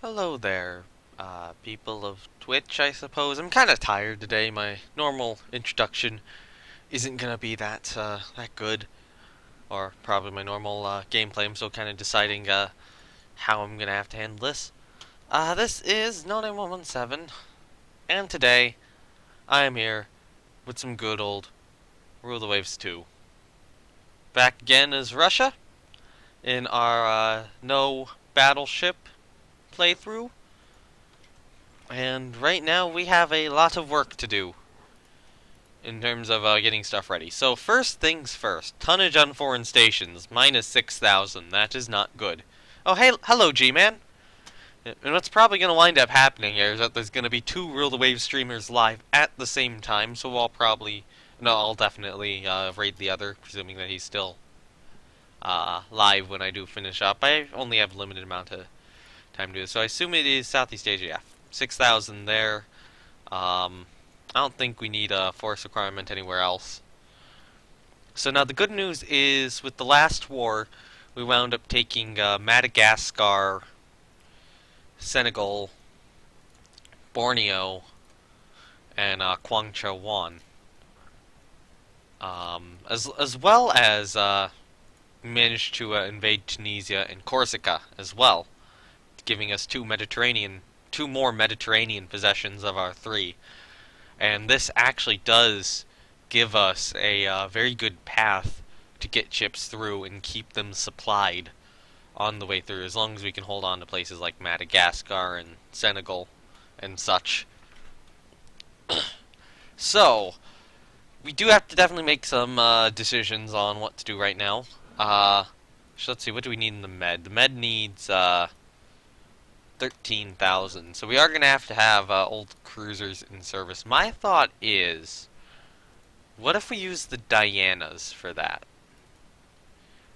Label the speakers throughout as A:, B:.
A: Hello there, people of Twitch, I suppose. I'm kind of tired today. My normal introduction isn't gonna be that good, or probably my normal gameplay. I'm still kind of deciding how I'm gonna have to handle this. This is 99117, and today I am here with some good old Rule the Waves 2. Back again as Russia in our no battleship playthrough. And right now we have a lot of work to do in terms of getting stuff ready. So first things first, tonnage on foreign stations, minus 6,000. That is not good. Oh, hey, hello, G-Man. And what's probably going to wind up happening here is that there's going to be two Rule the Wave streamers live at the same time, so I'll definitely raid the other, presuming that he's still live when I do finish up. I only have a limited amount of time to do this, so I assume it is Southeast Asia, yeah. 6,000 there. I don't think we need a force requirement anywhere else. So now the good news is, with the last war, we wound up taking Madagascar, Senegal, Borneo, and Kwangcha Wan. As well as managed to invade Tunisia and Corsica as well, giving us two more Mediterranean possessions of our three. And this actually does give us a very good path to get ships through and keep them supplied on the way through, as long as we can hold on to places like Madagascar and Senegal and such. So, we do have to definitely make some decisions on what to do right now. So let's see, what do we need in the Med? The Med needs 13,000. So we are going to have old cruisers in service. My thought is, what if we use the Dianas for that?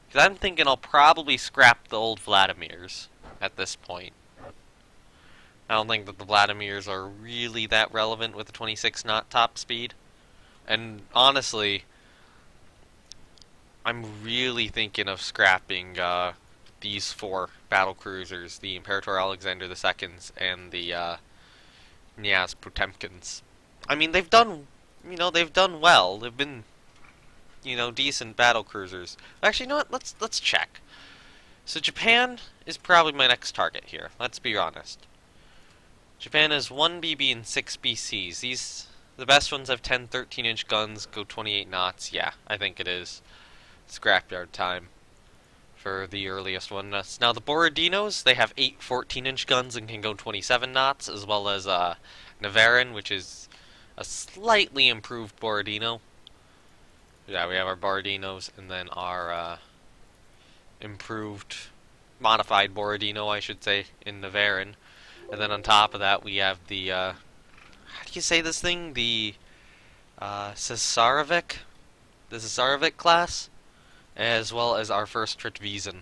A: Because I'm thinking I'll probably scrap the old Vladimirs at this point. I don't think that the Vladimirs are really that relevant with the 26 knot top speed. And honestly, I'm really thinking of scrapping these four battlecruisers, the Imperator Alexander II's and the Knyaz Potemkins. I mean, they've done well. They've been, decent battlecruisers. Actually, you know what? Let's check. So Japan is probably my next target here. Let's be honest. Japan has 1 BB and 6 BCs. The best ones have 10 13-inch guns, go 28 knots. Yeah, I think it is scrapyard time for the earliest one. Now the Borodinos, they have 8 14-inch guns and can go 27 knots, as well as Navarin, which is a slightly improved Borodino. Yeah, we have our Borodinos, and then our modified Borodino, I should say, in Navarin. And then on top of that, we have the, how do you say this thing? The Cesarevic? The Cesarevic class? As well as our first Tritvisen.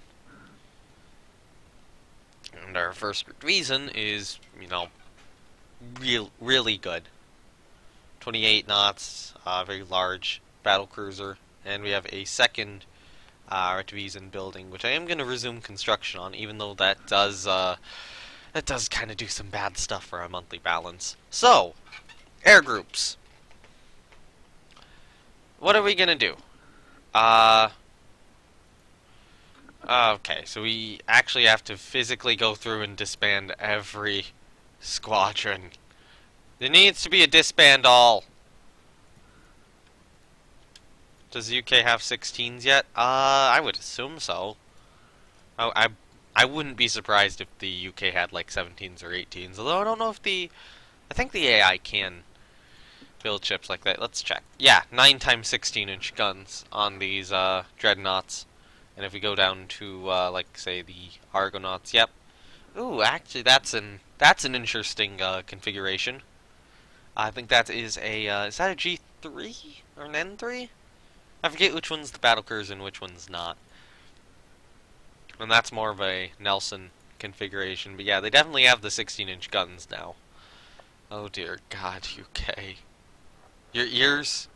A: And our first Tritvisen is, really good. 28 knots, very large battlecruiser, and we have a second Tritvisen building, which I am going to resume construction on, even though that does kind of do some bad stuff for our monthly balance. So, air groups. What are we going to do? Okay, so we actually have to physically go through and disband every squadron. There needs to be a disband all. Does the UK have 16s yet? I would assume so. I wouldn't be surprised if the UK had like 17s or 18s, although I don't know if I think the AI can build ships like that. Let's check. Yeah, 9 times 16-inch guns on these dreadnoughts. And if we go down to, like, say, the Argonauts, yep. Ooh, actually, that's an interesting configuration. I think that is is that a G3 or an N3? I forget which one's the battlecruiser and which one's not. And that's more of a Nelson configuration. But yeah, they definitely have the 16-inch guns now. Oh dear God, UK. Your ears?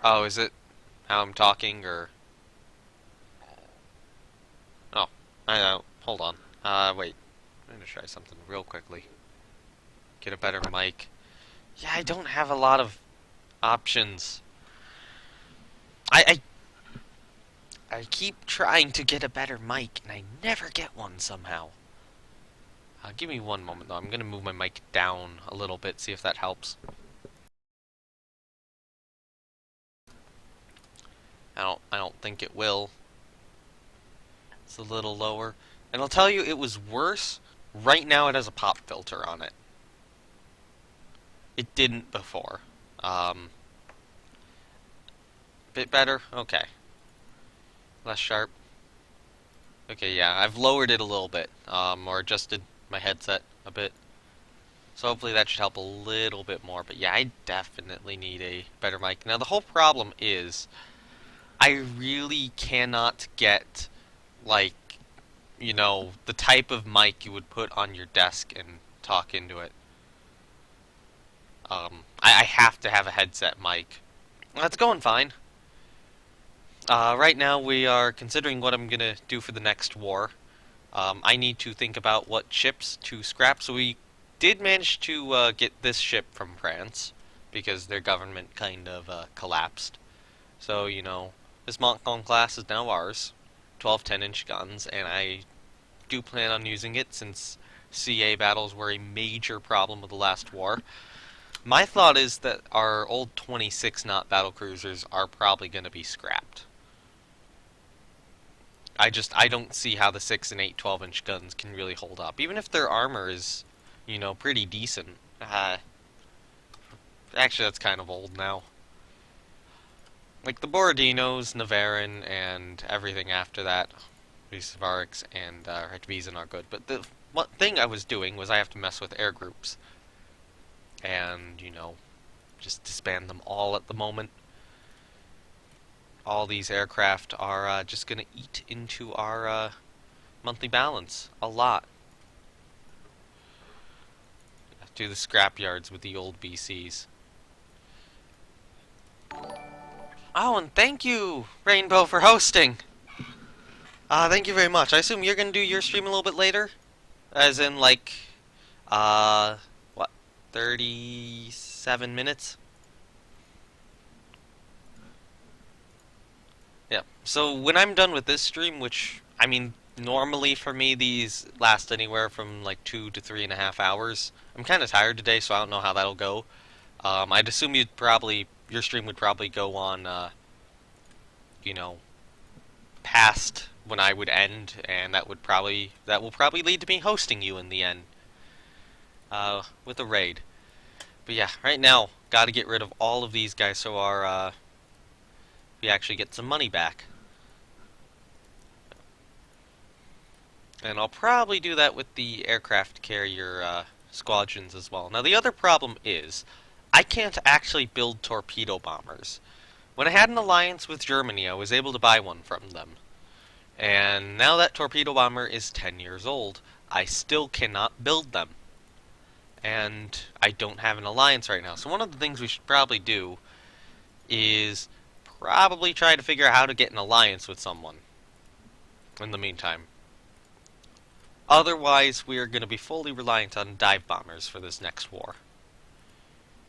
A: Oh, is it how I'm talking, or? Oh, I know. Hold on. Wait. I'm gonna try something real quickly. Get a better mic. Yeah, I don't have a lot of options. I I keep trying to get a better mic, and I never get one somehow. Give me one moment, though. I'm gonna move my mic down a little bit, see if that helps. I don't think it will. It's a little lower. And I'll tell you, it was worse. Right now it has a pop filter on it. It didn't before. Bit better? Okay. Less sharp. Okay, yeah, I've lowered it a little bit, or adjusted my headset a bit. So hopefully that should help a little bit more. But yeah, I definitely need a better mic. Now the whole problem is, I really cannot get, like, you know, the type of mic you would put on your desk and talk into it. I have to have a headset mic. That's going fine. Right now we are considering what I'm gonna do for the next war. I need to think about what ships to scrap. So we did manage to get this ship from France because their government kind of collapsed. So, you know, this Montcalm class is now ours. 12 10-inch guns, and I do plan on using it since CA battles were a major problem with the last war. My thought is that our old 26-knot battlecruisers are probably going to be scrapped. I don't see how the 6 and 8 12-inch guns can really hold up, even if their armor is, you know, pretty decent. Actually, that's kind of old now. Like the Borodinos, Navarin, and everything after that, these Variks and Retvizan are good. But the one thing I was doing was I have to mess with air groups, and you know, just disband them all at the moment. All these aircraft are just gonna eat into our monthly balance a lot. Do the scrapyards with the old BCs. Oh, and thank you, Rainbow, for hosting. Thank you very much. I assume you're gonna do your stream a little bit later? As in, like, what, 37 minutes? Yeah. So when I'm done with this stream, which, I mean, normally for me these last anywhere from like 2 to 3.5 hours. I'm kind of tired today, so I don't know how that'll go. I'd assume your stream would probably go on, you know, past when I would end, and that will probably lead to me hosting you in the end, with a raid. But yeah, right now, gotta get rid of all of these guys so we actually get some money back. And I'll probably do that with the aircraft carrier squadrons as well. Now the other problem is, I can't actually build torpedo bombers. When I had an alliance with Germany, I was able to buy one from them. And now that torpedo bomber is 10 years old, I still cannot build them. And I don't have an alliance right now. So one of the things we should probably do is probably try to figure out how to get an alliance with someone in the meantime. Otherwise, we are going to be fully reliant on dive bombers for this next war.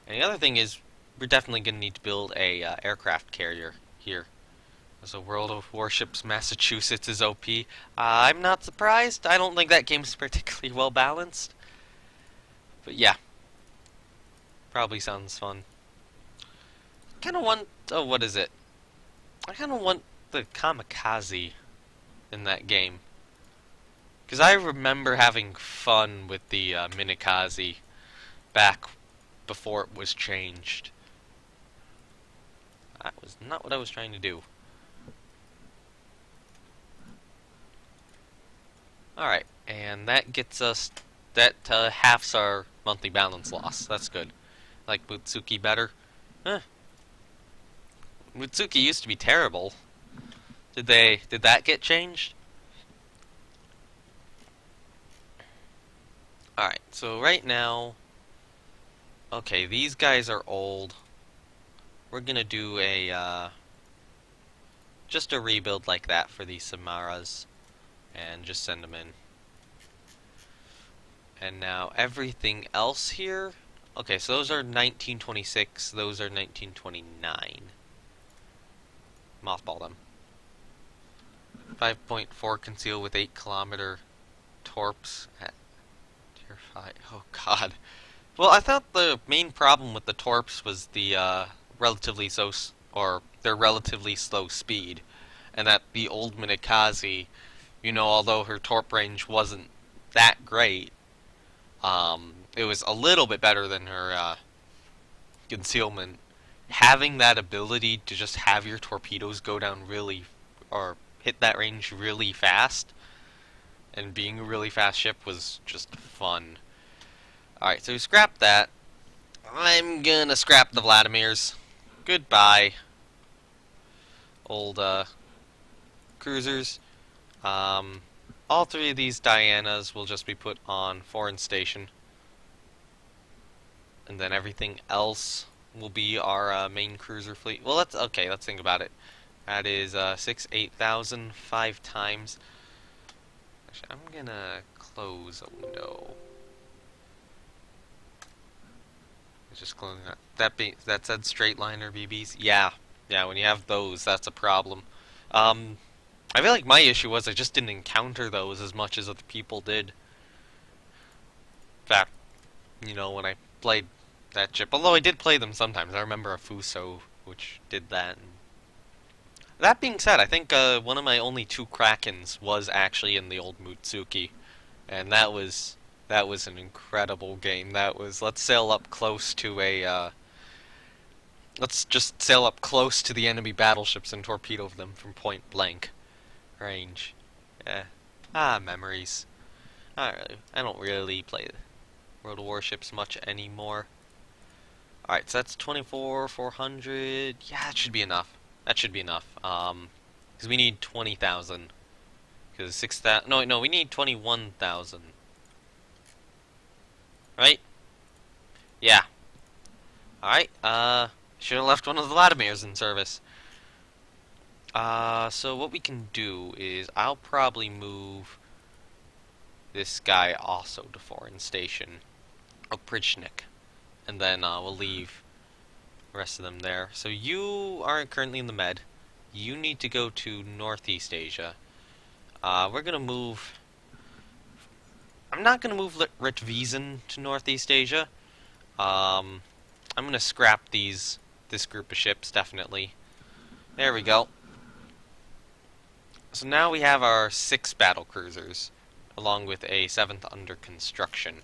A: And the other thing is, we're definitely going to need to build a aircraft carrier here. So World of Warships Massachusetts is OP. I'm not surprised. I don't think that game's particularly well balanced. But yeah. Probably sounds fun. Kind of want... Oh, what is it? I kind of want the kamikaze in that game. Because I remember having fun with the Minikaze back before it was changed. That was not what I was trying to do. Alright, and that gets us... That halves our monthly balance loss. That's good. Like Mutsuki better? Huh. Mutsuki used to be terrible. Did that get changed? Alright, so right now... Okay, these guys are old. We're gonna do a, just a rebuild like that for these Samaras. And just send them in. And now everything else here. Okay, so those are 1926. Those are 1929. Mothball them. 5.4 conceal with 8-kilometer torps at tier 5. Oh god. Well, I thought the main problem with the torps was the their relatively slow speed, and that the old Minakaze, although her torp range wasn't that great, it was a little bit better than her concealment. Having that ability to just have your torpedoes go down or hit that range really fast, and being a really fast ship was just fun. Alright, so we scrapped that. I'm gonna scrap the Vladimirs. Goodbye, old cruisers. All three of these Dianas will just be put on foreign station, and then everything else will be our main cruiser fleet. Well, let's think about it. That is 8,000 5 times. Actually, I'm gonna close a window. It's just closing that. That said straight liner BBs. Yeah, when you have those, that's a problem. I feel like my issue was I just didn't encounter those as much as other people did. In fact, when I played that ship, although I did play them sometimes. I remember a Fuso which did that. That being said, I think one of my only 2 Krakens was actually in the old Mutsuki, and that was an incredible game. That was let's just sail up close to the enemy battleships and torpedo them from point blank range. Memories. I don't really play World of Warships much anymore. Alright, so that's 24,400. Yeah, that should be enough. Because we need 20,000. Because 6,000. No, we need 21,000. Right? Yeah. Alright, should have left one of the Vladimirs in service. So what we can do is I'll probably move this guy also to foreign station, Oprichnik, and then we'll leave the rest of them there. So you aren't currently in the Med. You need to go to Northeast Asia. We're gonna move. I'm not gonna move Ritvisen to Northeast Asia. I'm gonna scrap this group of ships definitely. There we go. So now we have our 6 battlecruisers, along with a 7th under construction.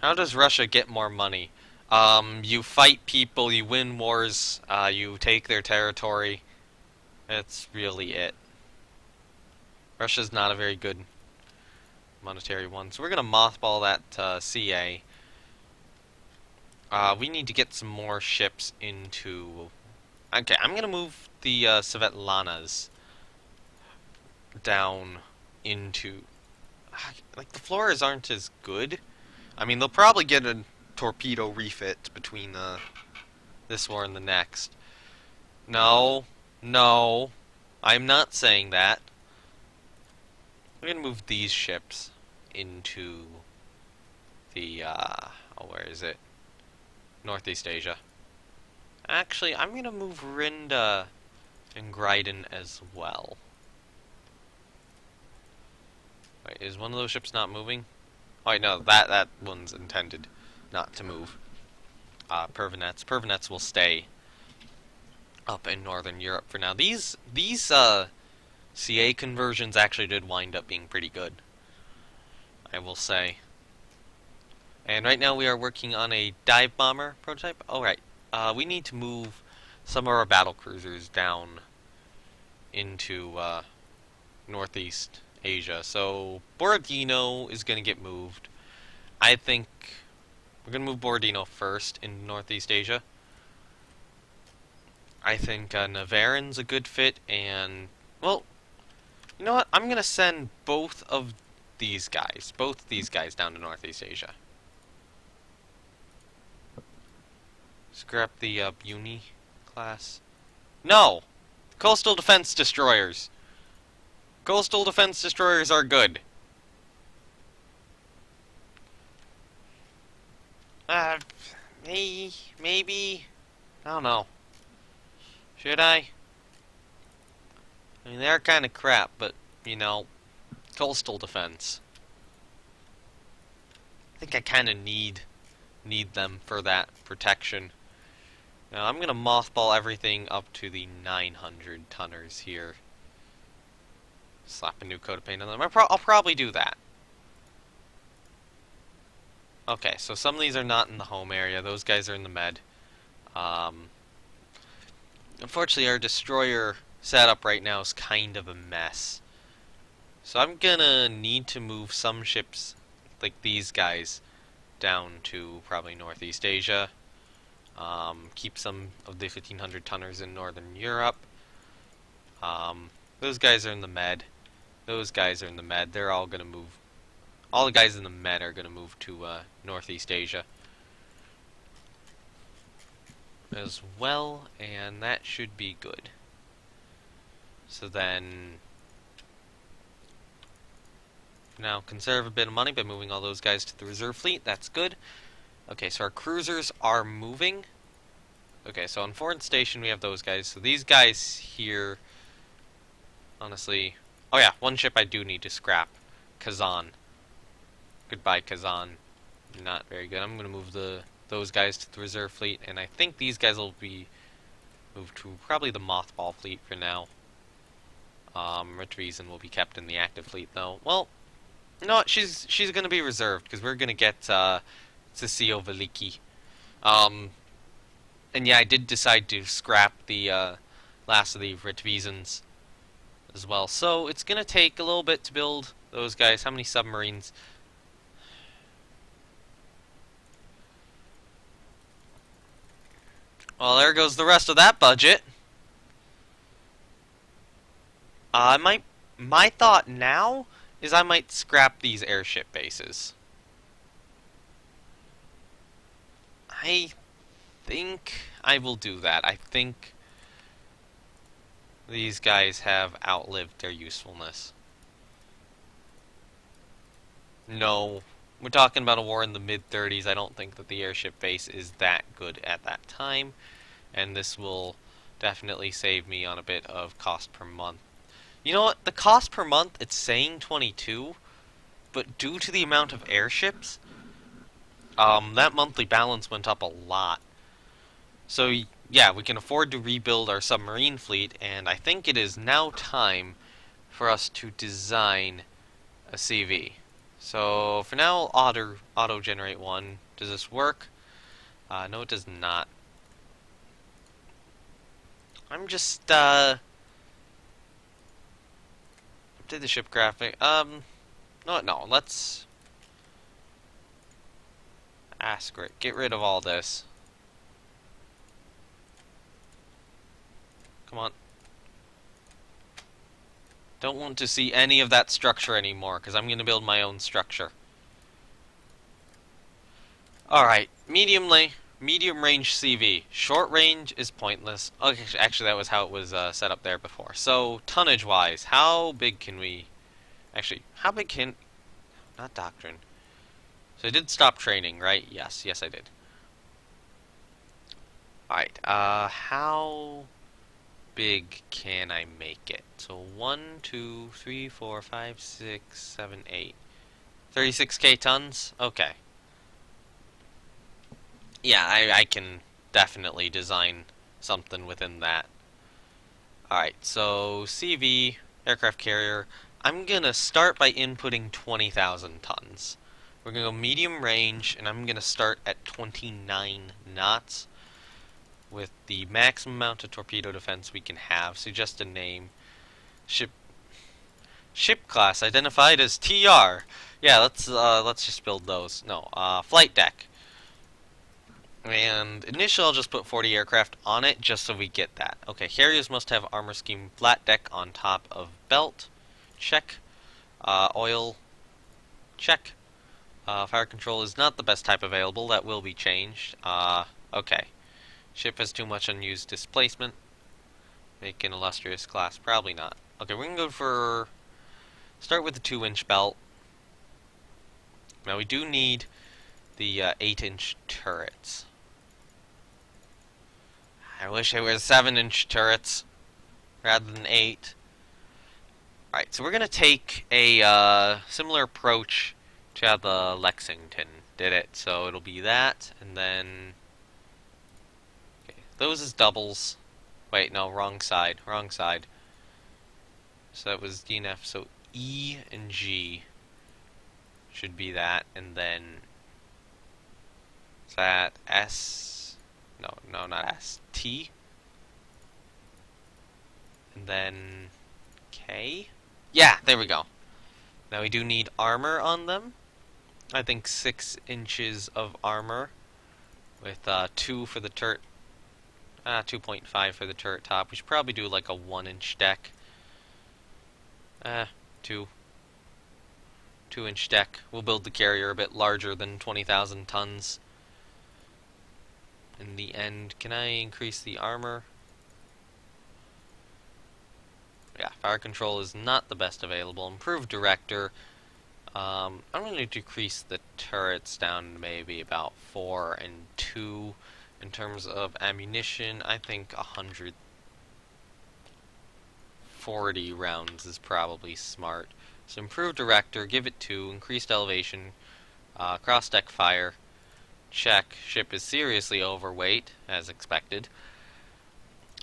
A: How does Russia get more money? You fight people, you win wars, you take their territory. That's really it. Russia's not a very good monetary one. So we're going to mothball that CA. We need to get some more ships into... Okay, I'm going to move the Svetlanas down into... Like, the Floras aren't as good. I mean, they'll probably get a torpedo refit between this war and the next. No, I'm not saying that. We're going to move these ships into the, where is it? Northeast Asia. Actually, I'm going to move Rinda and Gryden as well. Wait, is one of those ships not moving? Oh, wait, no, that one's intended not to move. Pervinets. Pervinets will stay up in Northern Europe for now. These CA conversions actually did wind up being pretty good, I will say. And right now we are working on a dive bomber prototype. Oh, right. We need to move some of our battlecruisers down into Northeast Asia. So Borodino is going to get moved. I think we're going to move Borodino first in Northeast Asia. I think Navarin's a good fit, and, well, you know what? I'm going to send both these guys down to Northeast Asia. Scrap the Buni class. No! Coastal Defense Destroyers. Coastal Defense Destroyers are good. Uh, maybe. I don't know. Should I? I mean, they're kind of crap, but, you know, coastal defense. I think I kind of need them for that protection. Now, I'm going to mothball everything up to the 900 tonners here. Slap a new coat of paint on them. I'll probably do that. Okay, so some of these are not in the home area. Those guys are in the med. Unfortunately, our destroyer setup right now is kind of a mess. So I'm gonna need to move some ships, like these guys, down to probably Northeast Asia. Keep some of the 1500 tonners in Northern Europe. Those guys are in the med. Those guys are in the med. They're all gonna move. All the guys in the med are gonna move to Northeast Asia as well, and that should be good. So then, now conserve a bit of money by moving all those guys to the reserve fleet. That's good. Okay, so our cruisers are moving. Okay, so on Foreign Station we have those guys. So these guys here, honestly... Oh yeah, one ship I do need to scrap. Kazan. Goodbye, Kazan. Not very good. I'm going to move those guys to the reserve fleet, and I think these guys will be moved to probably the mothball fleet for now. Retrieson will be kept in the active fleet, though. Well, no, she's going to be reserved, because we're going to get Cecile Veliki. And yeah, I did decide to scrap the last of the Retrieson as well. So it's going to take a little bit to build those guys. How many submarines? Well, there goes the rest of that budget. My thought now is I might scrap these airship bases. I think I will do that. I think these guys have outlived their usefulness. No, we're talking about a war in the mid-30s. I don't think that the airship base is that good at that time, and this will definitely save me on a bit of cost per month. You know what? The cost per month, it's saying 22, but due to the amount of airships, that monthly balance went up a lot. So, yeah, we can afford to rebuild our submarine fleet, and I think it is now time for us to design a CV. So, for now, auto-generate one. Does this work? No, it does not. I'm just, update the ship graphic. No, let's ask it. Get rid of all this. Come on. Don't want to see any of that structure anymore, because I'm going to build my own structure. Alright, medium range CV. Short range is pointless. Okay, actually that was how it was set up there before. So, tonnage-wise, how big can we... Actually, how big can... Not doctrine. So I did stop training, right? Yes, I did. Alright, how big can I make it? So 1, 2, 3, 4, 5, 6, 7, 8. 36k tons? Okay. Yeah, I can definitely design something within that. Alright, so CV, aircraft carrier. I'm gonna start by inputting 20,000 tons. We're gonna go medium range, and I'm gonna start at 29 knots with the maximum amount of torpedo defense we can have. Suggest a name. Ship class identified as TR. Yeah, let's just build those. No, flight deck. And initially I'll just put 40 aircraft on it just so we get that. Okay, carriers must have armor scheme flat deck on top of belt. Check. Oil. Check. Fire control is not the best type available. That will be changed. Okay. Ship has too much unused displacement. Make an illustrious class. Probably not. Okay, we're going to go for... Start with the 2-inch belt. Now we do need the 8-inch turrets. I wish it were 7-inch turrets rather than 8. Alright, so we're going to take a similar approach to how the Lexington did it. So it'll be that, and then... Okay, those is doubles. Wait, no, wrong side. Wrong side. So that was D and F. So E and G should be that, and then... Is that S? No, not S. T? And then... K? Yeah, there we go. Now we do need armor on them. I think 6 inches of armor with 2 for the turret. 2.5 for the turret top. We should probably do like a 1-inch deck. 2-inch deck. We'll build the carrier a bit larger than 20,000 tons. In the end, can I increase the armor? Yeah, fire control is not the best available. Improved director. I'm going to decrease the turrets down to maybe about 4 and 2. In terms of ammunition, I think 140 rounds is probably smart. So improved director, give it 2, increased elevation, cross-deck fire, check. Ship is seriously overweight, as expected.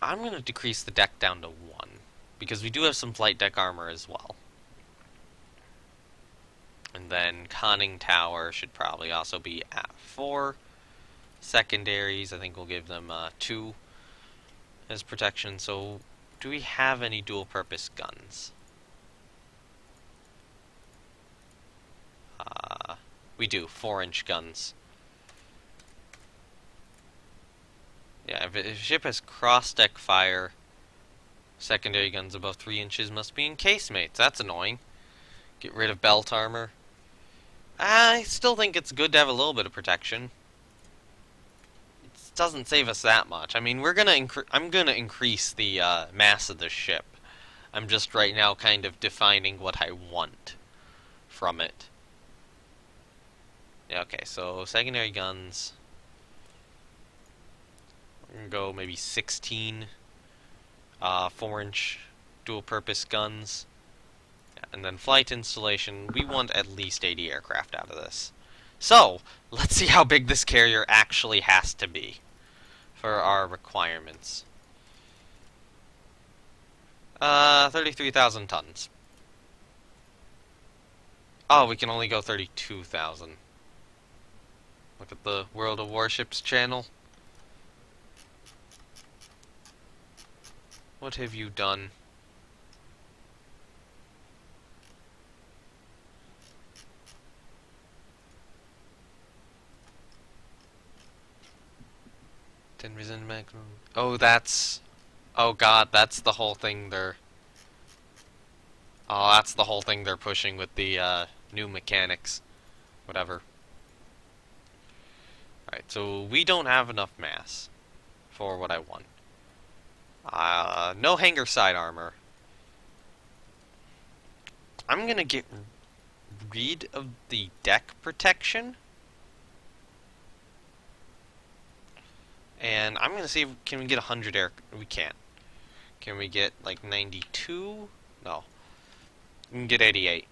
A: I'm going to decrease the deck down to 1, because we do have some flight deck armor as well. And then conning tower should probably also be at 4. Secondaries, I think we'll give them 2 as protection. So, do we have any dual-purpose guns? We do, 4-inch guns. Yeah, if a ship has cross-deck fire, secondary guns above 3 inches must be in casemates. That's annoying. Get rid of belt armor. I still think it's good to have a little bit of protection. It doesn't save us that much. I mean, I'm gonna increase the mass of the ship. I'm just right now kind of defining what I want from it. Yeah, okay, so secondary guns. We're gonna go maybe 16 4-inch dual-purpose guns. And then flight installation, we want at least 80 aircraft out of this. So, let's see how big this carrier actually has to be for our requirements. 33,000 tons. Oh, we can only go 32,000. Look at the World of Warships channel. What have you done? Maximum. Oh, that's... Oh god, that's the whole thing they're... Oh, that's the whole thing they're pushing with the new mechanics. Whatever. Alright, so we don't have enough mass for what I want. No hangar side armor. I'm gonna get rid of the deck protection. And I'm gonna see if can we get 100 air. We can't. Can we get like 92? No. We can get 88.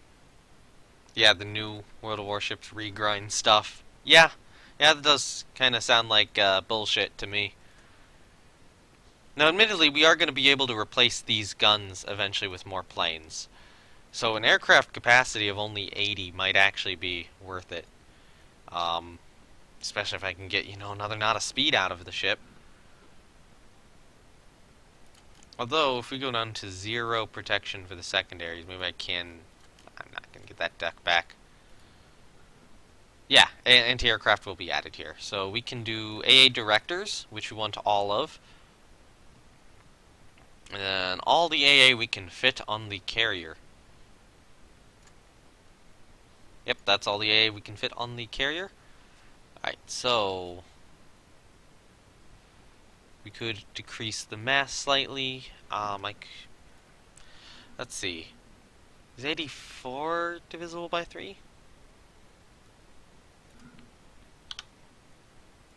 A: Yeah, the new World of Warships regrind stuff. Yeah, that does kind of sound like bullshit to me. Now, admittedly, we are going to be able to replace these guns eventually with more planes. So an aircraft capacity of only 80 might actually be worth it. Especially if I can get, another knot of speed out of the ship. Although, if we go down to 0 protection for the secondaries, maybe I can... I'm not going to get that deck back. Yeah, anti-aircraft will be added here. So we can do AA directors, which we want all of. And all the AA we can fit on the carrier. Yep, that's all the AA we can fit on the carrier. Alright, so... we could decrease the mass slightly. Let's see. Is 84 divisible by 3?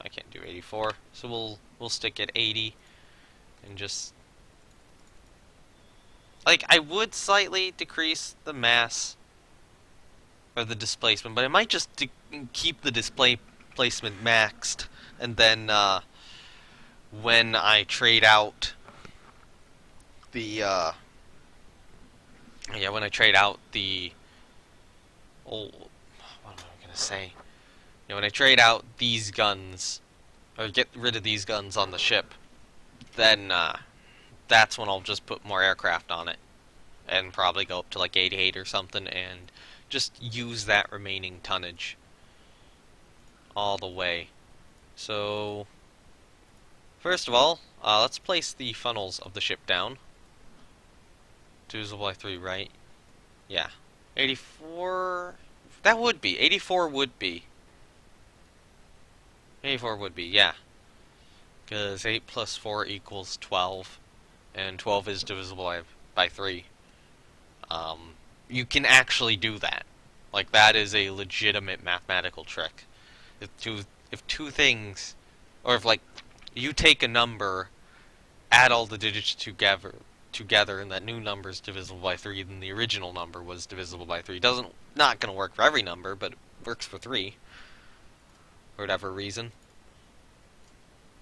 A: I can't do 84, so we'll stick at 80 and just like I would slightly decrease the mass or the displacement, but I might just keep the displacement maxed, and then when I trade out the when I trade out the what am I gonna say? When I trade out these guns or get rid of these guns on the ship, then that's when I'll just put more aircraft on it and probably go up to like 88 or something and just use that remaining tonnage all the way. So, first of all, let's place the funnels of the ship down. Divisible by 3, right? Yeah. 84... That would be. 84 would be. 84 would be, yeah. Because 8 plus 4 equals 12. And 12 is divisible by 3. You can actually do that. Like, that is a legitimate mathematical trick. If two things... Or if, like, you take a number, add all the digits together, and that new number is divisible by 3, then the original number was divisible by 3. Not going to work for every number, but it works for 3. For whatever reason.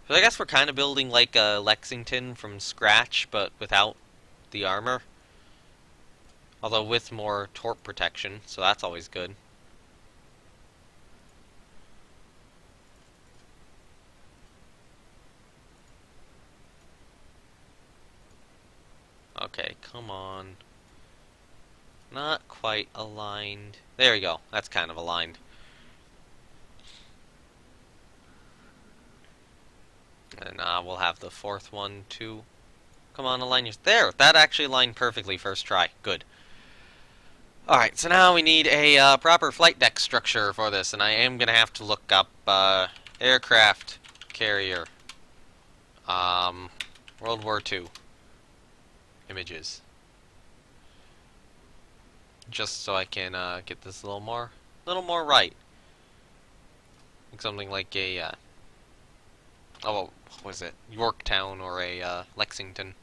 A: So I guess we're kind of building like a Lexington from scratch, but without the armor. Although with more torp protection, so that's always good. Okay, come on. Not quite aligned. There we go. That's kind of aligned. And we'll have the fourth one, too. Come on, align your... There! That actually aligned perfectly first try. Good. Alright, so now we need a proper flight deck structure for this, and I am going to have to look up aircraft carrier. World War II. Images. Just so I can get this a little more right. Like something like a what was it? Yorktown or a Lexington.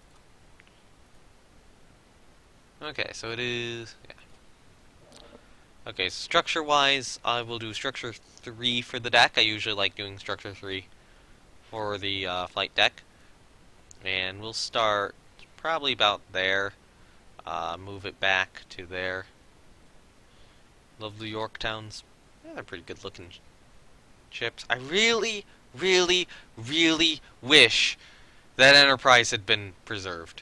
A: Okay, so it is. Yeah. Okay, structure-wise, I will do structure 3 for the deck. I usually like doing structure 3 for the flight deck, and we'll start probably about there. Move it back to there. Love the Yorktowns. Yeah, they're pretty good looking ships. I really, really, really wish that Enterprise had been preserved.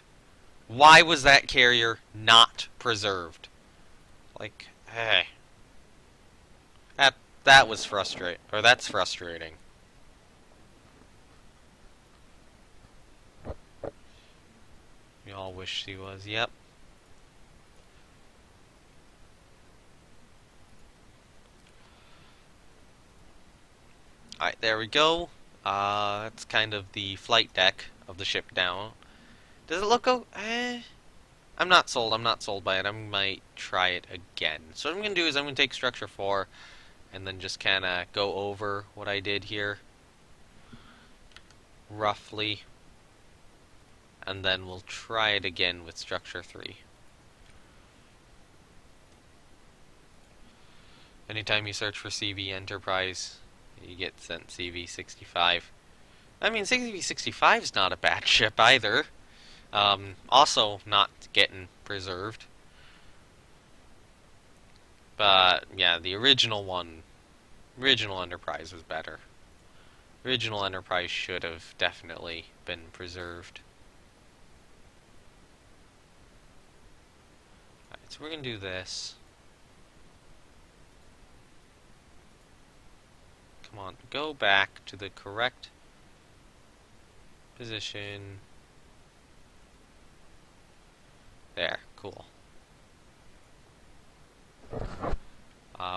A: Why was that carrier not preserved? Like, hey. That was frustrating. Or that's frustrating. We all wish he was. Yep. Alright, there we go. That's kind of the flight deck of the ship down. Does it look I'm not sold by it. I might try it again. So what I'm going to do is I'm going to take structure 4 and then just kind of go over what I did here. Roughly. And then we'll try it again with structure 3. Anytime you search for CV Enterprise, you get sent CV65. I mean, CV65 is not a bad ship either. Also not getting preserved. But, yeah, the original Enterprise was better. Original Enterprise should have definitely been preserved. Alright, so we're going to do this. Come on, go back to the correct position. There, cool.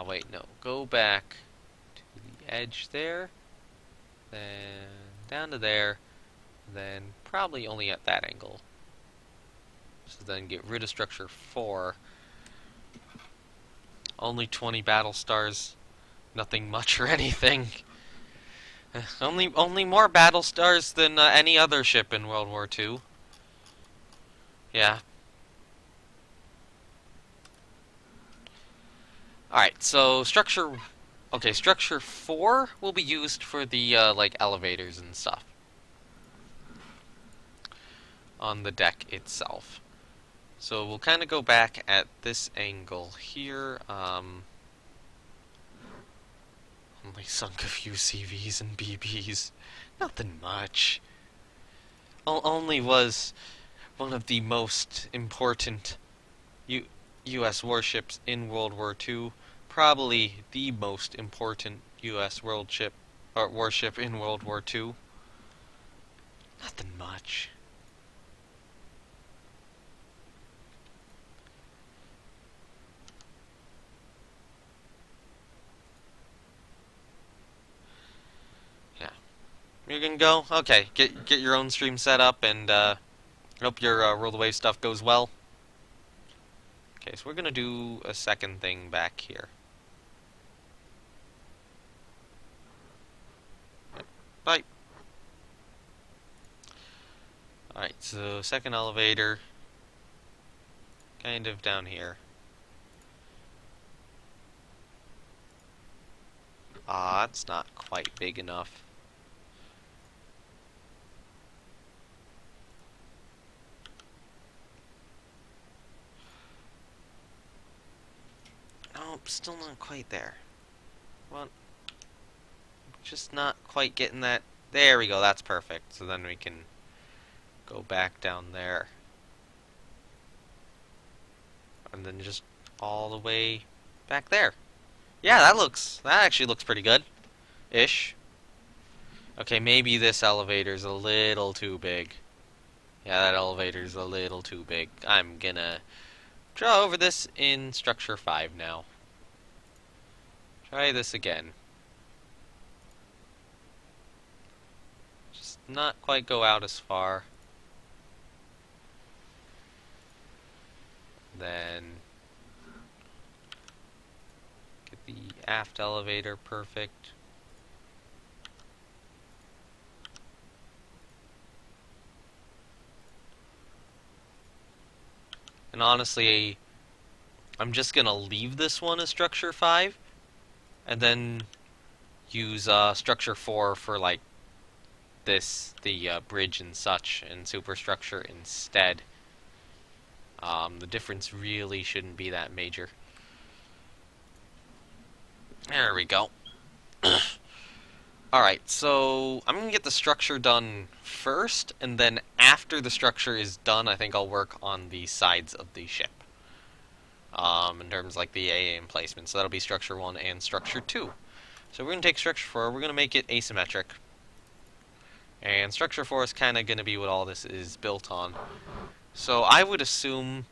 A: Wait, no. Go back to the edge there. Then down to there. Then probably only at that angle. So then get rid of structure 4. Only 20 battle stars. Nothing much or anything. Only more battle stars than any other ship in World War II. Yeah. Alright, so structure... Okay, structure 4 will be used for the, like, elevators and stuff. On the deck itself. So we'll kind of go back at this angle here. Only sunk a few CVs and BBs. Nothing much. Only was one of the most important U.S. warships in World War II. Probably the most important U.S. warship in World War II. Nothing much. Yeah. You can go? Okay, get your own stream set up and hope your Roll the Wave stuff goes well. Okay, so we're gonna do a second thing back here. Bye. Alright, so second elevator. Kind of down here. Ah, it's not quite big enough. Nope, still not quite there. Well, just not quite getting that. There we go, that's perfect. So then we can go back down there. And then just all the way back there. Yeah, that actually looks pretty good. Ish. Okay, maybe this elevator's a little too big. Yeah, that elevator's a little too big. I'm gonna draw over this in structure 5 now. Try this again. Just not quite go out as far. Then get the aft elevator perfect. And honestly, I'm just gonna leave this one as structure 5 and then use structure 4 for like the bridge and such, and superstructure instead. The difference really shouldn't be that major. There we go. Alright, so I'm going to get the structure done first, and then after the structure is done, I think I'll work on the sides of the ship. In terms of like the AA emplacement. So that'll be structure 1 and structure 2. So we're going to take structure 4, we're going to make it asymmetric. And structure 4 is kind of going to be what all this is built on. So I would assume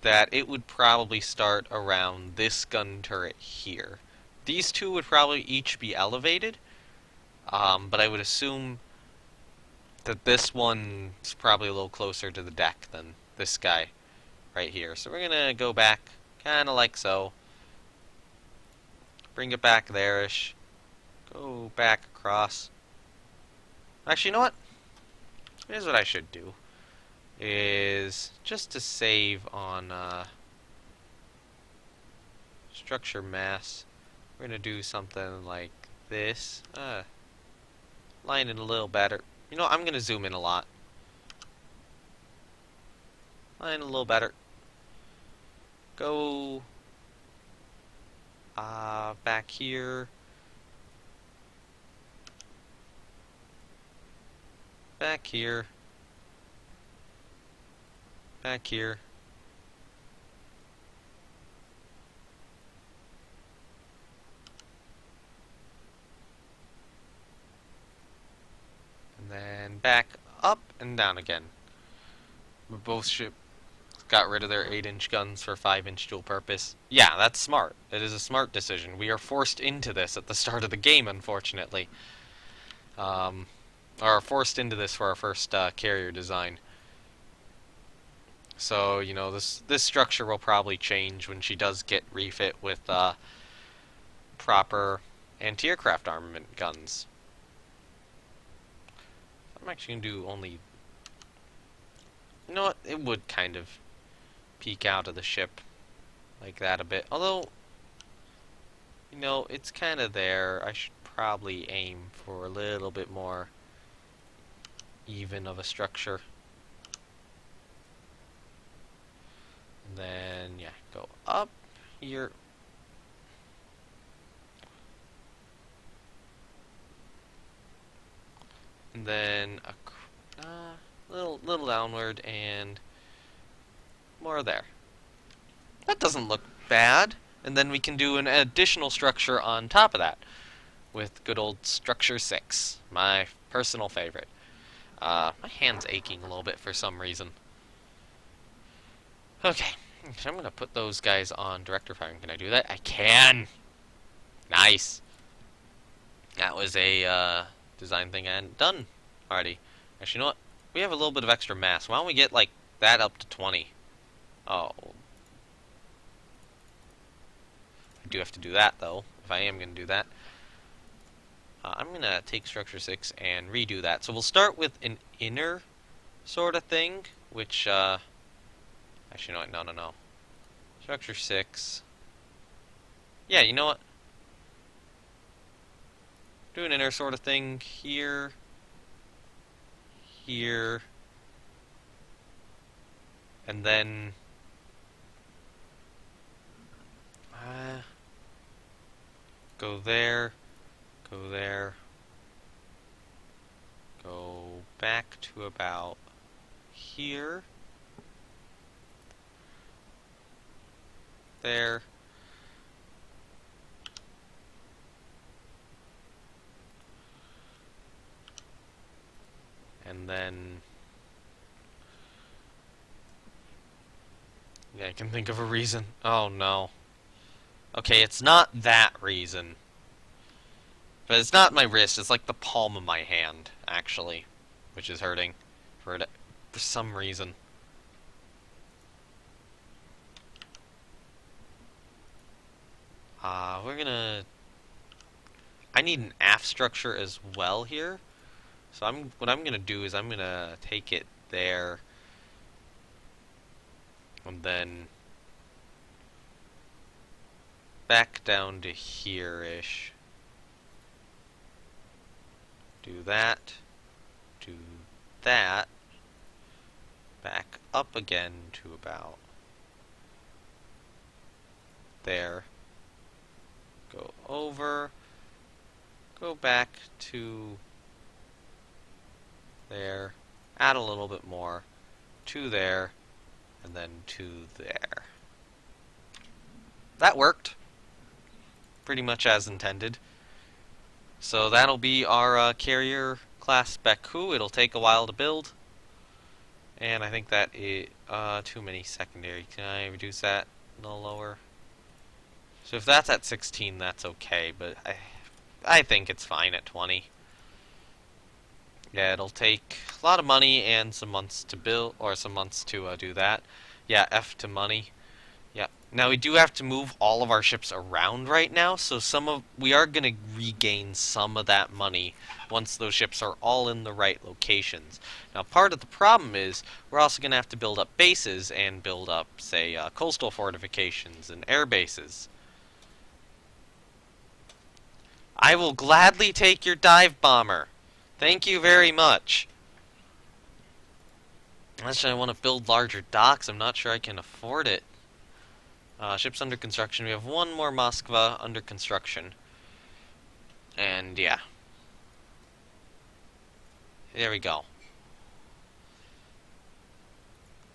A: that it would probably start around this gun turret here. These two would probably each be elevated, but I would assume that this one is probably a little closer to the deck than this guy right here. So we're going to go back kind of like so. Bring it back there-ish. Go back across. Actually, you know what? Here's what I should do. Is just to save on structure mass, we're going to do something like this. Line it a little better. You know, I'm going to zoom in a lot. Line a little better. Go back here. Back here. Back here. And then back up and down again. Both ships got rid of their 8-inch guns for 5-inch dual purpose. Yeah, that's smart. It is a smart decision. We are forced into this at the start of the game, unfortunately. Or forced into this for our first carrier design. So, you know, this structure will probably change when she does get refit with proper anti-aircraft armament guns. I'm actually going to do only... You know what? It would kind of peek out of the ship like that a bit. Although, you know, it's kind of there. I should probably aim for a little bit more even of a structure. And then, yeah, go up here. And then a little downward and more there. That doesn't look bad. And then we can do an additional structure on top of that with good old structure 6, my personal favorite. My hand's aching a little bit for some reason. Okay, so I'm gonna put those guys on director firing. Can I do that? I can! Nice! That was a design thing I hadn't done already. Actually, you know what? We have a little bit of extra mass. Why don't we get, like, that up to 20? Oh. I do have to do that, though, if I am going to do that. I'm going to take structure 6 and redo that. So we'll start with an inner sort of thing, which, actually, no. Structure 6. Yeah, you know what? Do an inner sort of thing here. Here. And then... go there. Go there. Go back to about here. There. And then... yeah, I can think of a reason. Oh, no. Okay, it's not that reason. But it's not my wrist, it's like the palm of my hand, actually. Which is hurting. For some reason. We're gonna... I need an aft structure as well here. So what I'm gonna do is I'm gonna take it there. And then... back down to here-ish. Do that. Do that. Back up again to about there. Go over. Go back to there. Add a little bit more. To there. And then to there. That worked. Pretty much as intended. So that'll be our carrier class Baku. It'll take a while to build. And I think that is too many secondary. Can I reduce that a little lower? So if that's at 16, that's okay, but I think it's fine at 20. Yeah, it'll take a lot of money and some months to build, or some months to do that. Yeah, F to money. Yeah. Now we do have to move all of our ships around right now, so we are going to regain some of that money once those ships are all in the right locations. Now part of the problem is we're also going to have to build up bases and build up, say, coastal fortifications and air bases. I will gladly take your dive bomber. Thank you very much. Unless I want to build larger docks, I'm not sure I can afford it. Ships under construction. We have one more Moskva under construction. And yeah. There we go.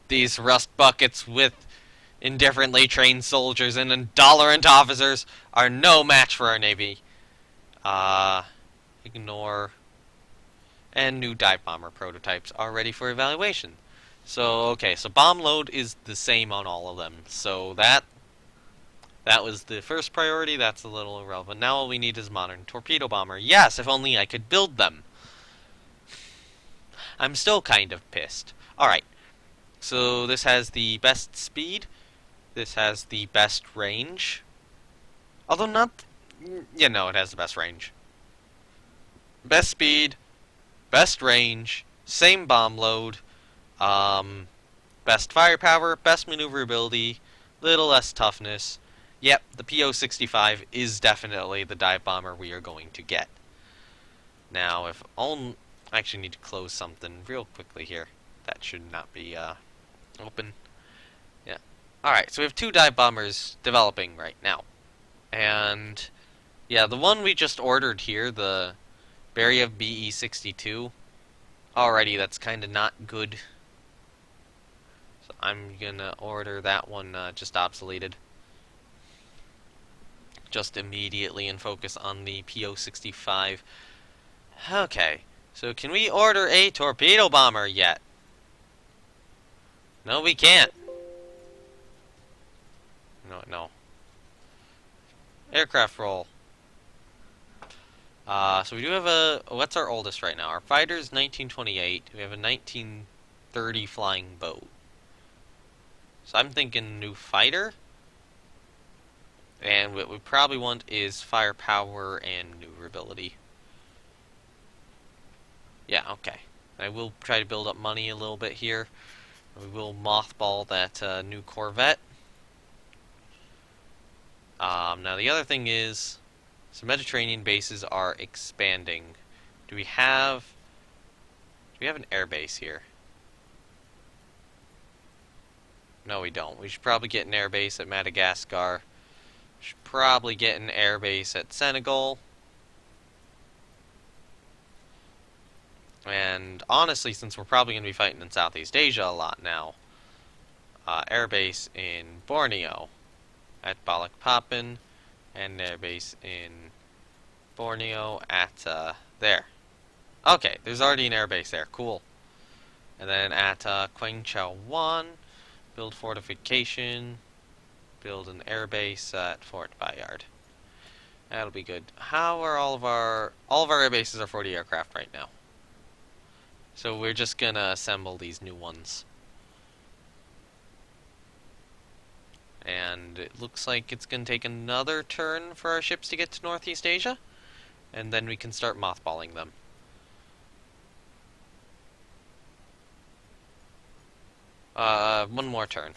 A: These rust buckets with indifferently trained soldiers and intolerant officers are no match for our navy. Ignore. And new dive bomber prototypes are ready for evaluation. So, okay, so bomb load is the same on all of them. So that was the first priority. That's a little irrelevant. Now all we need is modern torpedo bomber. Yes, if only I could build them. I'm still kind of pissed. Alright, so this has the best speed. This has the best range. Although not... yeah, no, it has the best range. Best speed. best range, same bomb load, um, best firepower, best maneuverability, little less toughness. Yep, the PO-65 is definitely the dive bomber we are going to get. Now, if only... I actually need to close something real quickly here. That should not be open. Yeah. Alright, so we have two dive bombers developing right now. And, yeah, the one we just ordered here, the Beriev BE-62, alrighty, that's kind of not good. So I'm gonna order that one just obsoleted. Just immediately and focus on the PO-65. Okay, so can we order a torpedo bomber yet? No, we can't. No. Aircraft roll. So we do have a... What's our oldest right now? Our fighter's 1928. We have a 1930 flying boat. So I'm thinking new fighter. And what we probably want is firepower and maneuverability. Yeah, okay. I will try to build up money a little bit here. We will mothball that new Corvette. Now the other thing is, some Mediterranean bases are expanding. Do we have an air base here? No, we don't. We should probably get an air base at Madagascar. Should probably get an air base at Senegal. And honestly, since we're probably going to be fighting in Southeast Asia a lot now, air base in Borneo at Balikpapan, and air base in Borneo at there. Okay, there's already an air base there. Cool. And then at Kwangchau 1, build fortification, build an air base at Fort Bayard. That'll be good. How are all of our air bases are 40 aircraft right now? So we're just gonna assemble these new ones. And it looks like it's gonna take another turn for our ships to get to Northeast Asia, and then we can start mothballing them. One more turn.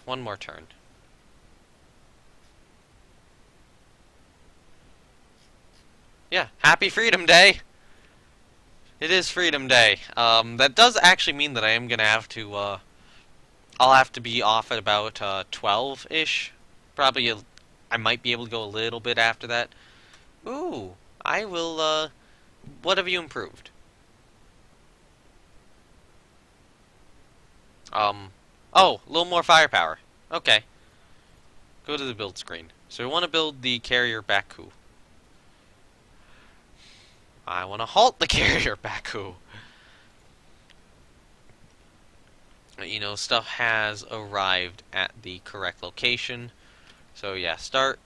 A: Yeah, happy Freedom Day! It is Freedom Day. That does actually mean that I am gonna have to, I'll have to be off at about, 12-ish. Probably, I might be able to go a little bit after that. Ooh, I will, what have you improved? Oh, a little more firepower. Okay. Go to the build screen. So we want to build the carrier Baku. I want to halt the carrier Baku. You know, stuff has arrived at the correct location. So yeah, start.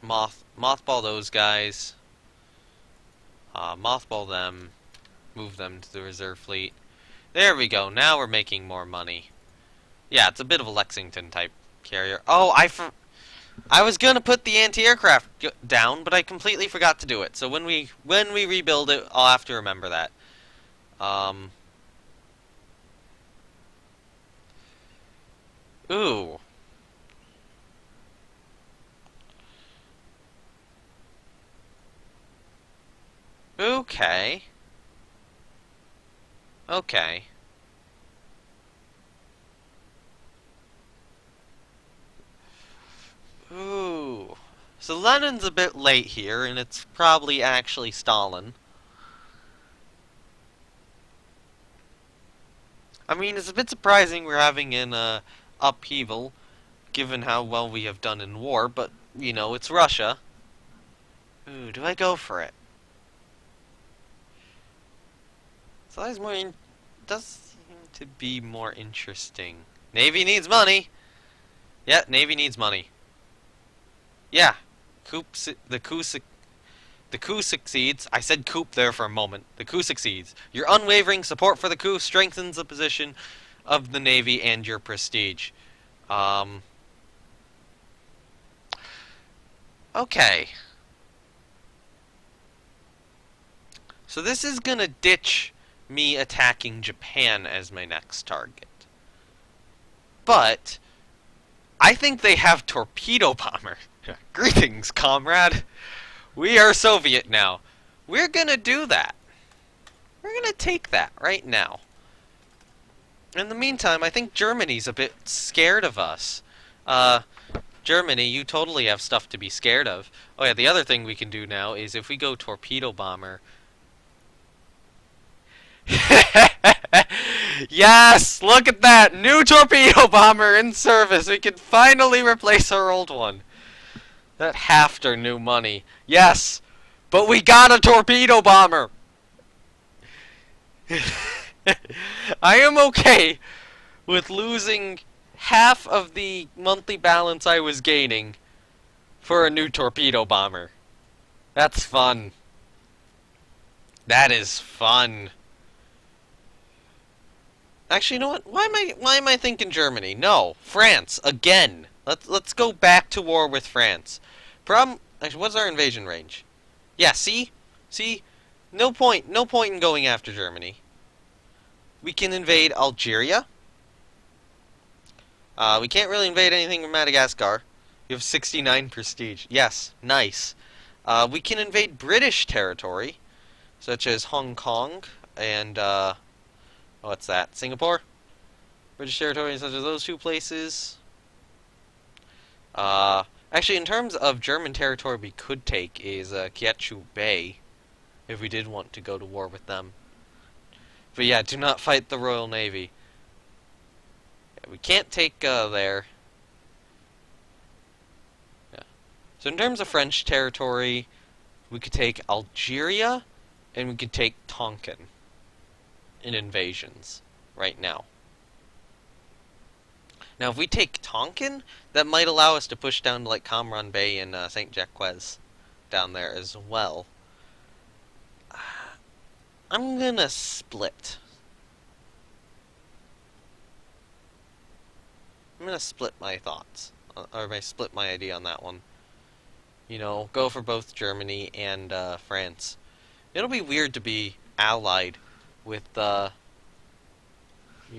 A: Mothball those guys. Mothball them. Move them to the reserve fleet. There we go. Now we're making more money. Yeah, it's a bit of a Lexington type carrier. Oh, I was gonna put the anti-aircraft down, but I completely forgot to do it. So when we rebuild it, I'll have to remember that. Ooh. Okay. Okay. Ooh. So Lenin's a bit late here, and it's probably actually Stalin. I mean, it's a bit surprising we're having an upheaval, given how well we have done in war, but, you know, it's Russia. Ooh, do I go for it? So that's does seem to be more interesting. Navy needs money! Yeah, Navy needs money. Yeah. The coup succeeds. I said coup there for a moment. The coup succeeds. Your unwavering support for the coup strengthens the position of the Navy and your prestige. Okay. So this is gonna ditch me attacking Japan as my next target. But I think they have torpedo bomber. Greetings, comrade. We are Soviet now. We're gonna do that. We're gonna take that right now. In the meantime, I think Germany's a bit scared of us. Germany, you totally have stuff to be scared of. Oh yeah, the other thing we can do now is if we go torpedo bomber. Yes! Look at that! New torpedo bomber in service! We can finally replace our old one. That Hafter new money. Yes! But we got a torpedo bomber! I am okay with losing half of the monthly balance I was gaining for a new torpedo bomber. That's fun. That is fun. Actually, you know what? Why am I thinking Germany? No, France again. Let's go back to war with France. Actually, what's our invasion range? Yeah, see? No point in going after Germany. We can invade Algeria. We can't really invade anything in Madagascar. You have 69 prestige. Yes, nice. We can invade British territory, such as Hong Kong and, what's that? Singapore? British territory such as those two places. Actually, in terms of German territory we could take is, Kiachu Bay, if we did want to go to war with them. But yeah, do not fight the Royal Navy. Yeah, we can't take, there. Yeah. So in terms of French territory, we could take Algeria, and we could take Tonkin in invasions right now. Now, if we take Tonkin, that might allow us to push down to, like, Cambrai Bay and St. Jacques down there as well. I'm gonna split. I'm gonna split my thoughts. Or split my idea on that one. You know, go for both Germany and France. It'll be weird to be allied with, you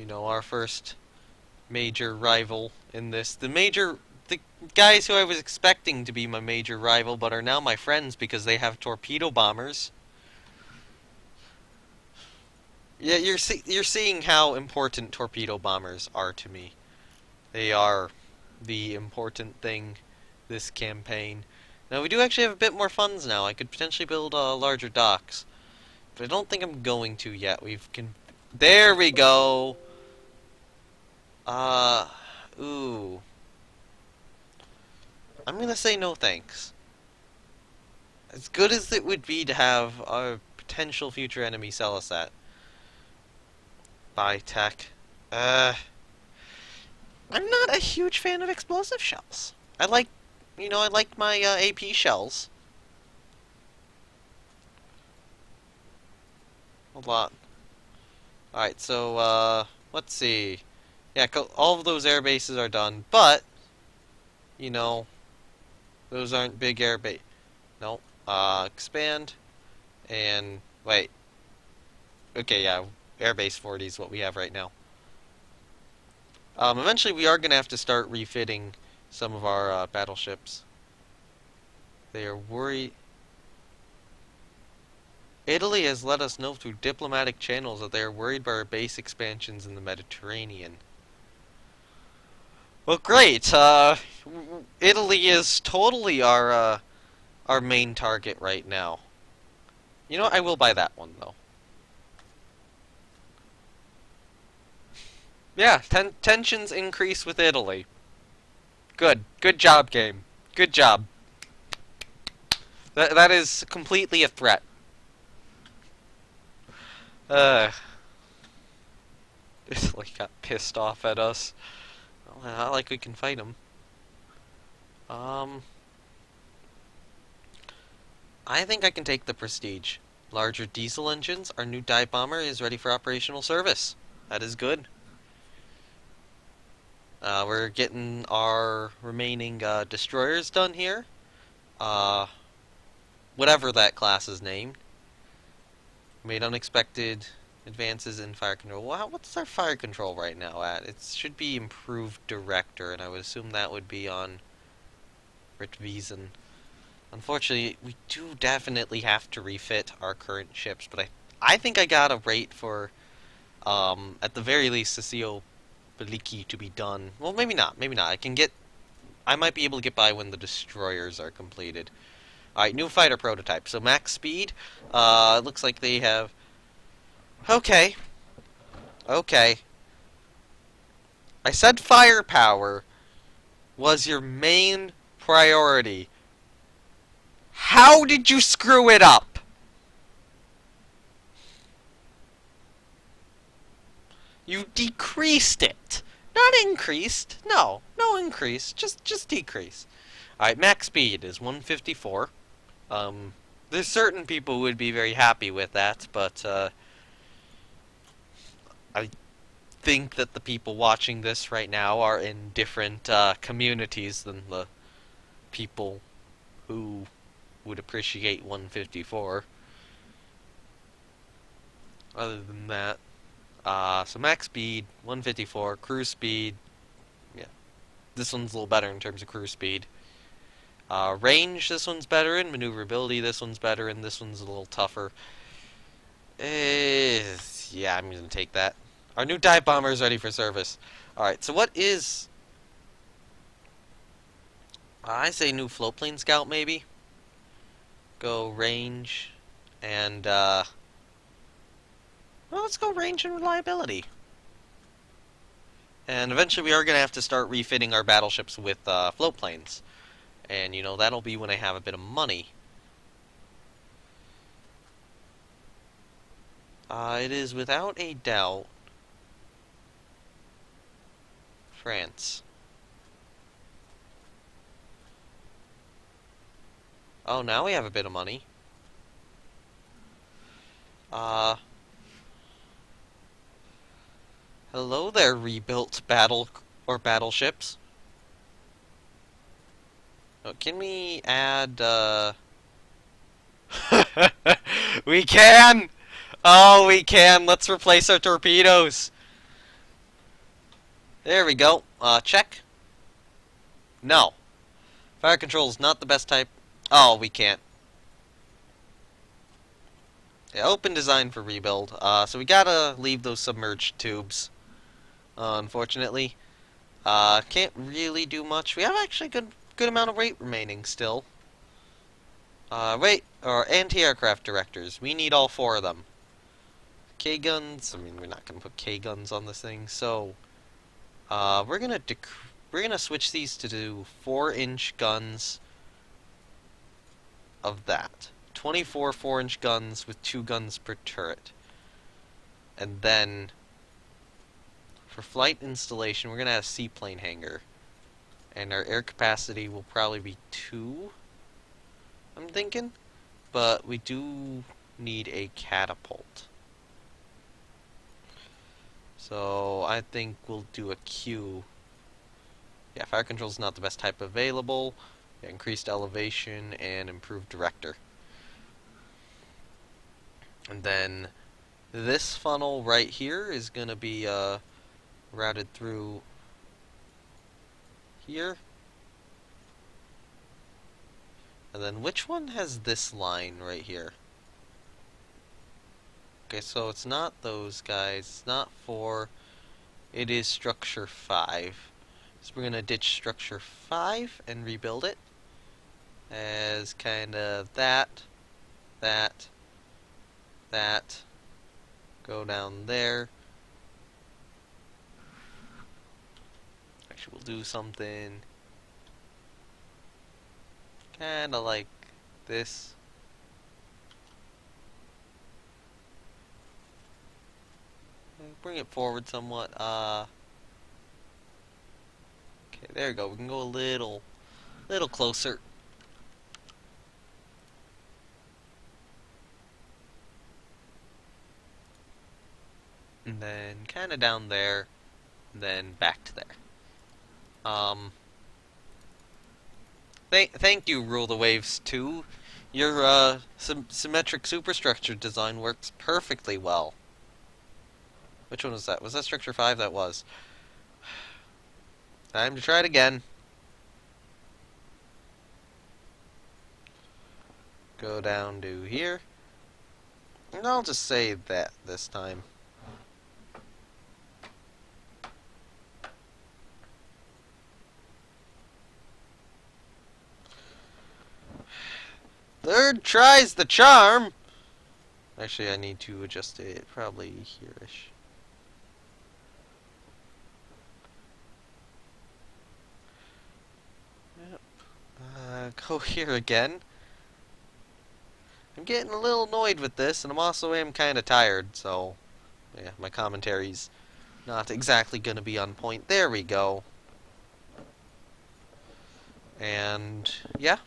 A: know, our first major rival in this. The guys who I was expecting to be my major rival, but are now my friends because they have torpedo bombers. Yeah, you're seeing how important torpedo bombers are to me. They are the important thing this campaign. Now, we do actually have a bit more funds now. I could potentially build larger docks. But I don't think I'm going to yet. There we go! Ooh. I'm gonna say no thanks. As good as it would be to have our potential future enemy sell us that. Buy tech. I'm not a huge fan of explosive shells. I like my AP shells. Hold on. Alright, so, let's see. Yeah, all of those air bases are done, but, you know, those aren't big air base. No. Expand. And, wait. Okay, yeah, airbase 40 is what we have right now. Eventually we are going to have to start refitting some of our battleships. They are worried. Italy has let us know through diplomatic channels that they are worried by our base expansions in the Mediterranean. Well, great. Italy is totally our main target right now. You know what? I will buy that one, though. Yeah, tensions increase with Italy. Good job, game. Good job. That is completely a threat. Italy got pissed off at us. Well, not like we can fight them. I think I can take the Prestige. Larger diesel engines. Our new dive bomber is ready for operational service. That is good. We're getting our remaining destroyers done here. Whatever that class is named. Made unexpected advances in fire control. Well, what's our fire control right now at? It should be improved director, and I would assume that would be on Ritwiesen. Unfortunately, we do definitely have to refit our current ships, but I think I got a rate for, at the very least, Sasio Beliki to be done. Well, maybe not. Maybe not. I might be able to get by when the destroyers are completed. Alright, new fighter prototype. So max speed. It looks like they have... Okay. Okay. I said firepower was your main priority. How did you screw it up? You decreased it. Not increased. No. No increase. Just decrease. Alright, max speed is 154. There's certain people who would be very happy with that, but, I think that the people watching this right now are in different, communities than the people who would appreciate 154. Other than that, so max speed, 154, cruise speed, yeah. This one's a little better in terms of cruise speed. Range, this one's better in. Maneuverability, this one's better in. This one's a little tougher. Yeah, I'm gonna take that. Our new dive bomber is ready for service. Alright, so what is... I say new floatplane scout, maybe? Go range, and, well, let's go range and reliability. And eventually we are gonna have to start refitting our battleships with, floatplanes. And, you know, that'll be when I have a bit of money. It is without a doubt France. Oh, now we have a bit of money. Hello there, rebuilt battleships. Oh, can we add, We can! Oh, we can! Let's replace our torpedoes! There we go. Check. No. Fire control is not the best type. Oh, we can't. Yeah, open design for rebuild. So we gotta leave those submerged tubes. Unfortunately. Can't really do much. We have actually good amount of weight remaining still. Or anti-aircraft directors. We need all 4 of them. K-guns. I mean, we're not gonna put K-guns on this thing. So, we're gonna switch these to do 4-inch guns of that. 24 4-inch guns with 2 guns per turret. And then, for flight installation, we're gonna have a seaplane hangar. And our air capacity will probably be 2, I'm thinking. But we do need a catapult. So I think we'll do a Q. Yeah, fire control is not the best type available. Yeah, increased elevation and improved director. And then this funnel right here is going to be routed through here. And then which one has this line right here? Okay, so it's not those guys. It's not 4. It is structure 5. So we're going to ditch structure 5 and rebuild it as kind of that. Go down there. Actually, we'll do something kind of like this. Bring it forward somewhat. Okay, there we go. We can go a little closer. And then kind of down there, and then back to there. Thank you, Rule the Waves 2. Your symmetric superstructure design works perfectly well. Which one was that? Was that structure 5? That was. Time to try it again. Go down to here. And I'll just say that this time. Third tries the charm! Actually, I need to adjust it probably here-ish. Yep. Go here again. I'm getting a little annoyed with this, and I'm also kind of tired, so yeah, my commentary's not exactly going to be on point. There we go. And yeah,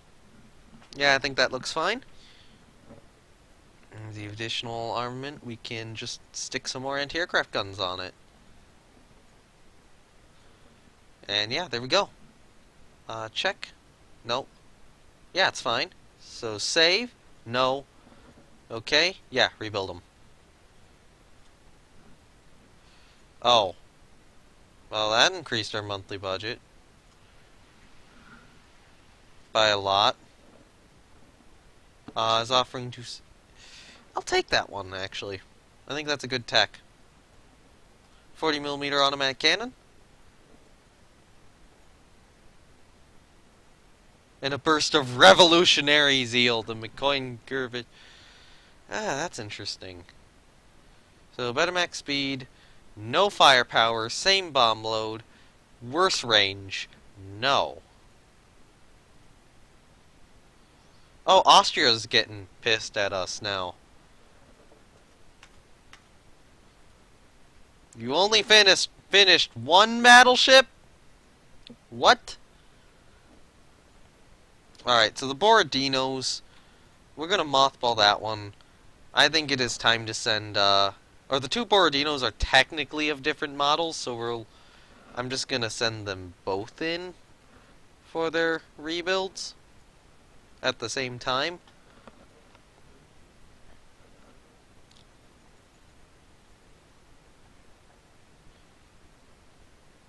A: I think that looks fine. And the additional armament, we can just stick some more anti-aircraft guns on it. And yeah, there we go. Check. No. Yeah, it's fine. So save. No. Okay. Yeah, rebuild them. Oh. Well, that increased our monthly budget. By a lot. Is offering to... I'll take that one, actually. I think that's a good tech. 40mm automatic cannon. And a burst of revolutionary zeal, the McCoy Gurvit. Ah, that's interesting. So, better max speed, no firepower, same bomb load, worse range, no. Oh, Austria's getting pissed at us now. You only finished one battleship? What? Alright, so the Borodinos, we're gonna mothball that one. I think it is time to send, or the two Borodinos are technically of different models, so I'm just gonna send them both in for their rebuilds at the same time.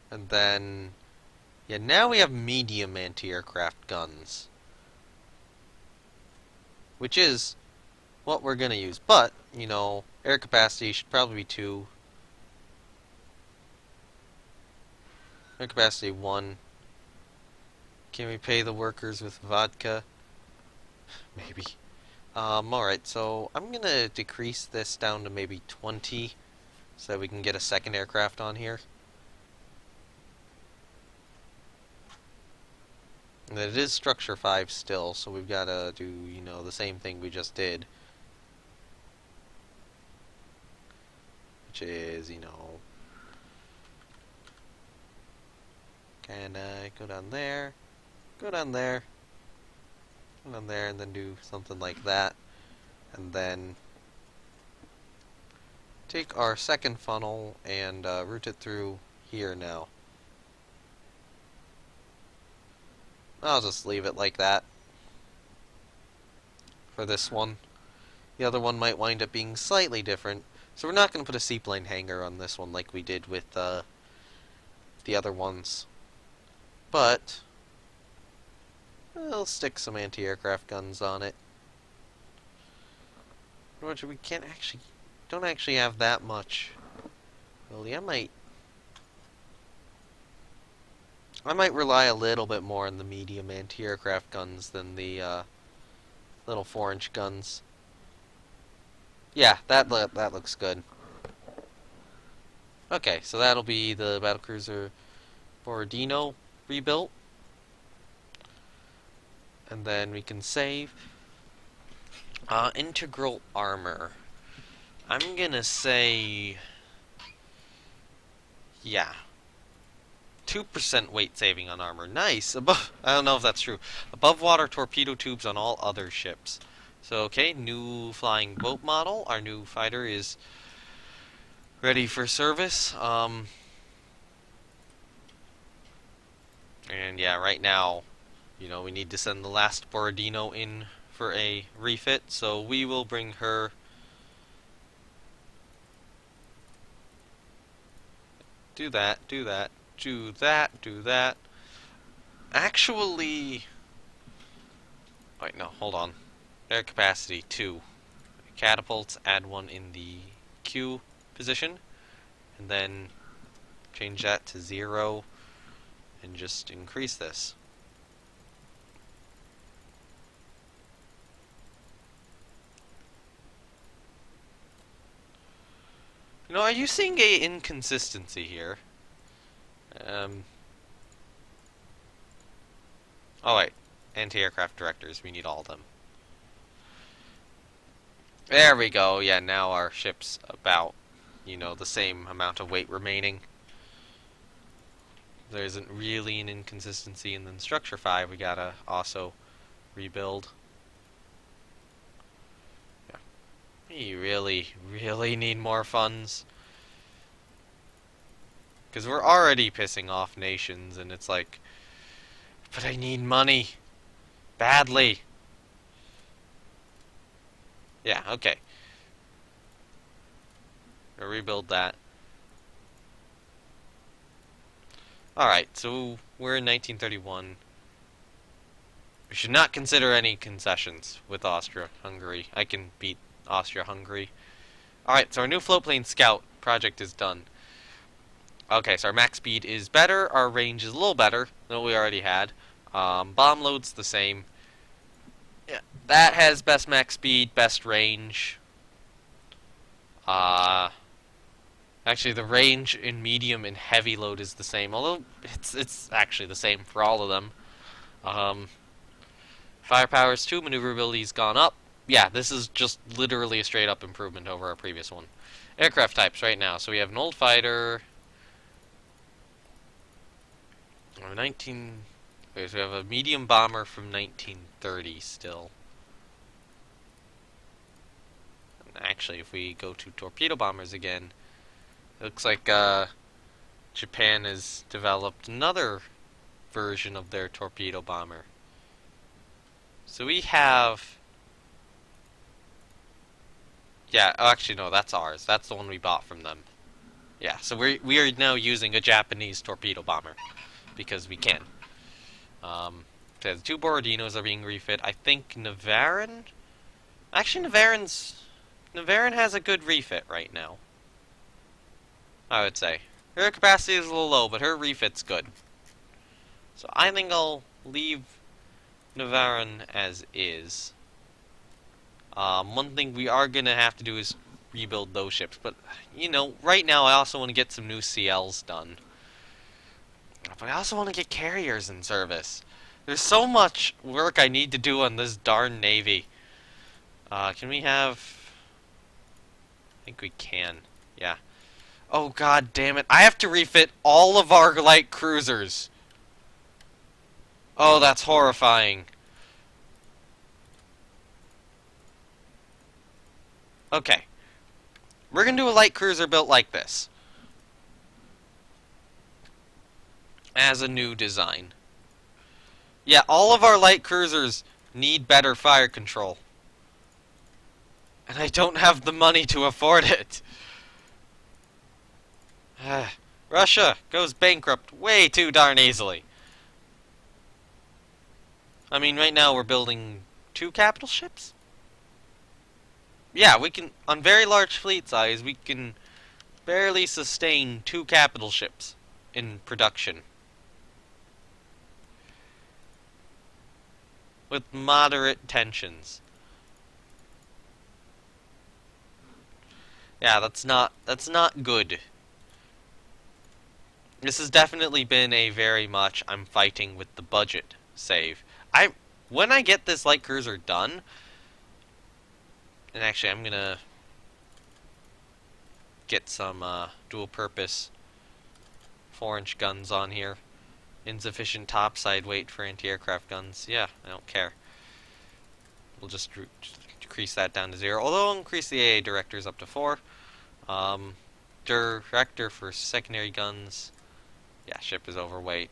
A: And then, yeah, now we have medium anti-aircraft guns. Which is what we're gonna use. But, you know, air capacity should probably be 2. Air capacity 1. Can we pay the workers with vodka? Maybe. Alright, so I'm gonna decrease this down to maybe 20 so that we can get a second aircraft on here. And it is structure 5 still, so we've gotta do, you know, the same thing we just did. Which is, you know, kinda go down there, go down there, go down there, and then do something like that. And then take our second funnel and route it through here now. I'll just leave it like that for this one. The other one might wind up being slightly different, so we're not going to put a seaplane hangar on this one like we did with the other ones. But we'll stick some anti-aircraft guns on it. Roger, we don't actually have that much. Really, I might rely a little bit more on the medium anti-aircraft guns than the little 4-inch guns. Yeah, that looks good. Okay, so that'll be the Battlecruiser Borodino rebuilt. And then we can save. Integral armor. I'm gonna say... yeah. 2% weight saving on armor. Nice. Above, I don't know if that's true. Above water torpedo tubes on all other ships. So, okay, new flying boat model. Our new fighter is ready for service. And yeah, right now, you know, we need to send the last Borodino in for a refit, so we will bring her. Do that, do that, do that, do that. Actually, wait, no, hold on. Air capacity 2. Catapults, add one in the Q position, and then change that to 0, and just increase this. You know, are you seeing a inconsistency here? Oh wait, anti-aircraft directors, we need all of them. There we go, yeah, now our ship's about, you know, the same amount of weight remaining. There isn't really an inconsistency, and then structure 5 we gotta also rebuild. Yeah. We really need more funds. Because we're already pissing off nations, and it's like, but I need money. Badly. Yeah, okay. We'll rebuild that. Alright, so we're in 1931. We should not consider any concessions with Austria-Hungary. I can beat Austria-Hungary. Alright, so our new floatplane scout project is done. Okay, so our max speed is better. Our range is a little better than what we already had. Bomb load's the same. Yeah, that has best max speed, best range. Actually, the range in medium and heavy load is the same, although it's actually the same for all of them. Firepower is 2, maneuverability's gone up. Yeah, this is just literally a straight up improvement over our previous one. Aircraft types right now. So we have an old fighter. So we have a medium bomber from 1930 still. And actually, if we go to torpedo bombers again, it looks like Japan has developed another version of their torpedo bomber. So we have... Yeah, oh, actually no, that's ours. That's the one we bought from them. Yeah, so we are now using a Japanese torpedo bomber. Because we can. The 2 Borodinos are being refit. I think Navarin? Actually, Navarin has a good refit right now. I would say. Her capacity is a little low, but her refit's good. So I think I'll leave Navarin as is. One thing we are going to have to do is rebuild those ships. But, you know, right now I also want to get some new CLs done. But I also want to get carriers in service. There's so much work I need to do on this darn Navy. Can we have... I think we can. Yeah. Oh, god damn it. I have to refit all of our light cruisers. Oh, that's horrifying. Okay. We're going to do a light cruiser built like this. As a new design. Yeah, all of our light cruisers need better fire control. And I don't have the money to afford it. Russia goes bankrupt way too darn easily. I mean, right now we're building 2 capital ships? Yeah, we can, on very large fleet size, we can barely sustain 2 capital ships in production. With moderate tensions. Yeah, that's not good. This has definitely been a very much I'm fighting with the budget save. When I get this light cruiser done, and actually I'm gonna get some dual purpose 4-inch guns on here. Insufficient topside weight for anti-aircraft guns. Yeah, I don't care. We'll just decrease that down to 0. Although I'll increase the AA directors up to 4. Director for secondary guns. Yeah, ship is overweight.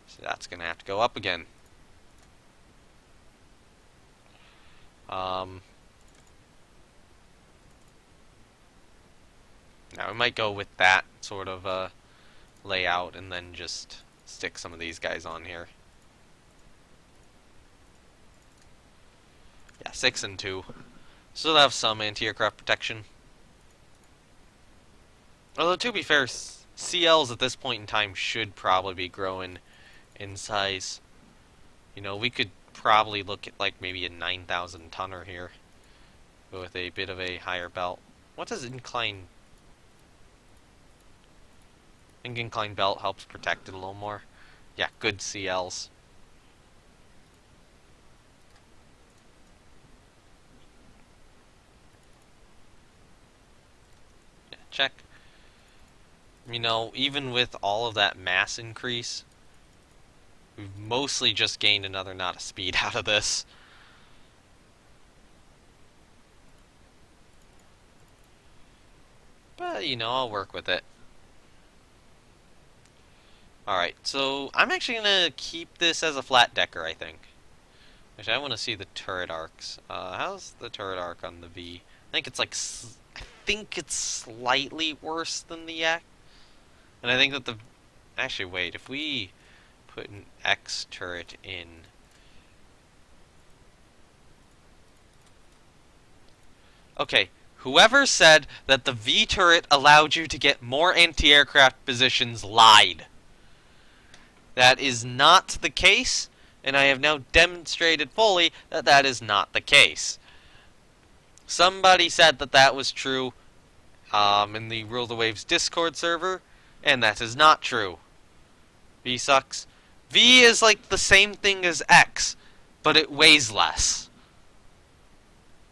A: So that's going to have to go up again. Yeah, we might go with that sort of layout and then just stick some of these guys on here. Yeah, 6 and 2. So they'll have some anti-aircraft protection. Although, to be fair, CLs at this point in time should probably be growing in size. You know, we could probably look at like maybe a 9,000 tonner here with a bit of a higher belt. What does incline? I think incline belt helps protect it a little more. Yeah, good CLs. Yeah, check. You know, even with all of that mass increase, we've mostly just gained another knot of speed out of this. But, you know, I'll work with it. Alright, so I'm actually going to keep this as a flat decker, I think. Actually, I want to see the turret arcs. How's the turret arc on the V? I think it's like... I think it's slightly worse than the X. And I think that the... Actually, wait. If we put an X turret in... Okay, whoever said that the V turret allowed you to get more anti-aircraft positions lied. That is not the case, and I have now demonstrated fully that that is not the case. Somebody said that that was true in the Rule the Waves Discord server, and that is not true. V sucks. V is like the same thing as X, but it weighs less.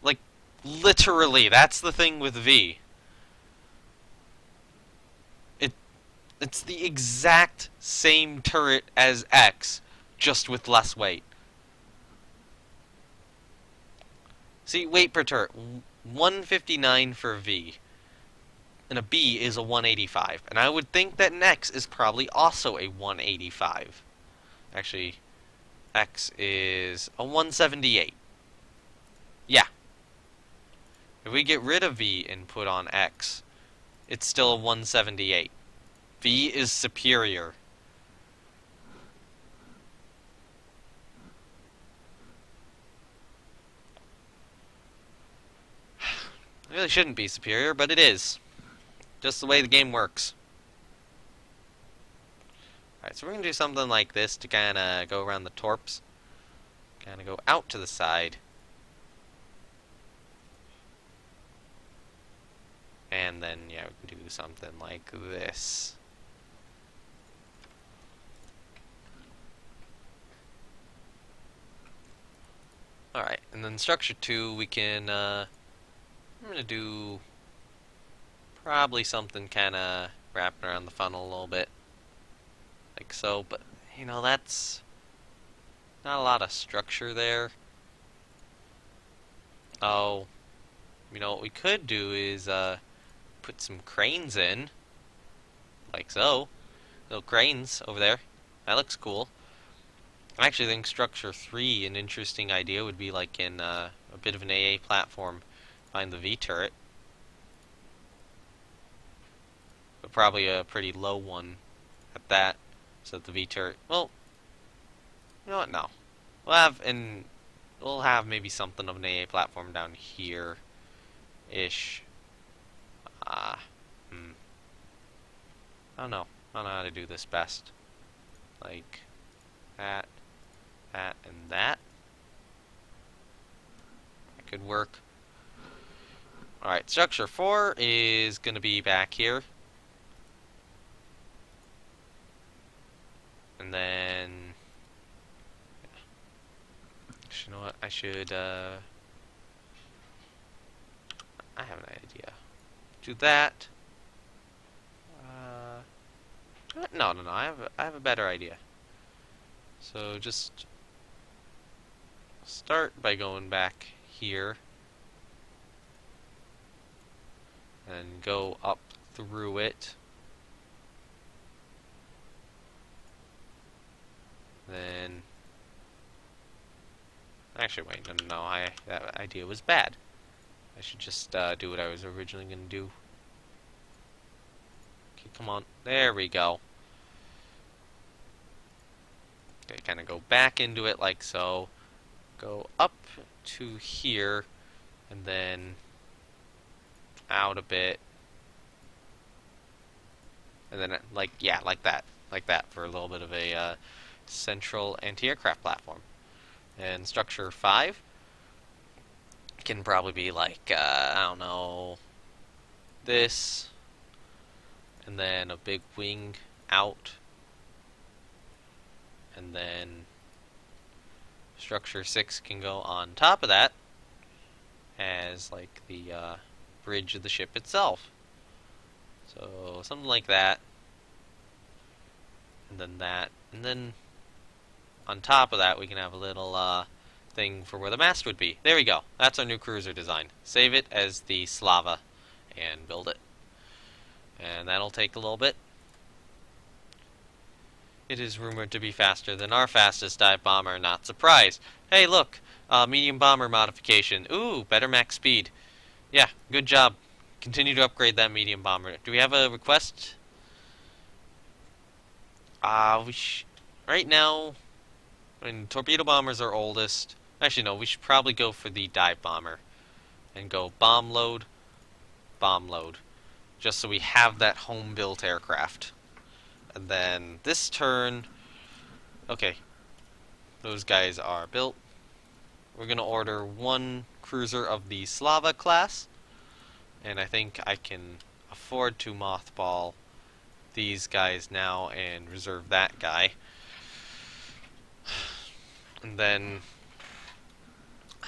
A: Like, literally, that's the thing with V. It's the exact same turret as X, just with less weight. See, weight per turret, 159 for V. And a B is a 185. And I would think that an X is probably also a 185. Actually, X is a 178. Yeah. If we get rid of V and put on X, it's still a 178. V is superior. It really shouldn't be superior, but it is. Just the way the game works. Alright, so we're going to do something like this to kind of go around the torps. Kind of go out to the side. And then, yeah, we can do something like this. Alright, and then structure 2, we can, I'm going to do probably something kind of wrapping around the funnel a little bit. Like so, but, you know, that's not a lot of structure there. Oh, you know, what we could do is, put some cranes in. Like so. Little cranes over there. That looks cool. I actually think structure 3, an interesting idea would be like in a bit of an AA platform behind the V turret. But probably a pretty low one at that. So that the V turret, well, you know what, no. We'll have maybe something of an AA platform down here ish. I don't know. I don't know how to do this best. Like that, that, and that. That could work. Alright, structure 4 is going to be back here. And then... You know what? I should, I have an idea. Do that. No. I have a better idea. So just start by going back here and go up through it. Then actually wait, no, that idea was bad. I should just do what I was originally going to do. come on. There we go. Okay, kind of go back into it like so. Go up to here, and then out a bit. And then, like, yeah, like that. Like that for a little bit of a central anti-aircraft platform. And structure 5 can probably be like, I don't know, this, and then a big wing out, and then structure 6 can go on top of that as like the bridge of the ship itself. So something like that, and then that, and then on top of that we can have a little thing for where the mast would be. There we go. That's our new cruiser design. Save it as the Slava and build it. And that'll take a little bit. It is rumored to be faster than our fastest dive bomber. Not surprised. Hey, look! Medium bomber modification. Ooh, better max speed. Yeah, good job. Continue to upgrade that medium bomber. Do we have a request? Right now, when torpedo bombers are oldest. Actually, no, we should probably go for the dive bomber. And go bomb load, just so we have that home-built aircraft. And then this turn, okay, those guys are built. We're going to order one cruiser of the Slava class, and I think I can afford to mothball these guys now and reserve that guy. And then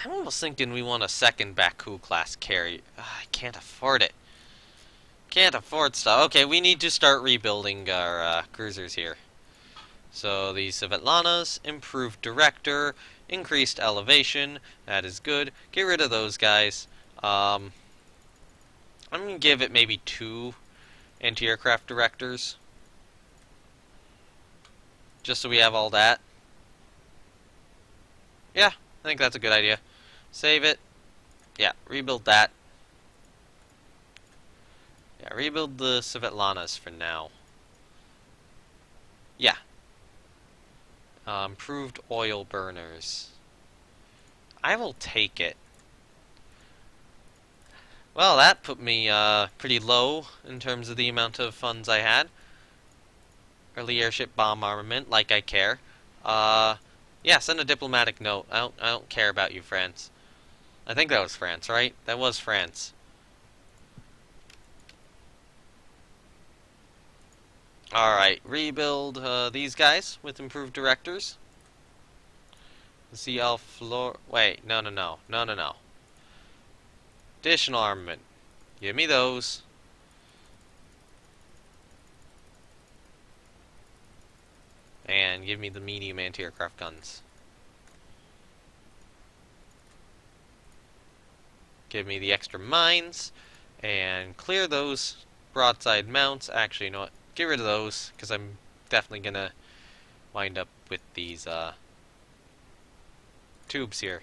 A: I'm almost thinking we want a second Baku class carrier. I can't afford it. Can't afford stuff. Okay, we need to start rebuilding our cruisers here. So the Svetlana's, improved director, increased elevation. That is good. Get rid of those guys. I'm going to give it maybe 2 anti-aircraft directors. Just so we have all that. Yeah, I think that's a good idea. Save it. Yeah, rebuild that. Yeah, rebuild the Svetlanas for now. Yeah. Improved oil burners. I will take it. Well, that put me pretty low in terms of the amount of funds I had. Early airship bomb armament, like I care. Yeah, send a diplomatic note. I don't care about you, France. I think that was France, right? That was France. Alright, rebuild these guys with improved directors. CL floor. Wait, no. Additional armament. Give me those. And give me the medium anti-aircraft guns. Give me the extra mines. And clear those broadside mounts. Actually, you know what? Get rid of those, because I'm definitely going to wind up with these tubes here.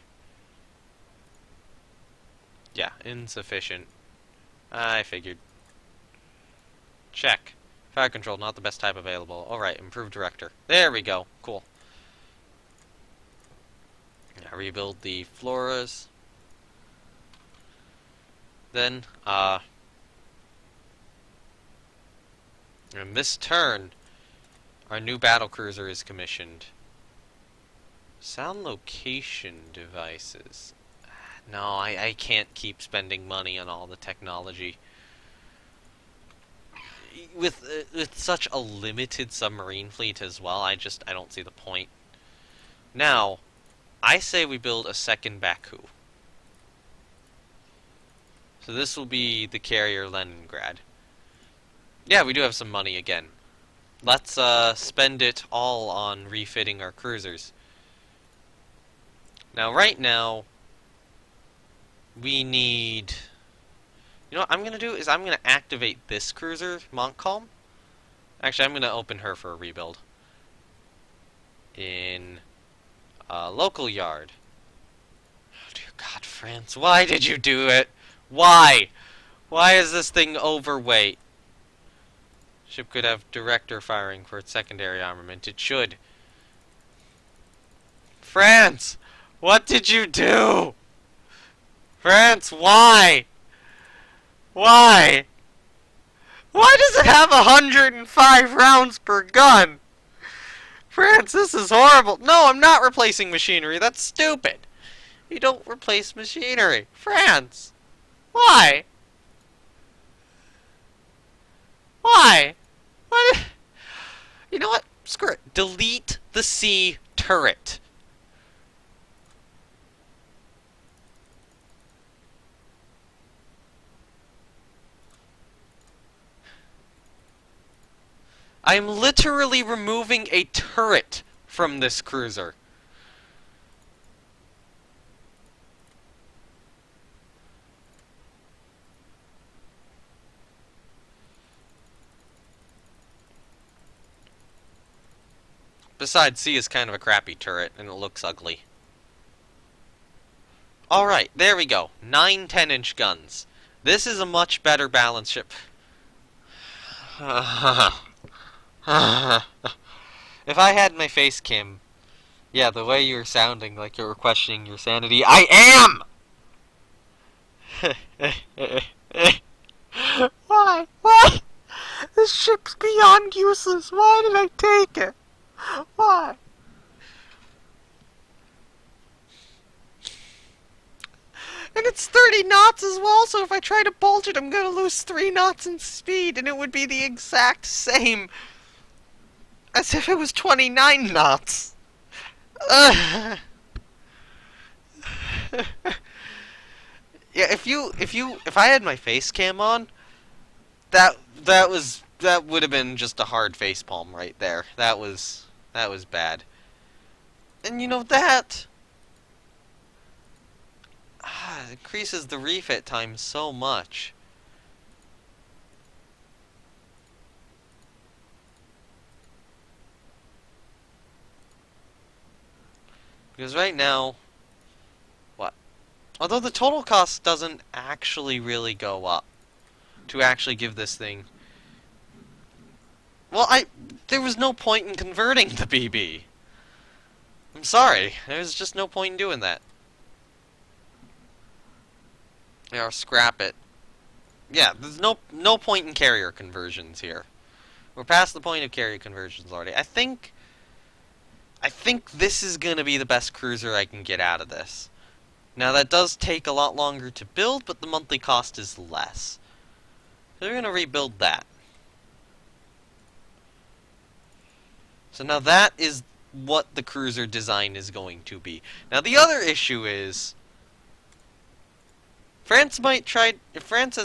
A: Yeah, insufficient. I figured. Check. Fire control, not the best type available. Alright, improved director. There we go. Cool. Now rebuild the floras. Then, in this turn, our new battlecruiser is commissioned. Sound location devices. No, I can't keep spending money on all the technology. With such a limited submarine fleet as well, I don't see the point. Now, I say we build a second Baku. So this will be the carrier Leningrad. Yeah, we do have some money again. Let's spend it all on refitting our cruisers. Now, right now, we need... You know what I'm going to do is I'm going to activate this cruiser, Montcalm. Actually, I'm going to open her for a rebuild. In local yard. Oh, dear God, France. Why did you do it? Why? Why is this thing overweight? Ship could have director firing for its secondary armament. It should. France! What did you do? France, why? Why? Why does it have 105 rounds per gun? France, this is horrible. No, I'm not replacing machinery. That's stupid. You don't replace machinery. France! Why? Why? What? You know what? Screw it. Delete the C turret. I'm literally removing a turret from this cruiser. Besides, C is kind of a crappy turret, and it looks ugly. Alright, there we go. 9 10-inch guns. This is a much better balanced ship. If I had my face cam, yeah, the way you're sounding like you're questioning your sanity, I am! Why? Why? This ship's beyond useless. Why did I take it? Why? And it's 30 knots as well, so if I try to bolt it, I'm gonna lose 3 knots in speed, and it would be the exact same as if it was 29 knots. Yeah, if I had my face cam on, that would have been just a hard face palm right there. That was bad. And you know that increases the refit time so much. Because right now, what? Although the total cost doesn't actually really go up to actually give this thing. Well, there was no point in converting the BB. I'm sorry, there's just no point in doing that. Yeah, or scrap it. Yeah, there's no point in carrier conversions here. We're past the point of carrier conversions already. I think this is going to be the best cruiser I can get out of this. Now, that does take a lot longer to build, but the monthly cost is less. So we're going to rebuild that. So now that is what the cruiser design is going to be. Now, the other issue is France might try. France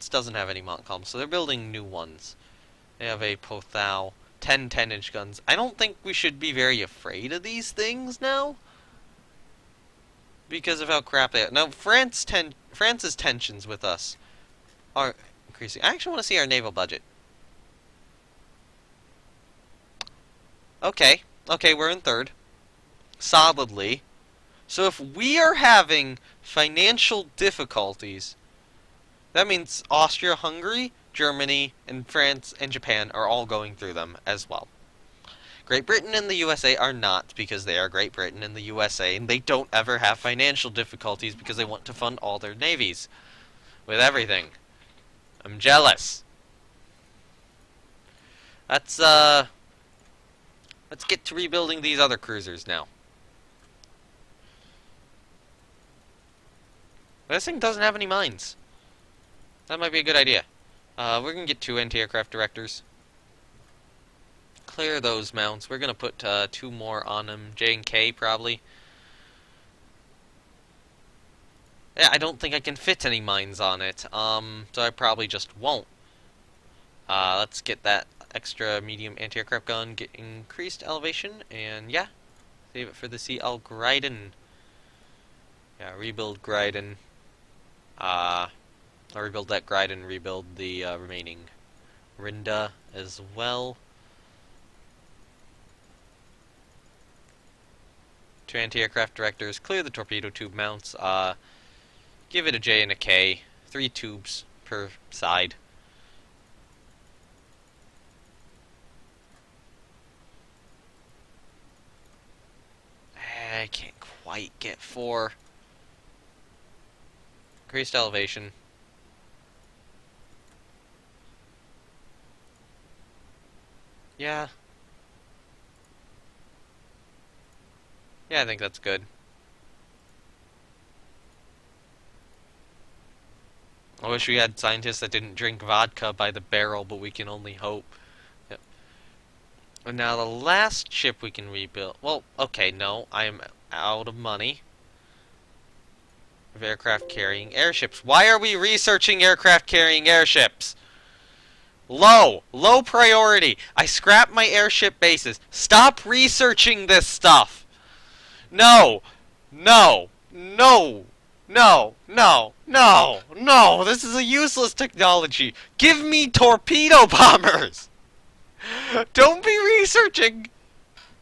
A: doesn't have any Montcalm, so they're building new ones. They have a Pothao. 10 10-inch guns. I don't think we should be very afraid of these things now, because of how crap they are. Now, France's tensions with us are increasing. I actually want to see our naval budget. Okay, we're in third. Solidly. So if we are having financial difficulties, that means Austria-Hungary, Germany, and France, and Japan are all going through them as well. Great Britain and the USA are not, because they are Great Britain and the USA, and they don't ever have financial difficulties because they want to fund all their navies with everything. I'm jealous. Let's get to rebuilding these other cruisers now. This thing doesn't have any mines. That might be a good idea. We're going to get 2 anti-aircraft directors. Clear those mounts. We're going to put 2 more on them. J and K, probably. Yeah, I don't think I can fit any mines on it. So I probably just won't. Let's get that extra medium anti-aircraft gun, get increased elevation, and yeah. Save it for the CL Gryden. Yeah, rebuild Gryden. I'll rebuild that Gryden, rebuild the remaining Rinda as well. 2 anti-aircraft directors, clear the torpedo tube mounts, give it a J and a K, 3 tubes per side. I can't quite get 4. Increased elevation. Yeah. Yeah, I think that's good. I wish we had scientists that didn't drink vodka by the barrel, but we can only hope. Yep. And now the last ship we can rebuild. Well, okay, no, I am out of money. Of aircraft carrying airships. Why are we researching aircraft carrying airships? Low priority. I scrapped my airship bases. Stop researching this stuff. No, no, no, no, no, no, no. This is a useless technology. Give me torpedo bombers. Don't be researching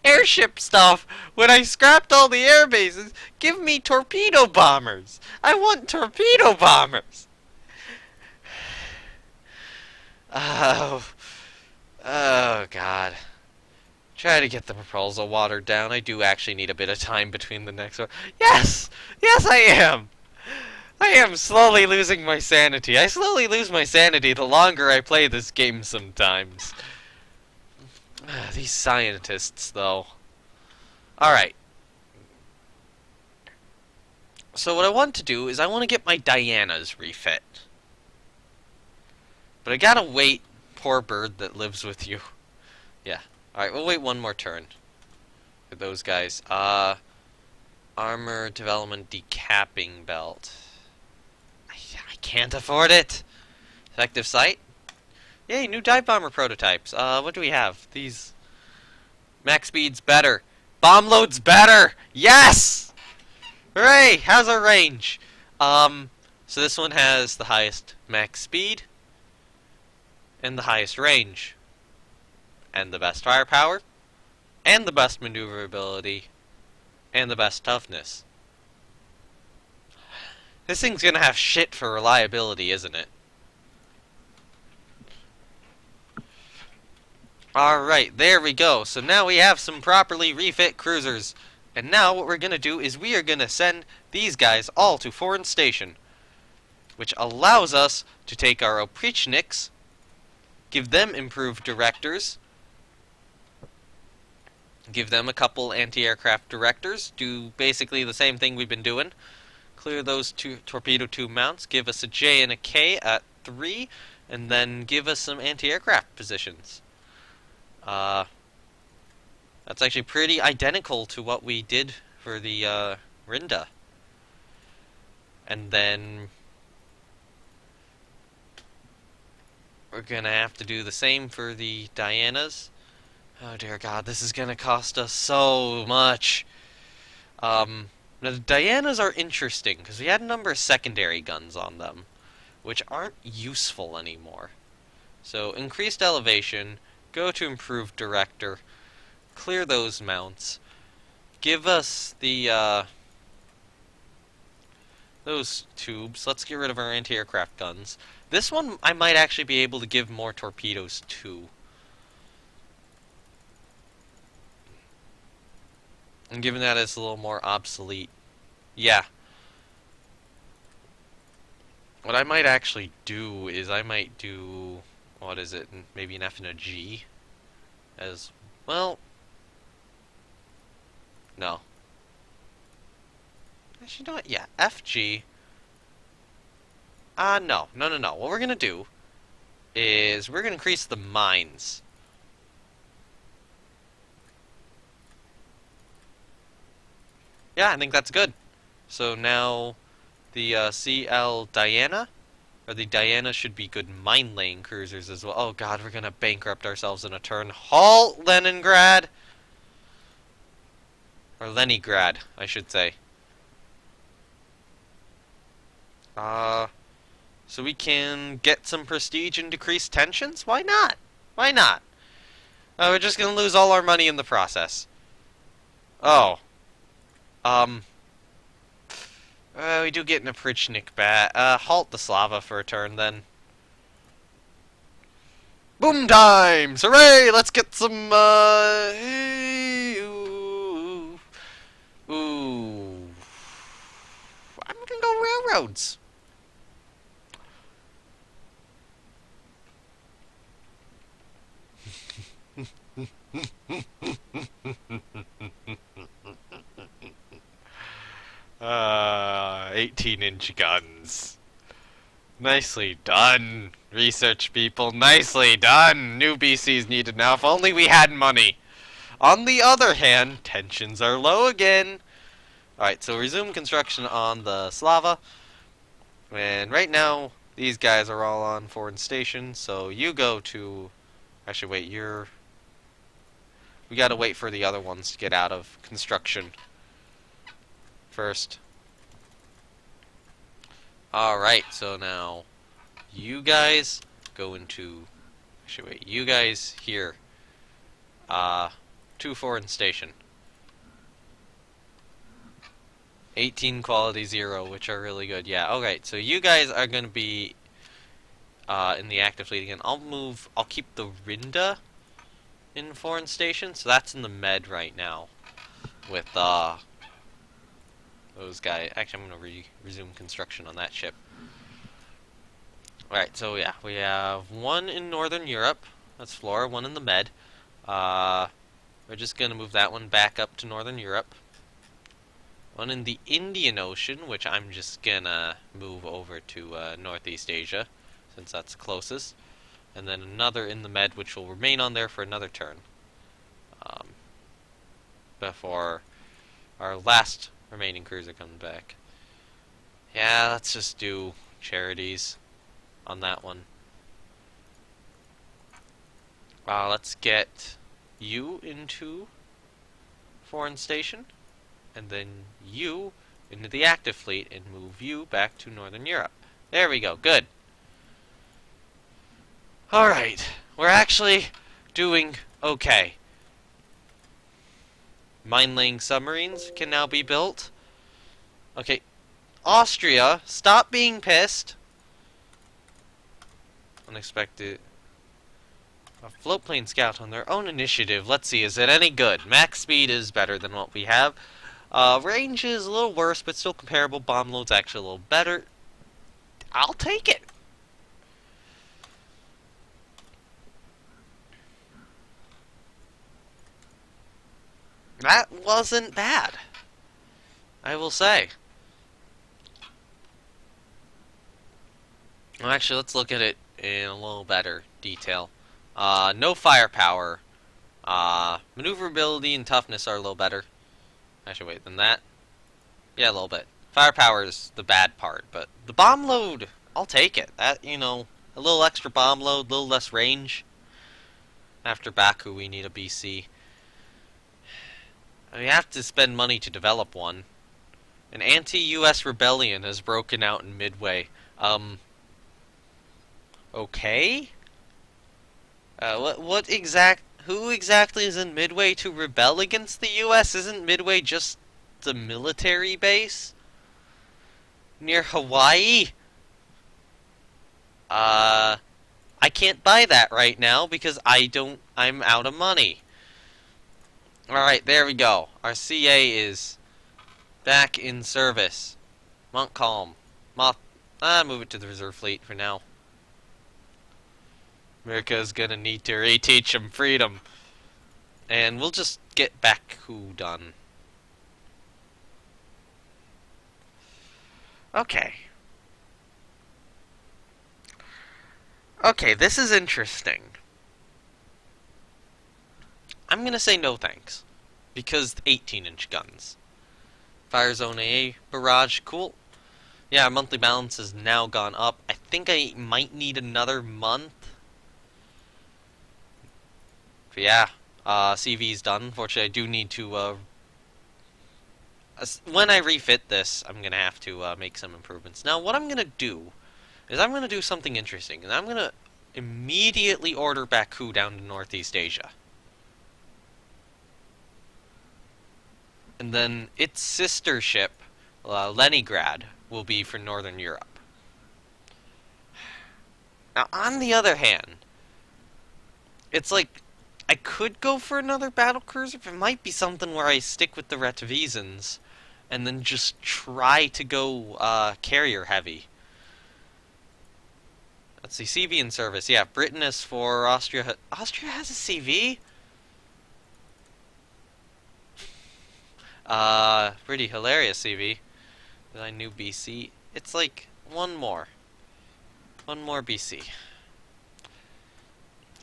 A: airship stuff when I scrapped all the air bases. Give me torpedo bombers. I want torpedo bombers. Oh, oh God. Try to get the proposal watered down. I do actually need a bit of time between the next one. Yes! Yes, I am! I am slowly losing my sanity. I slowly lose my sanity the longer I play this game sometimes. These scientists, though. Alright. So what I want to do is I want to get my Dianas refit. But I gotta wait, poor bird that lives with you. Yeah. Alright, we'll wait one more turn for those guys. Armor development decapping belt. I can't afford it! Effective sight? Yay, new dive bomber prototypes. What do we have? These. Max speed's better. Bomb load's better! Yes! Hooray! How's our range? So this one has the highest max speed. And the highest range. And the best firepower. And the best maneuverability. And the best toughness. This thing's gonna have shit for reliability, isn't it? Alright, there we go. So now we have some properly refit cruisers. And now what we're gonna do is we are gonna send these guys all to Foreign Station. Which allows us to take our oprichniks, give them improved directors, give them a couple anti-aircraft directors, do basically the same thing we've been doing. Clear those 2 torpedo tube mounts, give us a J and a K at 3, and then give us some anti-aircraft positions. That's actually pretty identical to what we did for the Rinda. And then we're gonna have to do the same for the Dianas. Oh dear God, this is gonna cost us so much. Now the Dianas are interesting because we had a number of secondary guns on them, which aren't useful anymore. So increased elevation, go to improved director, clear those mounts, give us the those tubes. Let's get rid of our anti-aircraft guns. This one I might actually be able to give more torpedoes to. And given that it's a little more obsolete. Yeah. What I might actually do is I might do... What is it? Maybe an F and a G? As... Well... No. Actually, you know what? Yeah, FG. No. What we're gonna do is we're gonna increase the mines. Yeah, I think that's good. So now the CL Diana, or the Diana, should be good mine laying cruisers as well. Oh God, we're gonna bankrupt ourselves in a turn. Halt, Leningrad! Or Leningrad, I should say. So we can get some prestige and decrease tensions? Why not? Why not? We're just gonna lose all our money in the process. Oh. We do get an Oprichnik bat. Halt the Slava for a turn, then. Boom times! Hooray! Let's get some, ooh. Ooh, railroads. Uh, 18-inch guns. Nicely done, research people. Nicely done. New BCs needed now. If only we had money. On the other hand, tensions are low again. Alright, so resume construction on the Slava. And right now, these guys are all on foreign stations, so you go to... Actually, wait, you're... We gotta wait for the other ones to get out of construction first. Alright, so now you guys go into... Actually, wait, you guys here. To foreign station. 18 quality 0, which are really good. Yeah, alright, so you guys are gonna be in the active fleet again. I'll keep the Rinda in foreign station, so that's in the med right now. With, those guys. Actually, I'm gonna resume construction on that ship. Alright, so yeah, we have one in Northern Europe. That's Flora, one in the med. We're just gonna move that one back up to Northern Europe. One in the Indian Ocean, which I'm just gonna move over to Northeast Asia, since that's the closest. And then another in the med, which will remain on there for another turn. Before our last remaining cruiser comes back. Yeah, let's just do charities on that one. Let's get you into foreign station, and then you into the active fleet, and move you back to Northern Europe. There we go, good. Alright, we're actually doing okay. Mine-laying submarines can now be built. Okay, Austria, stop being pissed. Unexpected. A float plane scout on their own initiative. Let's see, is it any good? Max speed is better than what we have. Range is a little worse, but still comparable. Bomb load's actually a little better. I'll take it. That wasn't bad, I will say. Well, actually, let's look at it in a little better detail. No firepower. Maneuverability and toughness are a little better. Actually, wait, than that? Yeah, a little bit. Firepower is the bad part, but the bomb load, I'll take it. That, you know, a little extra bomb load, a little less range. After Baku, we need a BC. We have to spend money to develop one. An anti-US rebellion has broken out in Midway. Okay? Who exactly is in Midway to rebel against the US? Isn't Midway just the military base? Near Hawaii? I can't buy that right now because I'm out of money. Alright, there we go. Our CA is back in service. Montcalm. Move it to the reserve fleet for now. America's gonna need to reteach them freedom. And we'll just get Baku done. Okay. Okay, this is interesting. I'm gonna say no thanks. Because 18-inch guns. Fire Zone AA barrage, cool. Yeah, our monthly balance has now gone up. I think I might need another month. But yeah, CV's done. Unfortunately, I do need to, when I refit this, I'm gonna have to make some improvements. Now, what I'm gonna do is I'm gonna do something interesting, and I'm gonna immediately order Baku down to Northeast Asia. And then its sister ship, Leningrad, will be for Northern Europe. Now, on the other hand, it's like, I could go for another battlecruiser, but it might be something where I stick with the Retvizans and then just try to go carrier heavy. Let's see, CV in service. Yeah, Britain is for Austria. Austria has a CV? Pretty hilarious CV. I knew BC. It's like one more. One more BC.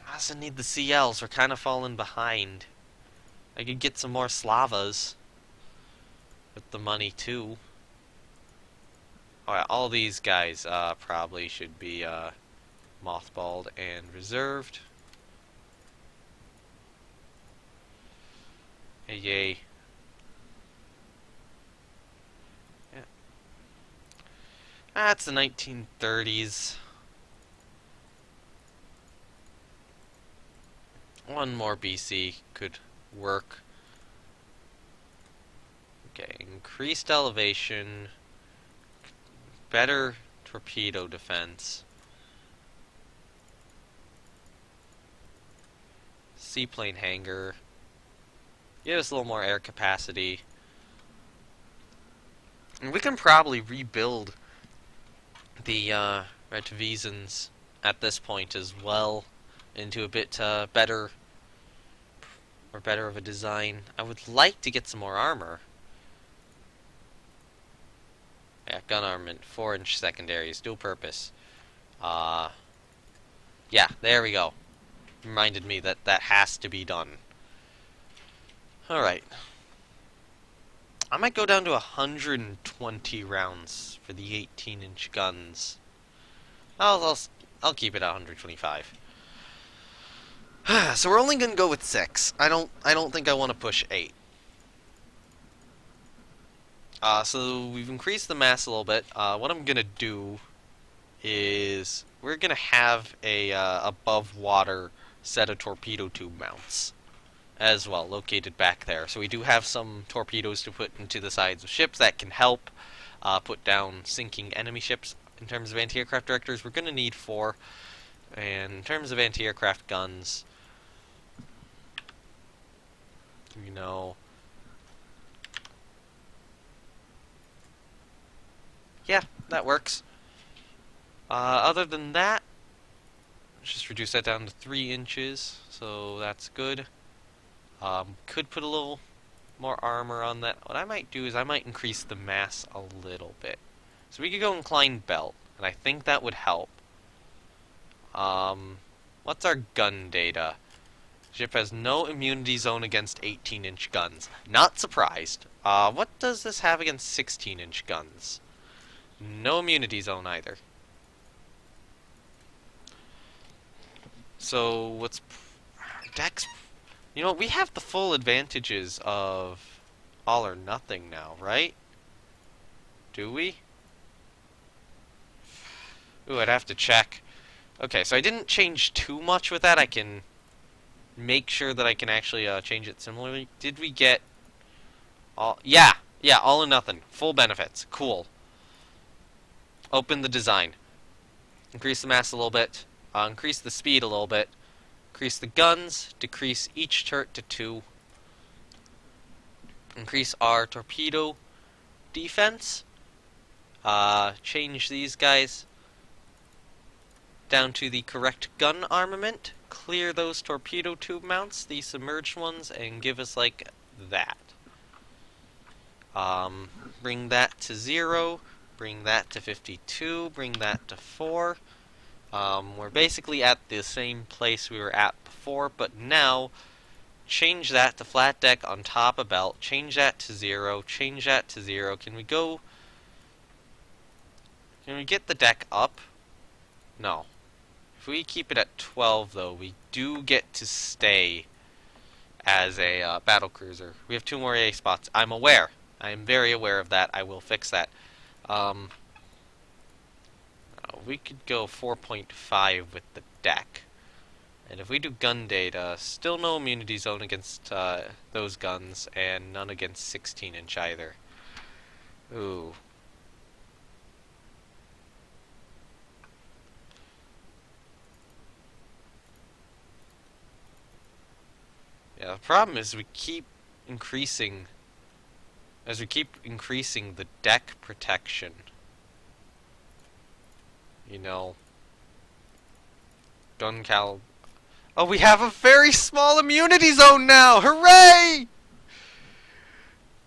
A: I also need the CLs. We're kind of falling behind. I could get some more Slavas with the money too. Alright, all these guys probably should be mothballed and reserved. Hey, yay. Yeah. That's the 1930s. One more BC could work. Okay, increased elevation, better torpedo defense, seaplane hangar, give us a little more air capacity. And we can probably rebuild the Retvisans at this point as well into a bit better of a design. I would like to get some more armor. Yeah, gun armament, 4-inch secondaries, dual purpose. Yeah, there we go. Reminded me that that has to be done. Alright. I might go down to 120 rounds for the 18-inch guns. I'll keep it at 125. So we're only gonna go with 6. I don't think I want to push 8. So we've increased the mass a little bit. What I'm gonna do is we're gonna have a above water set of torpedo tube mounts as well, located back there. So we do have some torpedoes to put into the sides of ships that can help put down sinking enemy ships. In terms of anti-aircraft directors, we're gonna need 4. And in terms of anti-aircraft guns, you know, yeah, that works. Other than that, let's just reduce that down to 3 inches, so that's good. Could put a little more armor on that. What I might do is I might increase the mass a little bit. So we could go inclined belt, and I think that would help. What's our gun data? Ship has no immunity zone against 18-inch guns. Not surprised. What does this have against 16-inch guns? No immunity zone either. So what's Dex? You know, we have the full advantages of all or nothing now, right? Do we? Ooh, I'd have to check. Okay, so I didn't change too much with that. I can make sure that I can actually change it similarly. Did we get all? Yeah, all or nothing. Full benefits. Cool. Open the design. Increase the mass a little bit. Increase the speed a little bit. Increase the guns. Decrease each turret to 2. Increase our torpedo defense. Change these guys down to the correct gun armament. Clear those torpedo tube mounts, the submerged ones, and give us like that. Bring that to 0. Bring that to 52. Bring that to 4. We're basically at the same place we were at before, but now change that to flat deck on top of belt. Change that to 0. Change that to 0. Can we get the deck up? No. If we keep it at 12, though, we do get to stay as a battlecruiser. We have 2 more A spots. I'm aware. I am very aware of that. I will fix that. We could go 4.5 with the deck. And if we do gun data, still no immunity zone against those guns, and none against 16-inch either. Ooh. Yeah, the problem is we keep increasing as we keep increasing the deck protection. You know, gun cal. Oh, we have a very small immunity zone now! Hooray!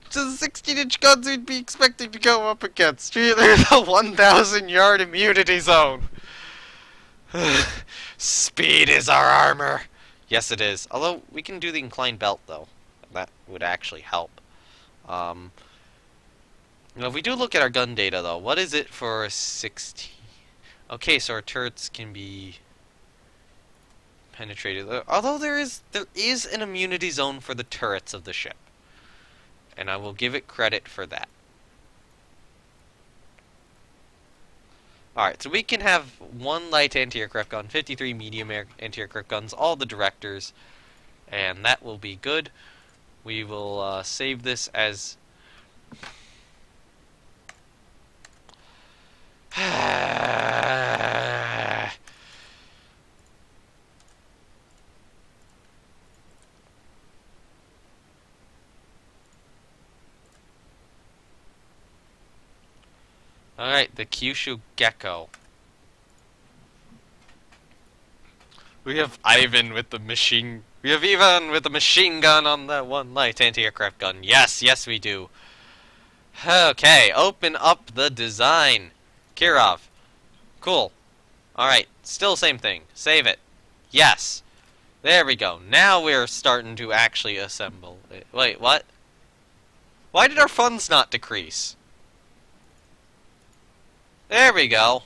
A: To the 16-inch guns we'd be expecting to go up against. There's a 1,000-yard immunity zone. Speed is our armor. Yes, it is. Although, we can do the inclined belt, though. That would actually help. Now, if we do look at our gun data, though, what is it for a 16? Okay, so our turrets can be penetrated. Although there is an immunity zone for the turrets of the ship. And I will give it credit for that. Alright, so we can have 1 light anti-aircraft gun, 53 medium anti-aircraft guns, all the directors, and that will be good. We will save this as... Alright, the Kyushu Gecko. We have Ivan with the machine... We have Ivan with the machine gun on that 1 light anti-aircraft gun. Yes, yes we do. Okay, open up the design. Kirov. Cool. Alright, still same thing. Save it. Yes. There we go. Now we're starting to actually assemble it. Wait, what? Why did our funds not decrease? There we go.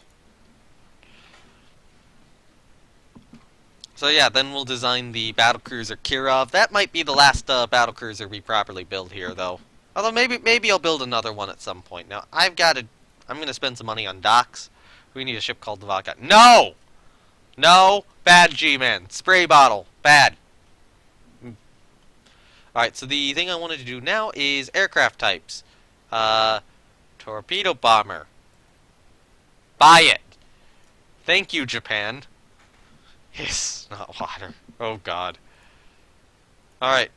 A: So yeah, then we'll design the battlecruiser Kirov. That might be the last battlecruiser we properly build here, though. Although maybe I'll build another one at some point. Now I'm gonna spend some money on docks. We need a ship called the Vodka. No, no, bad G-man. Spray bottle, bad. All right, so the thing I wanted to do now is aircraft types. Torpedo bomber. Buy it. Thank you, Japan. Yes, not water. Oh, God. Alright.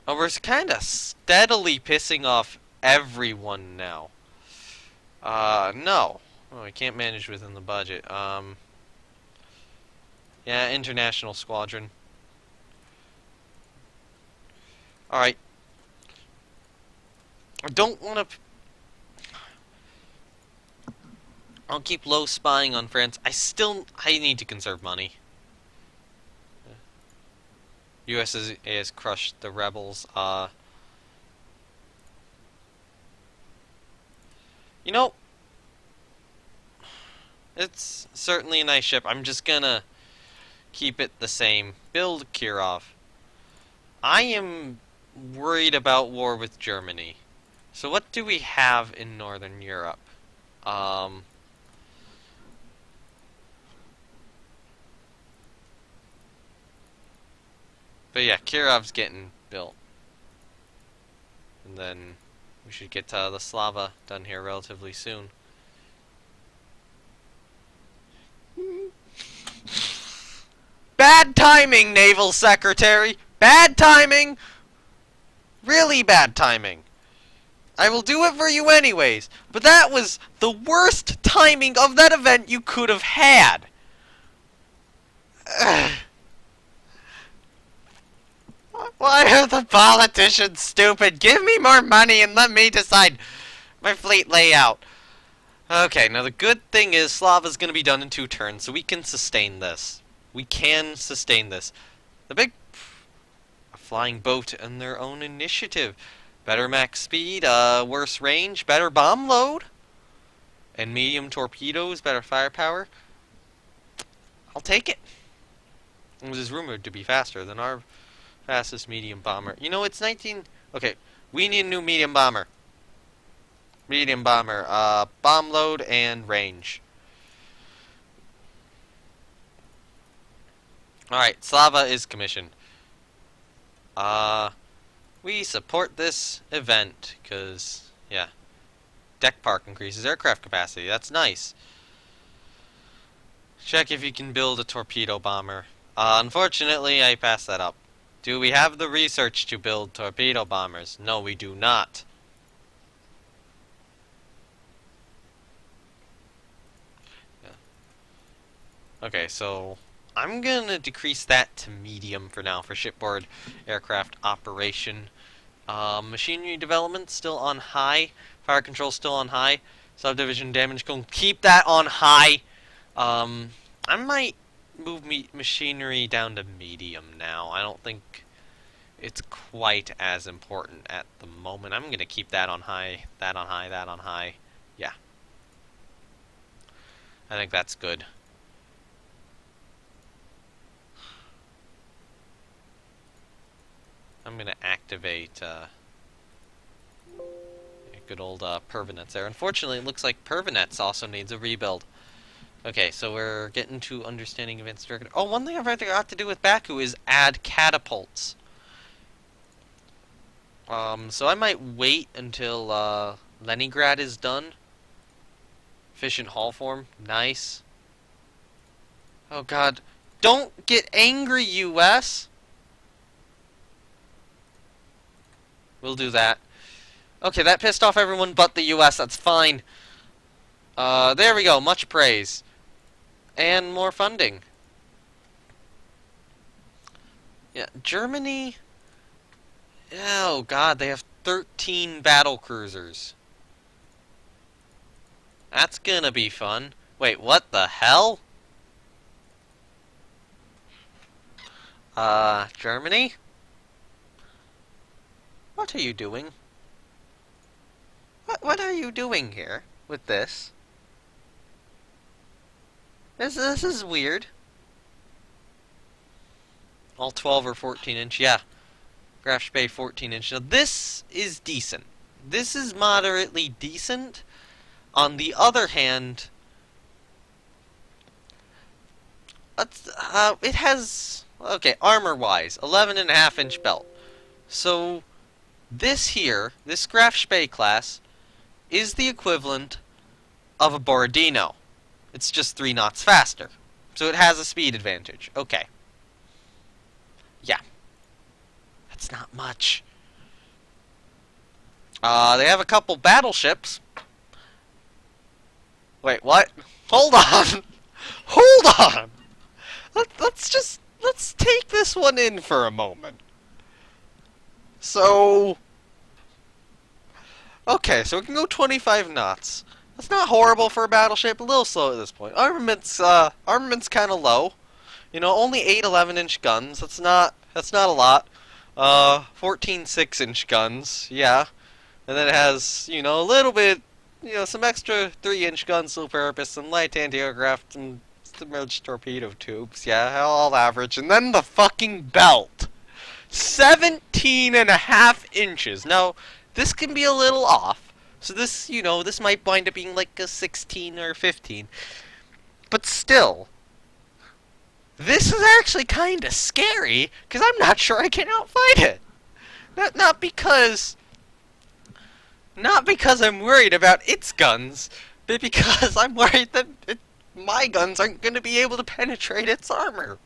A: Oh, we're kind of steadily pissing off everyone now. No. Oh, I can't manage within the budget. Yeah, international squadron. Alright. I don't want to... I'll keep low spying on France. I need to conserve money. US has crushed the rebels. You know, it's certainly a nice ship. I'm just gonna keep it the same. Build Kirov. I am worried about war with Germany. So what do we have in Northern Europe? But yeah, Kirov's getting built. And then we should get the Slava done here relatively soon. Bad timing, Naval Secretary! Bad timing! Really bad timing. I will do it for you anyways, but that was the worst timing of that event you could have had. Why are the politicians stupid? Give me more money and let me decide my fleet layout. Okay, now the good thing is Slava's going to be done in 2 turns, so we can sustain this. We can sustain this. The big... A flying boat and their own initiative. Better max speed, worse range, better bomb load, and medium torpedoes, better firepower. I'll take it. It is rumored to be faster than our fastest medium bomber. You know, it's 19... Okay, we need a new medium bomber. Medium bomber, bomb load and range. Alright, Slava is commissioned. We support this event, because, yeah. Deck park increases aircraft capacity. That's nice. Check if you can build a torpedo bomber. Unfortunately, I passed that up. Do we have the research to build torpedo bombers? No, we do not. Yeah. Okay, so I'm gonna decrease that to medium for now for shipboard aircraft operation. Machinery development still on high. Fire control still on high. Subdivision damage going keep that on high. I might move machinery down to medium now. I don't think it's quite as important at the moment. I'm gonna keep that on high, that on high, that on high. Yeah, I think that's good. I'm gonna activate good old Pervinets there. Unfortunately, it looks like Pervinets also needs a rebuild. Okay, so we're getting to understanding advanced circuit. Oh, one thing I've forgot to do with Baku is add catapults. So I might wait until Leningrad is done. Efficient hull form, nice. Oh God, don't get angry, US. We'll do that. Okay, that pissed off everyone but the US. That's fine. There we go. Much praise. And more funding. Yeah, Germany... Oh, God, they have 13 battlecruisers. That's gonna be fun. Wait, what the hell? Germany? What are you doing? What are you doing here with this? This is weird. All 12 or 14 inch, yeah. Graf Spee 14 inch. Now this is decent. This is moderately decent. On the other hand, it has, okay, armor-wise, 11.5 inch belt. So this here, this Graf Spee class, is the equivalent of a Borodino. It's just 3 knots faster. So it has a speed advantage. Okay. Yeah. That's not much. They have a couple battleships. Wait, what? Hold on! Hold on! Let's take this one in for a moment. So... Okay, so it can go 25 knots. That's not horrible for a battleship, a little slow at this point. Armament's kind of low. You know, only 8 11-inch guns. That's not a lot. 14 6-inch guns, yeah. And then it has, you know, a little bit, you know, some extra 3-inch guns, still purpose, some light anti-aircraft, some submerged torpedo tubes, yeah, all average. And then the fucking belt. 17.5 inches. Now, this can be a little off. So this, you know, this might wind up being like a 16 or 15. But still, this is actually kind of scary, because I'm not sure I can outfight it. Not because I'm worried about its guns, but because I'm worried that my guns aren't going to be able to penetrate its armor.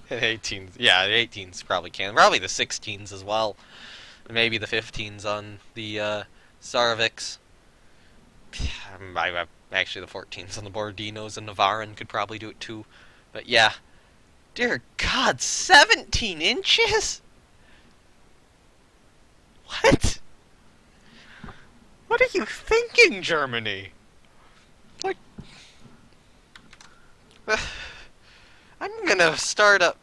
A: 18s, yeah, the 18s probably can. Probably the 16s as well. Maybe the 15s on the Sarviks. Actually, the 14s on the Borodinos and Navarin could probably do it too. But yeah. Dear God, 17 inches? What? What are you thinking, Germany? Like... I'm gonna start up...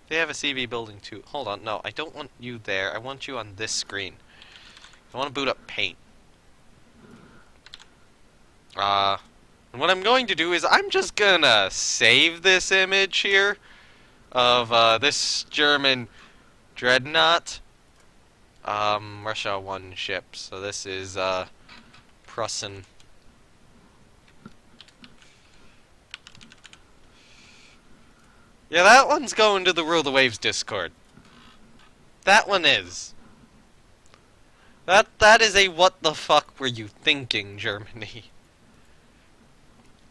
A: They have a CV building too. Hold on, no, I don't want you there. I want you on this screen. I want to boot up paint. And what I'm going to do is I'm just gonna save this image here of this German dreadnought. Russia 1 ship. So this is Prussian. Yeah, that one's going to the Rule the Waves Discord. That one is. That is a what the fuck were you thinking, Germany.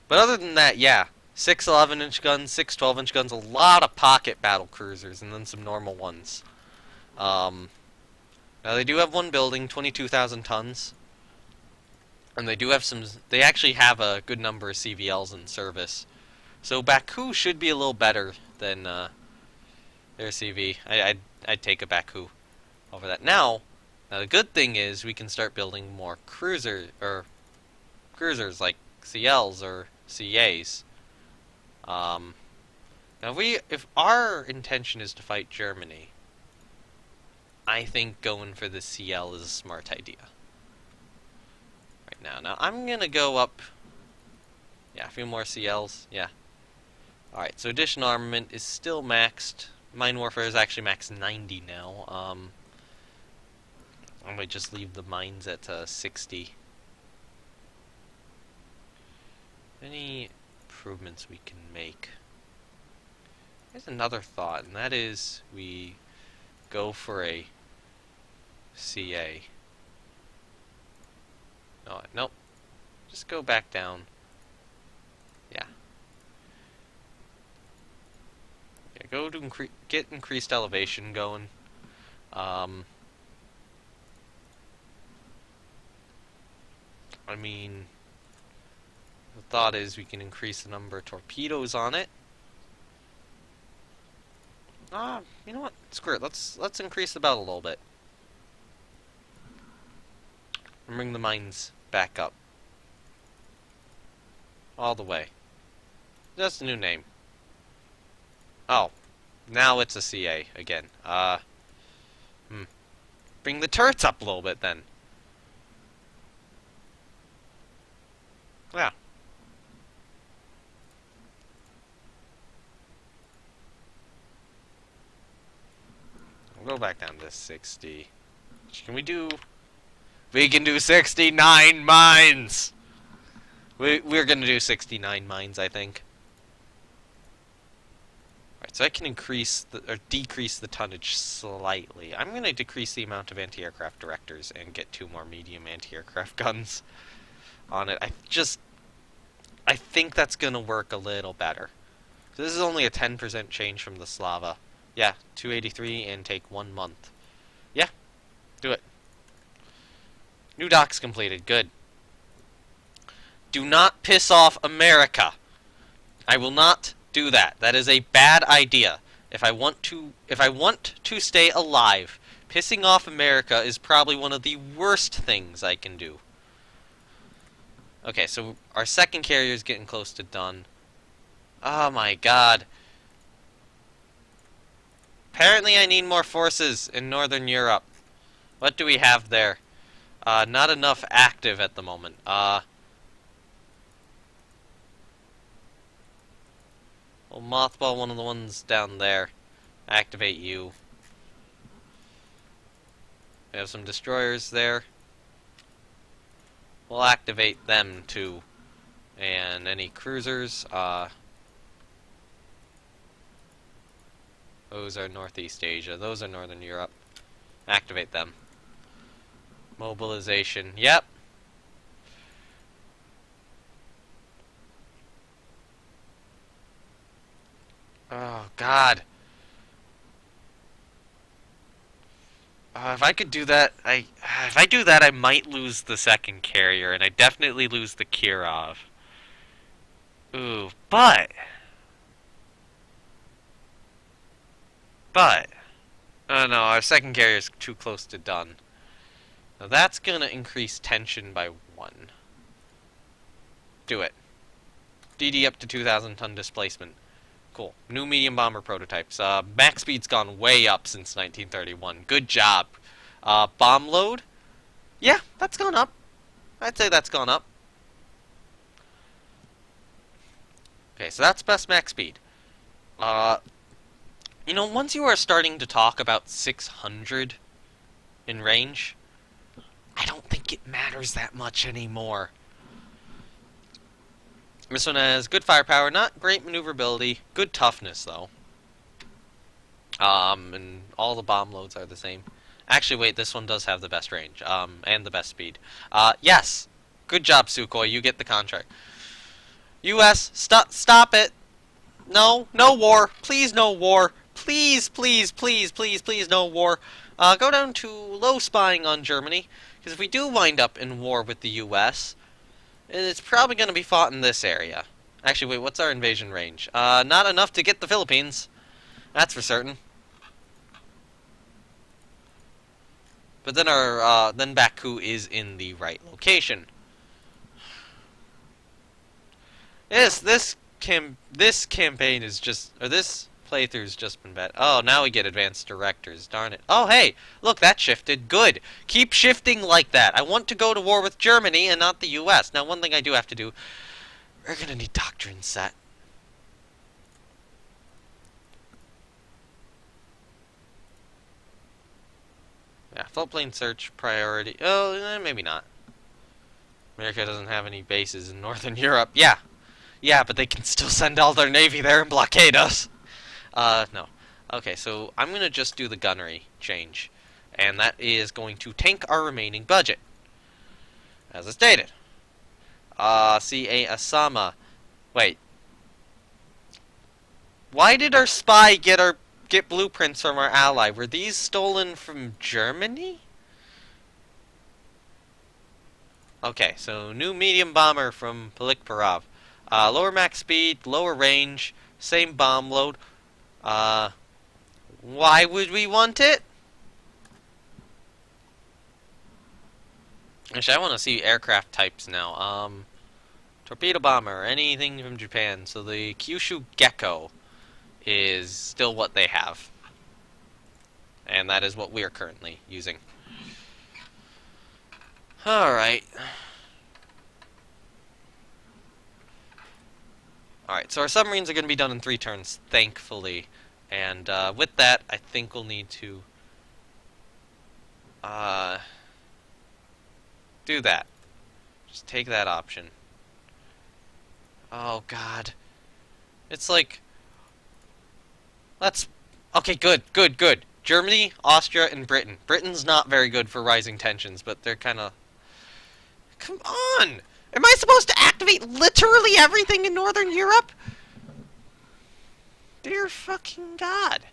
A: But other than that, yeah. 6 11-inch guns, 6 12-inch guns, a lot of pocket battlecruisers, and then some normal ones. Um, Now they do have one building, 22,000 tons, and they do have some. They actually have a good number of CVLs in service, so Baku should be a little better than their CV. I'd take a Baku over that. Now the good thing is we can start building more cruisers like CLs or CAs. Now if our intention is to fight Germany, I think going for the CL is a smart idea. Right now. Now I'm gonna go up. Yeah, a few more CLs. Yeah. Alright, so additional armament is still maxed. Mine warfare is actually maxed 90 now. I might just leave the mines at 60. Any improvements we can make? Here's another thought, and that is we go for a CA. No, nope. Just go back down. Yeah. Yeah, go to get increased elevation going. I mean, the thought is we can increase the number of torpedoes on it. You know what? Screw it. Let's increase the belt a little bit. And bring the mines back up. All the way. Just a new name. Oh. Now it's a CA again. Bring the turrets up a little bit then. Yeah. We'll go back down to 60. Can we do... We can do 69 mines! We're gonna do 69 mines, I think. Alright, so I can decrease the tonnage slightly. I'm gonna decrease the amount of anti-aircraft directors and get 2 more medium anti-aircraft guns on it. I think that's gonna work a little better. So this is only a 10% change from the Slava. Yeah, 283 and take 1 month. Yeah, do it. New docks completed. Good. Do not piss off America. I will not do that. That is a bad idea. If I want to stay alive, pissing off America is probably one of the worst things I can do. Okay, so our second carrier is getting close to done. Oh my god. Apparently I need more forces in Northern Europe. What do we have there? Not enough active at the moment. We'll mothball one of the ones down there. Activate you. We have some destroyers there. We'll activate them too. And any cruisers, those are Northeast Asia. Those are Northern Europe. Activate them. Mobilization. Yep. Oh, God. If I could do that, if I do that, I might lose the second carrier, and I definitely lose the Kirov. Ooh, but... oh no, our second carrier is too close to done. Now that's gonna increase tension by 1. Do it. DD up to 2,000 ton displacement. Cool. New medium bomber prototypes. Max speed's gone way up since 1931. Good job. Bomb load? Yeah, that's gone up. I'd say that's gone up. Okay, so that's best max speed. You know, once you are starting to talk about 600 in range, I don't think it matters that much anymore. This one has good firepower, not great maneuverability, good toughness though. And all the bomb loads are the same. Actually, wait, this one does have the best range, and the best speed. Yes! Good job, Sukhoi, you get the contract. U.S., stop it. No, no war. Please, no war. Please, please, please, please, please, no war. Go down to low spying on Germany, because if we do wind up in war with the U.S., it's probably going to be fought in this area. Actually, wait, what's our invasion range? Not enough to get the Philippines. That's for certain. But then then Baku is in the right location. This campaign is just, or this playthrough's just been bad. Oh, now we get advanced directors. Darn it. Oh, hey, look, that shifted. Good. Keep shifting like that. I want to go to war with Germany and not the U.S. Now, one thing I do have to do, we're gonna need doctrine set. Yeah, floatplane search priority. Oh, maybe not. America doesn't have any bases in Northern Europe. Yeah. Yeah, but they can still send all their navy there and blockade us. No. Okay, so I'm going to just do the gunnery change. And that is going to tank our remaining budget. As I stated. CA Asama. Wait. Why did our spy get blueprints from our ally? Were these stolen from Germany? Okay, so new medium bomber from Polikparov. Lower max speed, lower range, same bomb load. Why would we want it? Actually, I want to see aircraft types now. Torpedo bomber, anything from Japan. So the Kyushu Gecko is still what they have. And that is what we are currently using. Alright. Alright, so our submarines are going to be done in 3 turns, thankfully. And with that, I think we'll need to do that. Just take that option. Oh, God. It's like... Okay, good. Germany, Austria, and Britain. Britain's not very good for rising tensions, but they're kind of... Come on! Am I supposed to activate literally everything in Northern Europe? Dear fucking God.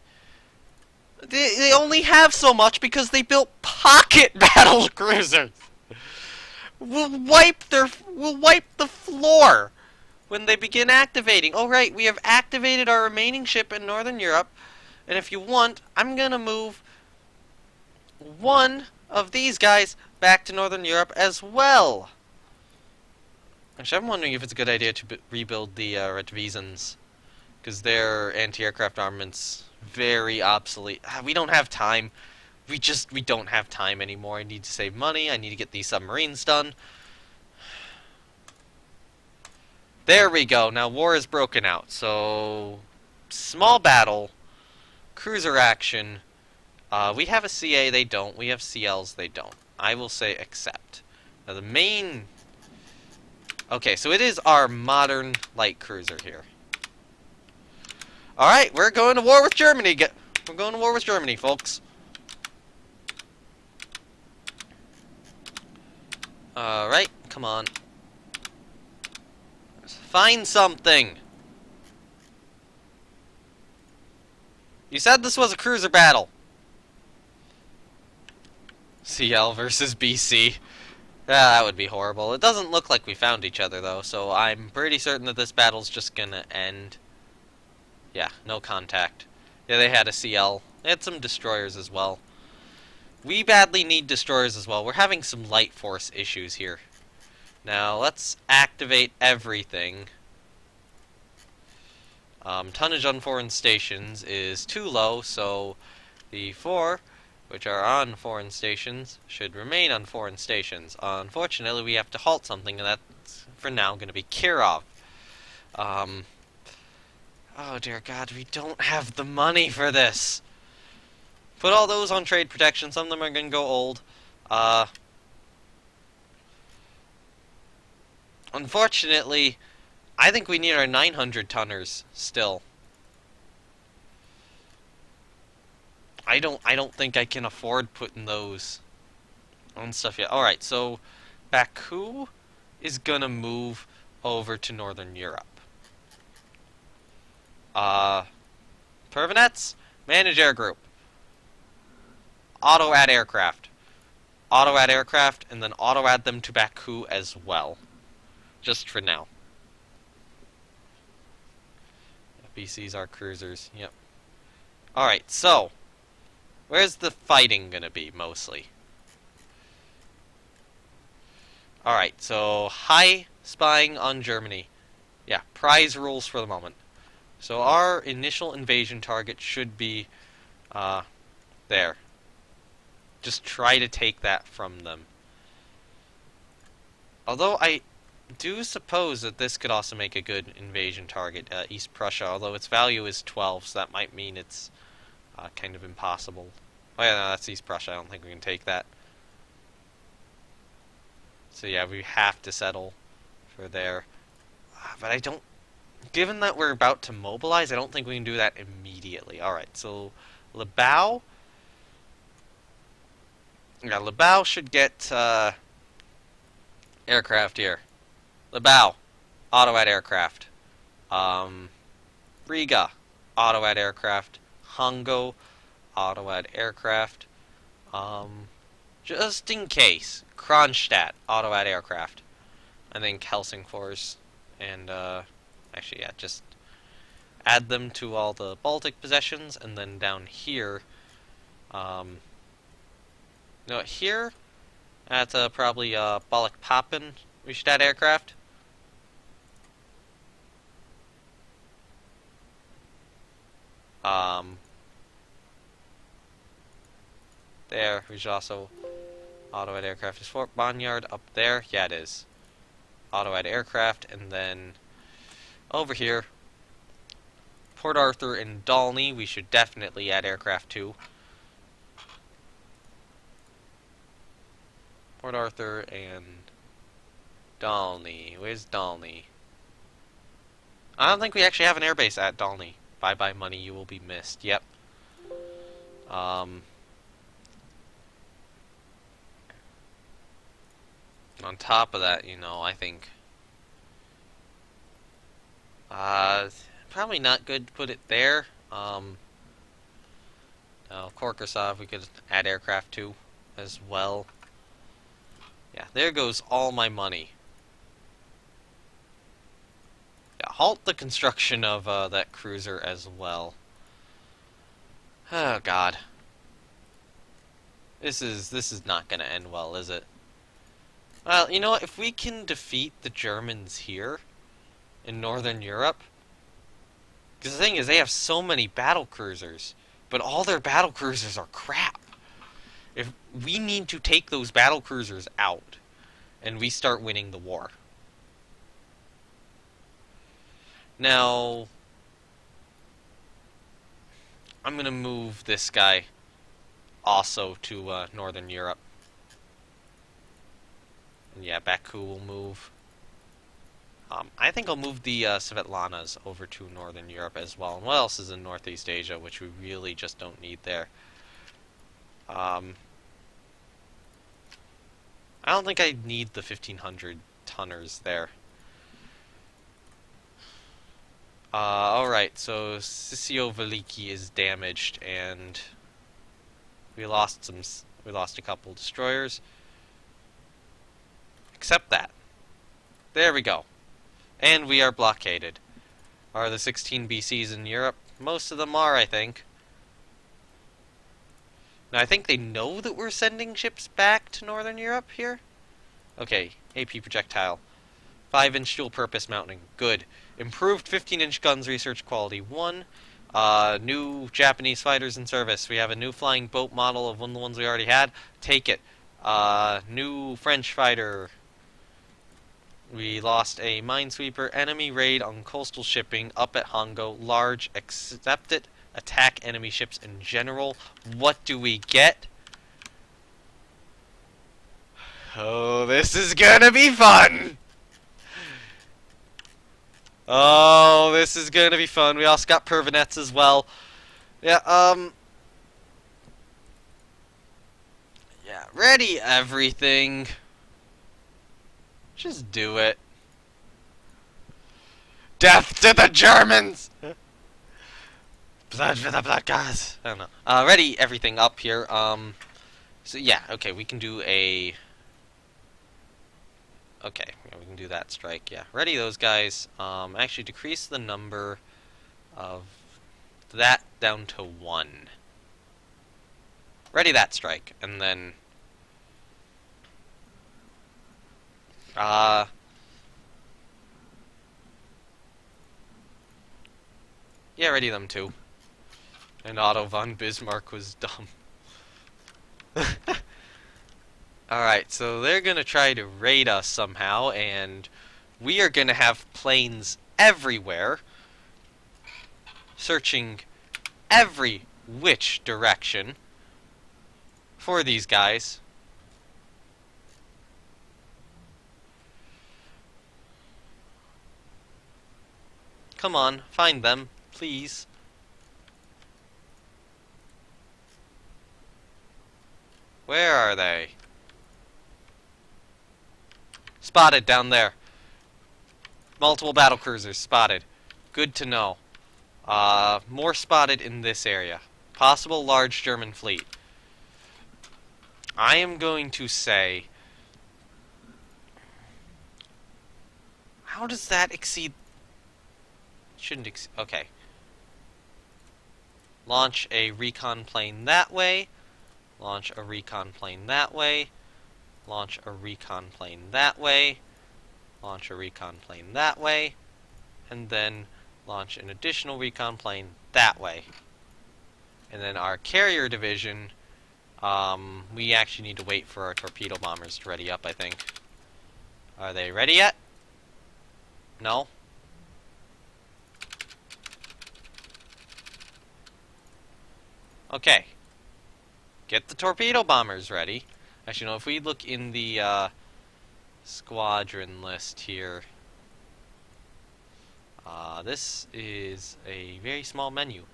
A: They only have so much because they built pocket battlecruisers. We'll wipe the floor when they begin activating. Oh right, we have activated our remaining ship in Northern Europe, and if you want, I'm gonna move one of these guys back to Northern Europe as well. Actually, I'm wondering if it's a good idea to rebuild the Retvisans, because their anti-aircraft armament's very obsolete. We don't have time. We don't have time anymore. I need to save money. I need to get these submarines done. There we go. Now war is broken out. So, small battle, cruiser action. We have a CA, they don't. We have CLs, they don't. I will say accept. Now the main... Okay, so it is our modern light cruiser here. Alright, we're going to war with Germany. We're going to war with Germany, folks. Alright, come on. Find something. You said this was a cruiser battle. CL versus BC. That would be horrible. It doesn't look like we found each other, though, so I'm pretty certain that this battle's just gonna end. Yeah, no contact. Yeah, they had a CL. They had some destroyers as well. We badly need destroyers as well. We're having some light force issues here. Now, let's activate everything. Tonnage on foreign stations is too low, so the 4, which are on foreign stations, should remain on foreign stations. Unfortunately, we have to halt something, and that's, for now, going to be Kirov. Oh, dear God, we don't have the money for this. Put all those on trade protection. Some of them are going to go old. Unfortunately, I think we need our 900 tonners still. I don't think I can afford putting those on stuff yet. Alright, so Baku is gonna move over to Northern Europe. Pervanets, manage air group. Auto add aircraft. Auto add aircraft, and then auto add them to Baku as well. Just for now. BCs are cruisers, yep. Alright, so, where's the fighting gonna be, mostly? Alright, so, high spying on Germany. Yeah, prize rules for the moment. So our initial invasion target should be, there. Just try to take that from them. Although I do suppose that this could also make a good invasion target, East Prussia, although its value is 12, so that might mean it's kind of impossible. Oh yeah, no, that's East Prussia, I don't think we can take that. So yeah, we have to settle for there. But I don't... Given that we're about to mobilize, I don't think we can do that immediately. Alright, so Libau... Yeah, Libau should get aircraft here. Libau, auto-add aircraft. Riga, auto-add aircraft. Hongo, auto-add aircraft. Just in case, Kronstadt, auto-add aircraft. I think Helsingfors, and actually, yeah, just add them to all the Baltic possessions, and then down here, no, here, at probably Balikpapan, we should add aircraft. There, we should also auto-add aircraft. Is Fort Bonnyard up there? Yeah, it is. Auto-add aircraft, and then over here, Port Arthur and Dalny, we should definitely add aircraft to. Port Arthur and Dalny. Where's Dalny? I don't think we actually have an airbase at Dalny. Bye-bye money, you will be missed. Yep. On top of that, you know, I think probably not good to put it there. Korkasov we could add aircraft to as well. Yeah, there goes all my money. Yeah, halt the construction of that cruiser as well. Oh God. This is not gonna end well, is it? Well, you know what, if we can defeat the Germans here in Northern Europe, because the thing is, they have so many battlecruisers, but all their battlecruisers are crap. If we need to take those battlecruisers out, and we start winning the war. Now, I'm gonna move this guy also to Northern Europe. And yeah, Baku will move. I think I'll move the Svetlanas over to Northern Europe as well. And what else is in Northeast Asia, which we really just don't need there? I don't think I need the 1,500 tonners there. Alright, so Sisio Veliki is damaged, and we lost a couple destroyers. Accept that. There we go. And we are blockaded. Are the 16 BCs in Europe? Most of them are, I think. Now, I think they know that we're sending ships back to Northern Europe here. Okay, AP projectile. 5-inch dual-purpose mounting. Good. Improved 15-inch guns research quality 1. New Japanese fighters in service. We have a new flying boat model of one of the ones we already had. Take it. New French fighter. We lost a minesweeper. Enemy raid on coastal shipping up at Hongo. Large. Accept it. Attack enemy ships in general. What do we get? Oh, this is gonna be fun! Oh, this is gonna be fun. We also got Pervanets as well. Yeah, yeah, ready everything. Just do it. Death to the Germans! Blood for the blood gods. I don't know. Ready everything up here. So yeah, okay, we can do a... Okay, yeah, we can do that strike, yeah. Ready those guys. Actually decrease the number of that down to 1. Ready that strike, and then... Yeah, ready them too. And Otto von Bismarck was dumb. Alright, so they're gonna try to raid us somehow, and we are gonna have planes everywhere, searching every which direction for these guys. Come on, find them, please. Where are they? Spotted down there. Multiple battlecruisers spotted. Good to know. More spotted in this area. Possible large German fleet. I am going to say... How does that exceed... Shouldn't exceed... Okay. Launch a recon plane that way. Launch a recon plane that way. Launch a recon plane that way. Launch a recon plane that way. And then launch an additional recon plane that way. And then our carrier division, we actually need to wait for our torpedo bombers to ready up, I think. Are they ready yet? No? Okay. Get the torpedo bombers ready. Actually, no, if we look in the squadron list here, this is a very small menu.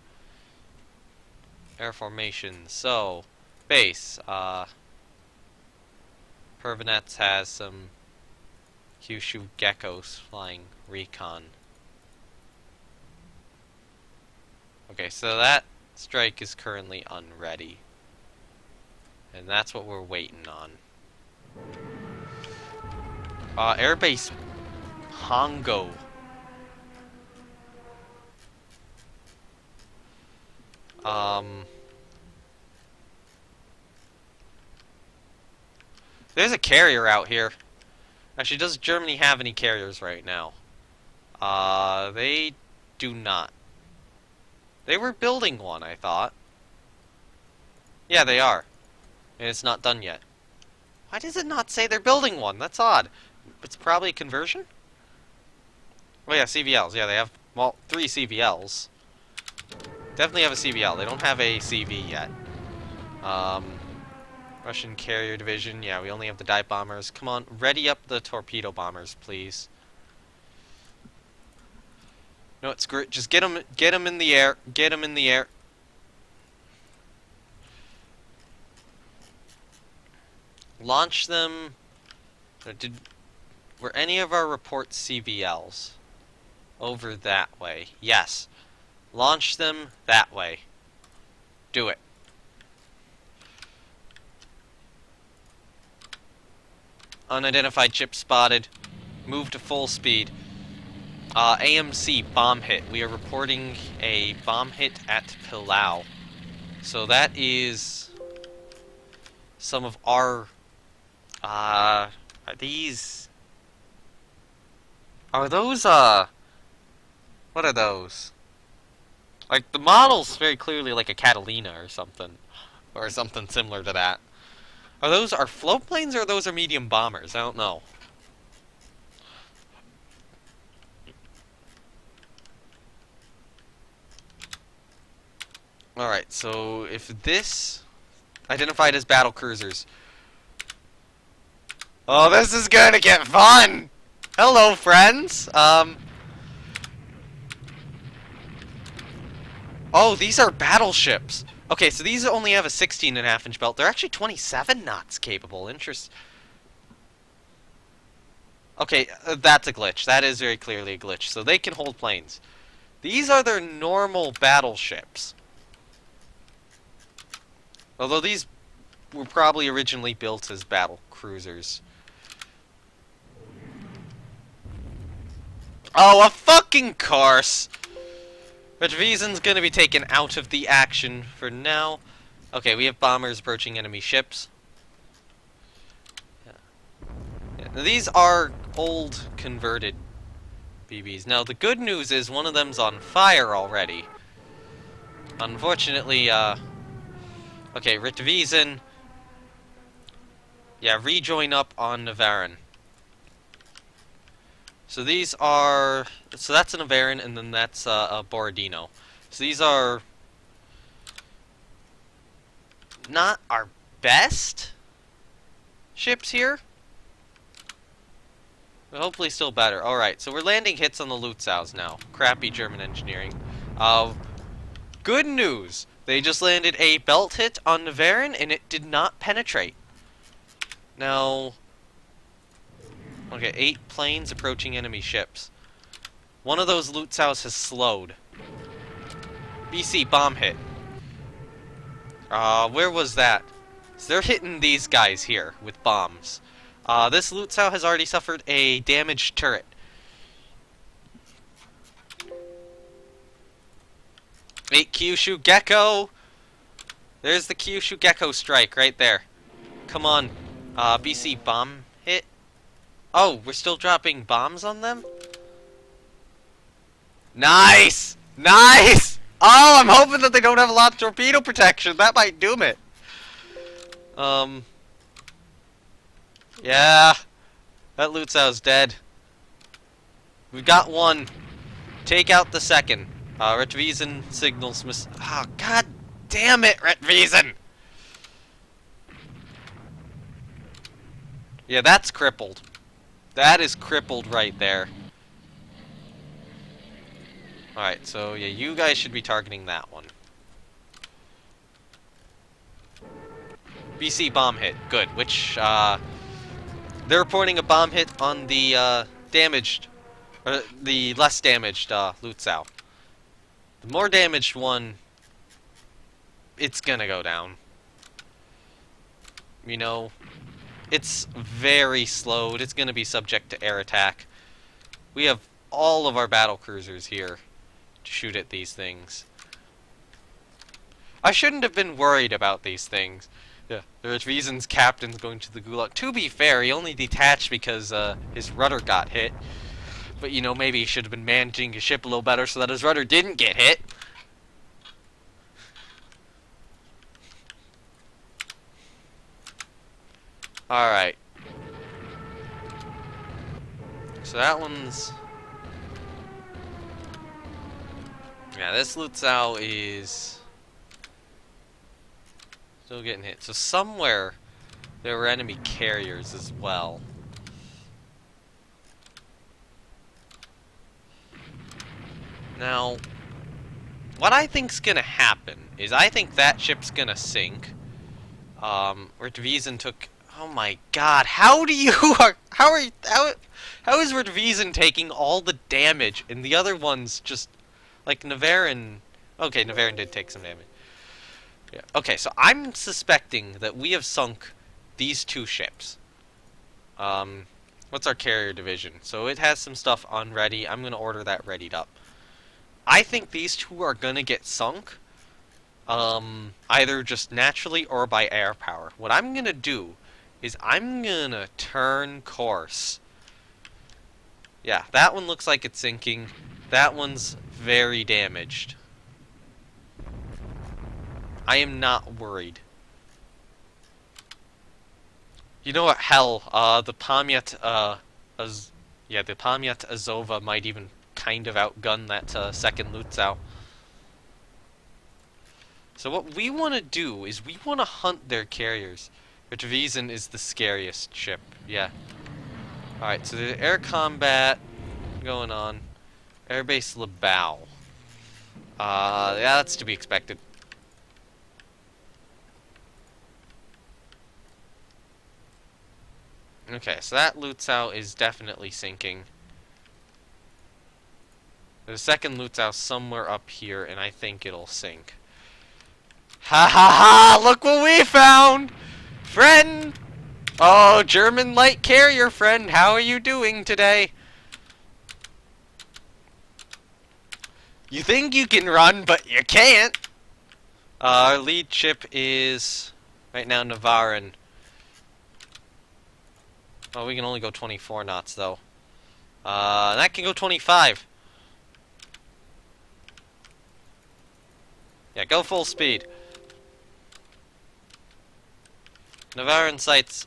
A: Air formation. So, base. Pervanets has some Kyushu geckos flying recon. Okay, so that strike is currently unready. And that's what we're waiting on. Airbase Hongo. There's a carrier out here. Actually, does Germany have any carriers right now? They do not. They were building one, I thought. Yeah, they are. And it's not done yet. Why does it not say they're building one? That's odd. It's probably a conversion? Oh yeah, CVLs. Yeah, they have, well, 3 CVLs. Definitely have a CVL. They don't have a CV yet. Russian carrier division. Yeah, we only have the dive bombers. Come on, ready up the torpedo bombers, please. No, it's great. Just get them in the air. Get them in the air. Launch them. Were any of our reports CVLs? Over that way. Yes. Launch them that way. Do it. Unidentified ship spotted. Move to full speed. AMC bomb hit. We are reporting a bomb hit at Pillau. So that is some of our... are these... Are those, what are those? Like, the model's very clearly like a Catalina or something. Or something similar to that. Are those our float planes or those are medium bombers? I don't know. Alright, so if this... Identified as battlecruisers. Oh, this is gonna get fun! Hello, friends! Oh, these are battleships! Okay, so these only have a 16.5-inch belt. They're actually 27 knots capable. Okay, that's a glitch. That is very clearly a glitch. So they can hold planes. These are their normal battleships. Although these were probably originally built as battlecruisers. Oh, a fucking course! Retrovision's gonna be taken out of the action for now. Okay, we have bombers approaching enemy ships. Yeah. Now, these are old converted BBs. Now, the good news is one of them's on fire already. Unfortunately, okay, Ritvisen. Yeah, rejoin up on Navarin. So these are... So that's an Navarin, and then that's a Borodino. So these are... not our best ships here. But hopefully still better. Alright, so we're landing hits on the Lutzows now. Crappy German engineering. Good news! They just landed a belt hit on Navarin, and it did not penetrate. Now... Okay, 8 planes approaching enemy ships. One of those Lutzows has slowed. BC bomb hit. Where was that? So they're hitting these guys here with bombs. This Lutzow has already suffered a damaged turret. Eight Kyushu Gecko! There's the Kyushu Gecko strike right there. Come on. BC bomb hit. Oh, we're still dropping bombs on them? Nice! Nice! Oh, I'm hoping that they don't have a lot of torpedo protection. That might doom it. Yeah. That Lutzow's dead. We've got one. Take out the second. Retvisen signals miss... Oh, god damn it, Retvisen! Yeah, that's crippled. That is crippled right there. Alright, so yeah, you guys should be targeting that one. BC bomb hit. Good. Which, they're reporting a bomb hit on the, damaged... Or the less damaged, Lutzow. The more damaged one... It's gonna go down. You know... It's very slowed. It's gonna be subject to air attack. We have all of our battlecruisers here to shoot at these things. I shouldn't have been worried about these things. Yeah, there's reasons captain's going to the gulag. To be fair, he only detached because his rudder got hit. But, you know, maybe he should have been managing his ship a little better so that his rudder didn't get hit. Alright. So that one's... Yeah, this Lutzow is... still getting hit. So somewhere there were enemy carriers as well. Now, what I think's gonna happen is I think that ship's gonna sink. Ritvisen took... Oh my god, how is Ritvisen taking all the damage and the other ones just... Like, Navarin... Okay, Navarin did take some damage. Yeah. Okay, so I'm suspecting that we have sunk these two ships. What's our carrier division? So it has some stuff on ready. I'm going to order that readied up. I think these two are going to get sunk. Either just naturally or by air power. What I'm going to do is I'm going to turn course. Yeah, that one looks like it's sinking. That one's very damaged. I am not worried. You know what? Hell, the Pamyat, the Pamyat Azova might even kind of outgun that second Lutzow. So what we want to do is we want to hunt their carriers. Retvisen is the scariest ship. Yeah. Alright, so the air combat going on. Airbase Labao. Yeah, that's to be expected. Okay, so that Lutzow is definitely sinking. The second Lutzow somewhere up here, and I think it'll sink. Ha ha ha! Look what we found! Friend! Oh, German light carrier friend, how are you doing today? You think you can run, but you can't! Our lead ship is right now Navarin. Oh, we can only go 24 knots though. That can go 25. Yeah, go full speed. Navarin sights.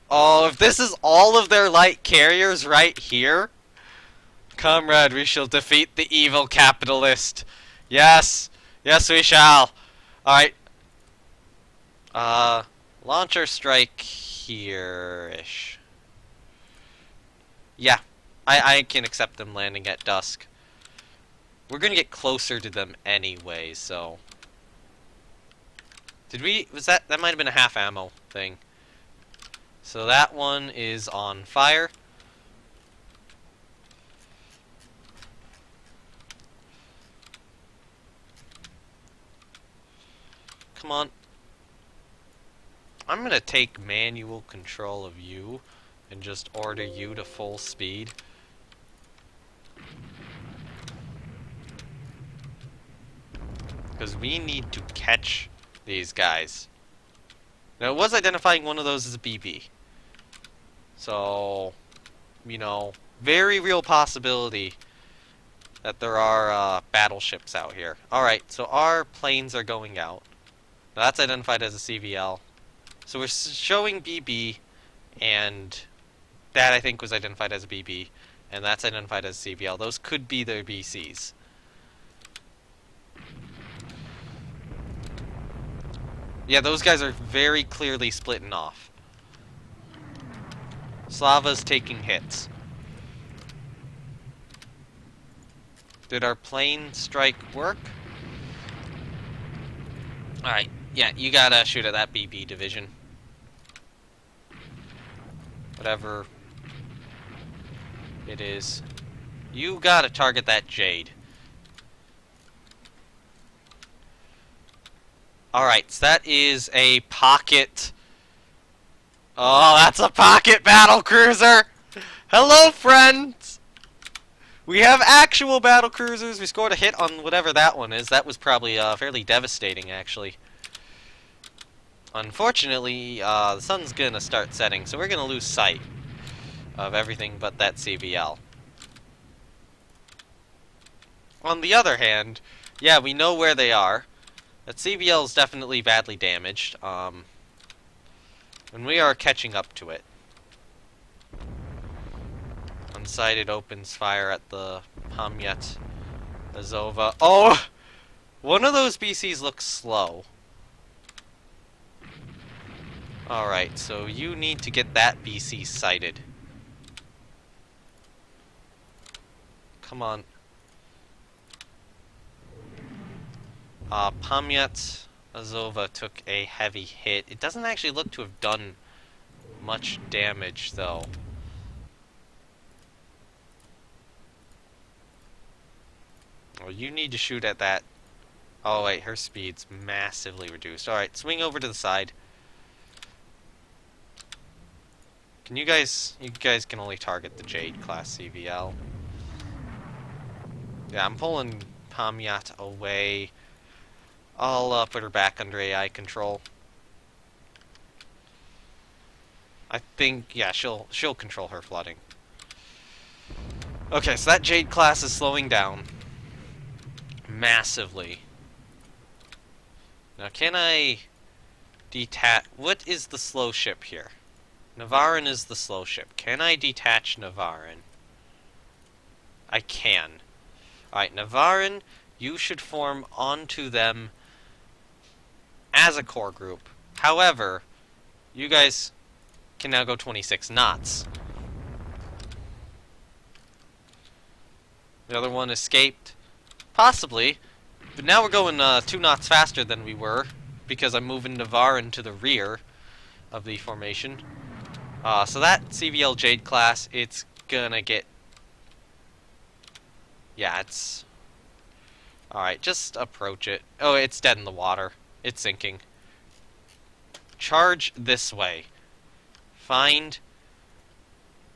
A: Oh, if this is all of their light carriers right here, comrade, we shall defeat the evil capitalist. Yes, yes, we shall. All right. Launcher strike here-ish. Yeah, I can accept them landing at dusk. We're gonna get closer to them anyway, so. Did we? Was that might have been a half ammo thing? So that one is on fire. Come on. I'm gonna take manual control of you and just order you to full speed. Because we need to catch these guys. Now, it was identifying one of those as a BB. So, you know, very real possibility that there are battleships out here. Alright, so our planes are going out. Now, that's identified as a CVL. So we're showing BB, and that I think was identified as a BB, and that's identified as a CVL. Those could be their BCs. Yeah, those guys are very clearly splitting off. Slava's taking hits. Did our plane strike work? Alright, yeah, you gotta shoot at that BB division. Whatever it is. You gotta target that Jade. Alright, so that is a pocket. Oh, that's a pocket battlecruiser! Hello, friends! We have actual battlecruisers. We scored a hit on whatever that one is. That was probably fairly devastating, actually. Unfortunately, the sun's gonna start setting, so we're gonna lose sight of everything but that CVL. On the other hand, yeah, we know where they are. That CVL is definitely badly damaged, and we are catching up to it. Unsighted opens fire at the Pamyat Azova. Oh! One of those BCs looks slow. Alright, so you need to get that BC sighted. Come on. Pamyat Azova took a heavy hit. It doesn't actually look to have done much damage, though. Well, you need to shoot at that. Oh, wait, her speed's massively reduced. Alright, swing over to the side. Can you guys can only target the Jade class CVL. Yeah, I'm pulling Pamyat away. I'll put her back under AI control. I think, yeah, she'll control her flooding. Okay, so that Jade class is slowing down massively. Now, can I detach? What is the slow ship here? Navarin is the slow ship. Can I detach Navarin? I can. Alright, Navarin, you should form onto them as a core group. However, you guys can now go 26 knots. The other one escaped. Possibly. But now we're going 2 knots faster than we were, because I'm moving Navarin to the rear of the formation. So that CVL Jade class, it's gonna get... Yeah, it's... Alright, just approach it. Oh, it's dead in the water. It's sinking. Charge this way. Find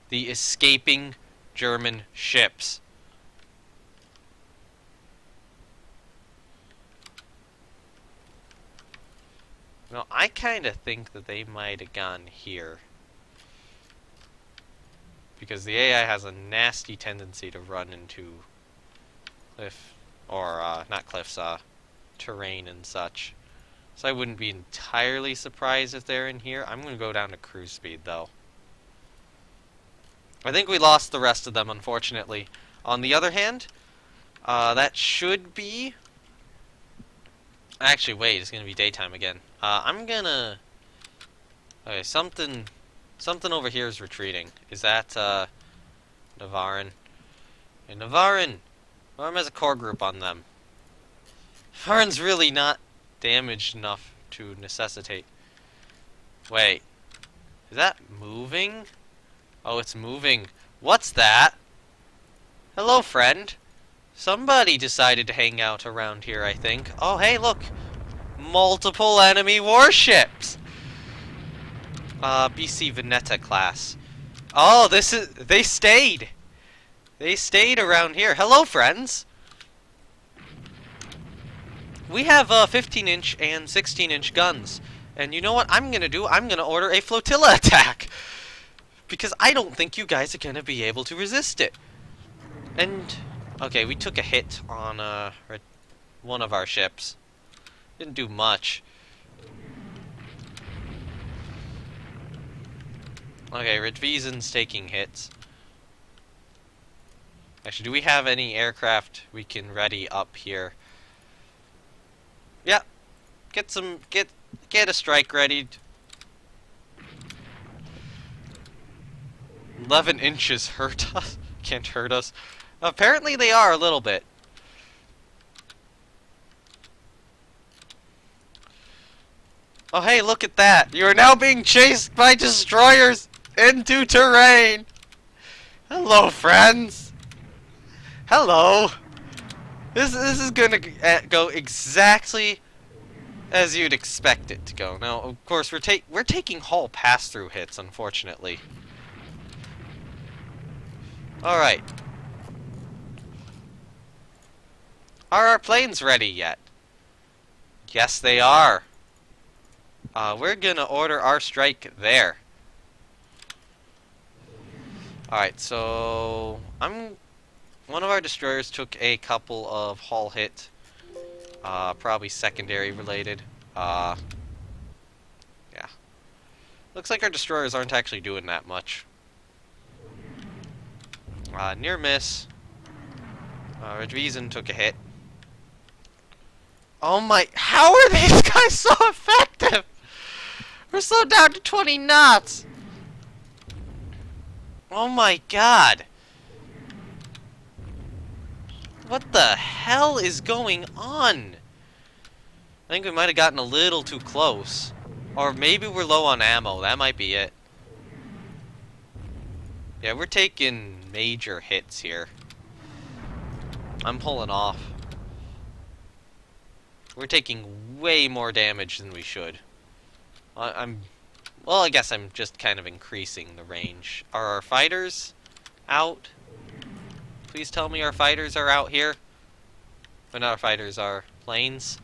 A: the escaping German ships. Well, I kind of think that they might have gone here. Because the AI has a nasty tendency to run into cliff, or not cliffs, terrain and such. So I wouldn't be entirely surprised if they're in here. I'm going to go down to cruise speed, though. I think we lost the rest of them, unfortunately. On the other hand, that should be... Actually, wait, it's going to be daytime again. I'm going to... Okay, something over here is retreating. Is that, Navarin? Hey, Navarin! Navarin has a core group on them. Navarin's really not damaged enough to necessitate... Wait. Is that moving? Oh, it's moving. What's that? Hello, friend. Somebody decided to hang out around here, I think. Oh, hey, look. Multiple enemy warships. BC Veneta class. Oh, this is... They stayed. They stayed around here. Hello, friends. We have 15-inch and 16-inch guns. And you know what I'm going to do? I'm going to order a flotilla attack. Because I don't think you guys are going to be able to resist it. And... Okay, we took a hit on one of our ships. Didn't do much. Okay, Redvisen's taking hits. Actually, do we have any aircraft we can ready up here? Yeah. Get a strike ready. 11 inches hurt us. Can't hurt us. Apparently they are a little bit. Oh, hey, look at that. You are now being chased by destroyers into terrain. Hello, friends. Hello. This is going to go exactly as you'd expect it to go. Now, of course, we're taking hull pass-through hits, unfortunately. All right. Are our planes ready yet? Yes, they are. We're gonna order our strike there. Alright, so... One of our destroyers took a couple of hull hit. Probably secondary related. Yeah. Looks like our destroyers aren't actually doing that much. Near miss. Redvisen took a hit. Oh my... How are these guys so effective? We're slowed down to 20 knots. Oh my god. What the hell is going on? I think we might have gotten a little too close. Or maybe we're low on ammo. That might be it. Yeah, we're taking major hits here. I'm pulling off. We're taking way more damage than we should. Well, I guess I'm just kind of increasing the range. Are our fighters out? Please tell me our fighters are out here. But not our fighters, our planes.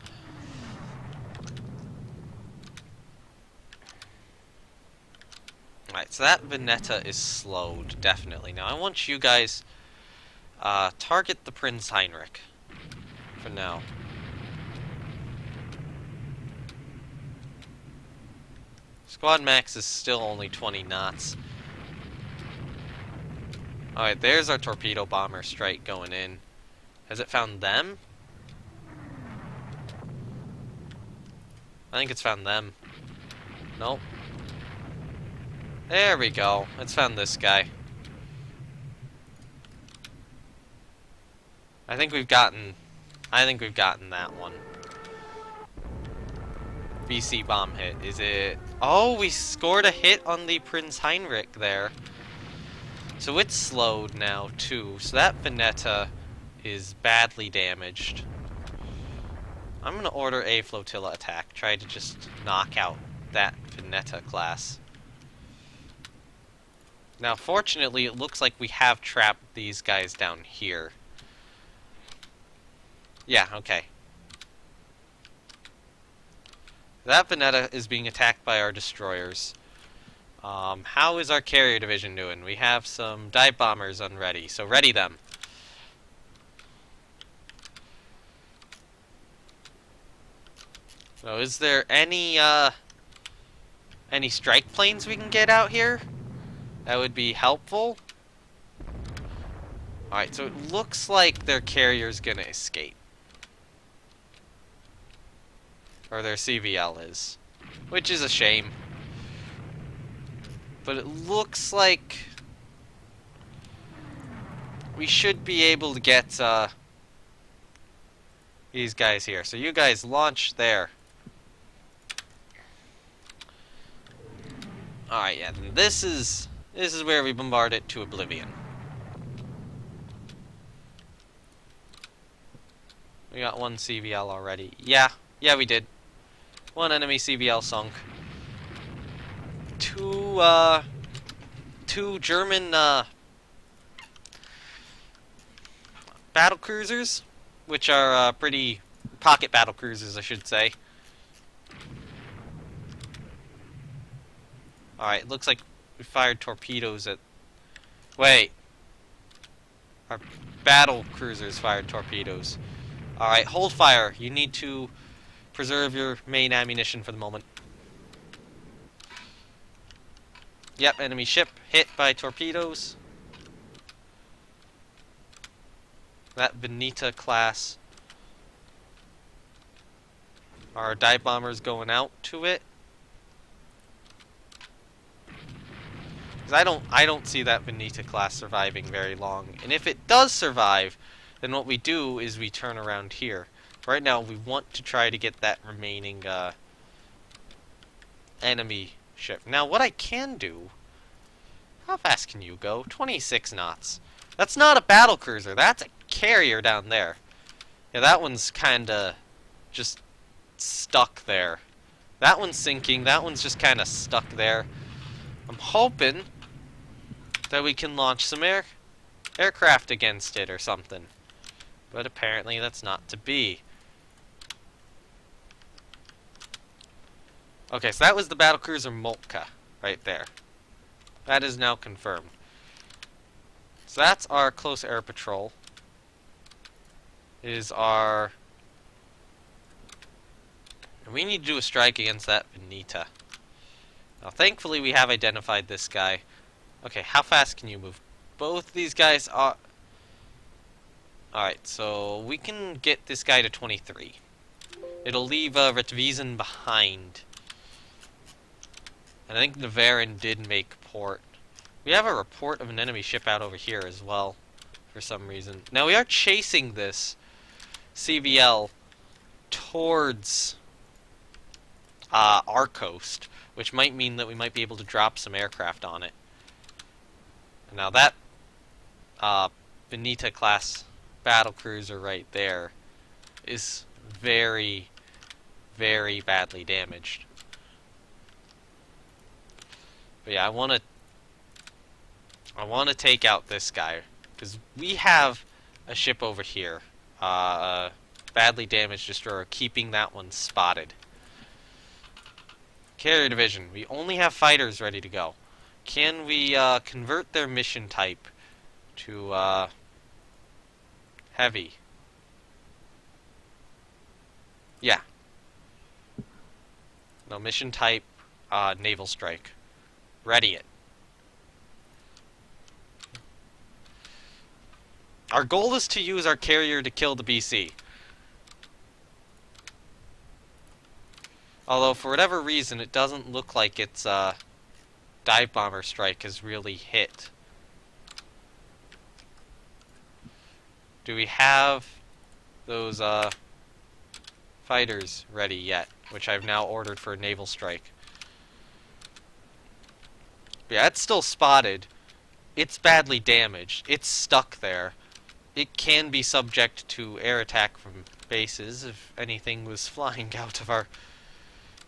A: Alright, so that Veneta is slowed, definitely. Now, I want you guys target the Prinz Heinrich for now. Squad max is still only 20 knots. Alright, there's our torpedo bomber strike going in. Has it found them? I think it's found them. Nope. There we go. It's found this guy. I think we've gotten that one. BC bomb hit? Is it... Oh, we scored a hit on the Prinz Heinrich there. So it's slowed now, too. So that Veneta is badly damaged. I'm going to order a flotilla attack. Try to just knock out that Veneta class. Now, fortunately, it looks like we have trapped these guys down here. Yeah, okay. That Veneta is being attacked by our destroyers. How is our carrier division doing? We have some dive bombers unready, so ready them. So is there any strike planes we can get out here? That would be helpful. Alright, so it looks like their carrier's gonna escape. Or their CVL is. Which is a shame. But it looks like we should be able to get these guys here. So you guys launch there. Alright, yeah, this is where we bombard it to oblivion. We got one CVL already. Yeah, we did. One enemy CVL sunk. Two German battlecruisers, which are pretty pocket battlecruisers, I should say. Alright, looks like we fired torpedoes at... Wait. Our battlecruisers fired torpedoes. Alright, hold fire. You need to preserve your main ammunition for the moment. Yep, enemy ship hit by torpedoes. That Veneta class. Our dive bombers going out to it. Because I don't see that Veneta class surviving very long. And if it does survive, then what we do is we turn around here. Right now, we want to try to get that remaining enemy ship. Now, what I can do... How fast can you go? 26 knots. That's not a battlecruiser. That's a carrier down there. Yeah, that one's kinda just stuck there. That one's sinking. That one's just kinda stuck there. I'm hoping that we can launch some aircraft against it or something. But apparently that's not to be. Okay, so that was the battlecruiser Moltke right there. That is now confirmed. So that's our close air patrol. Is our... And we need to do a strike against that Veneta. Now, thankfully, we have identified this guy. Okay, how fast can you move? Both these guys are... Alright, so we can get this guy to 23. It'll leave Retwiesen behind. And I think Navarin did make port. We have a report of an enemy ship out over here as well, for some reason. Now, we are chasing this CVL towards our coast, which might mean that we might be able to drop some aircraft on it. Now that Veneta class battlecruiser right there is very, very badly damaged. But yeah, I want to take out this guy because we have a ship over here, a badly damaged destroyer, keeping that one spotted. Carrier division. We only have fighters ready to go. Can we convert their mission type to heavy? Yeah. No, mission type naval strike. Ready it. Our goal is to use our carrier to kill the BC. Although, for whatever reason, it doesn't look like its dive bomber strike has really hit. Do we have those fighters ready yet? which I've now ordered for a naval strike. Yeah, it's still spotted. It's badly damaged. It's stuck there. It can be subject to air attack from bases if anything was flying out of our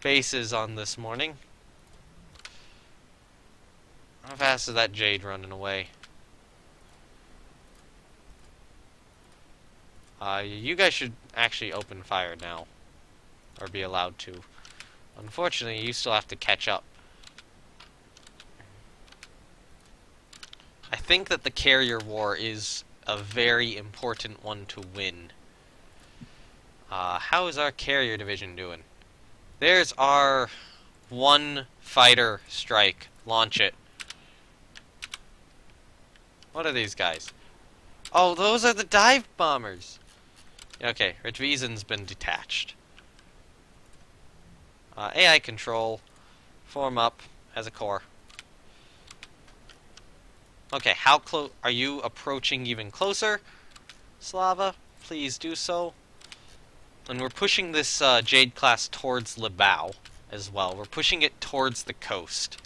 A: bases on this morning. How fast is that Jade running away? You guys should actually open fire now. Or be allowed to. Unfortunately, you still have to catch up. I think that the carrier war is a very important one to win. How is our carrier division doing? There's our one fighter strike. Launch it. What are these guys? Oh, those are the dive bombers. Okay, Ritvisen's been detached. AI control. Form up as a core. Okay, how close are you approaching even closer? Slava, please do so. And we're pushing this Jade class towards Libau as well. We're pushing it towards the coast.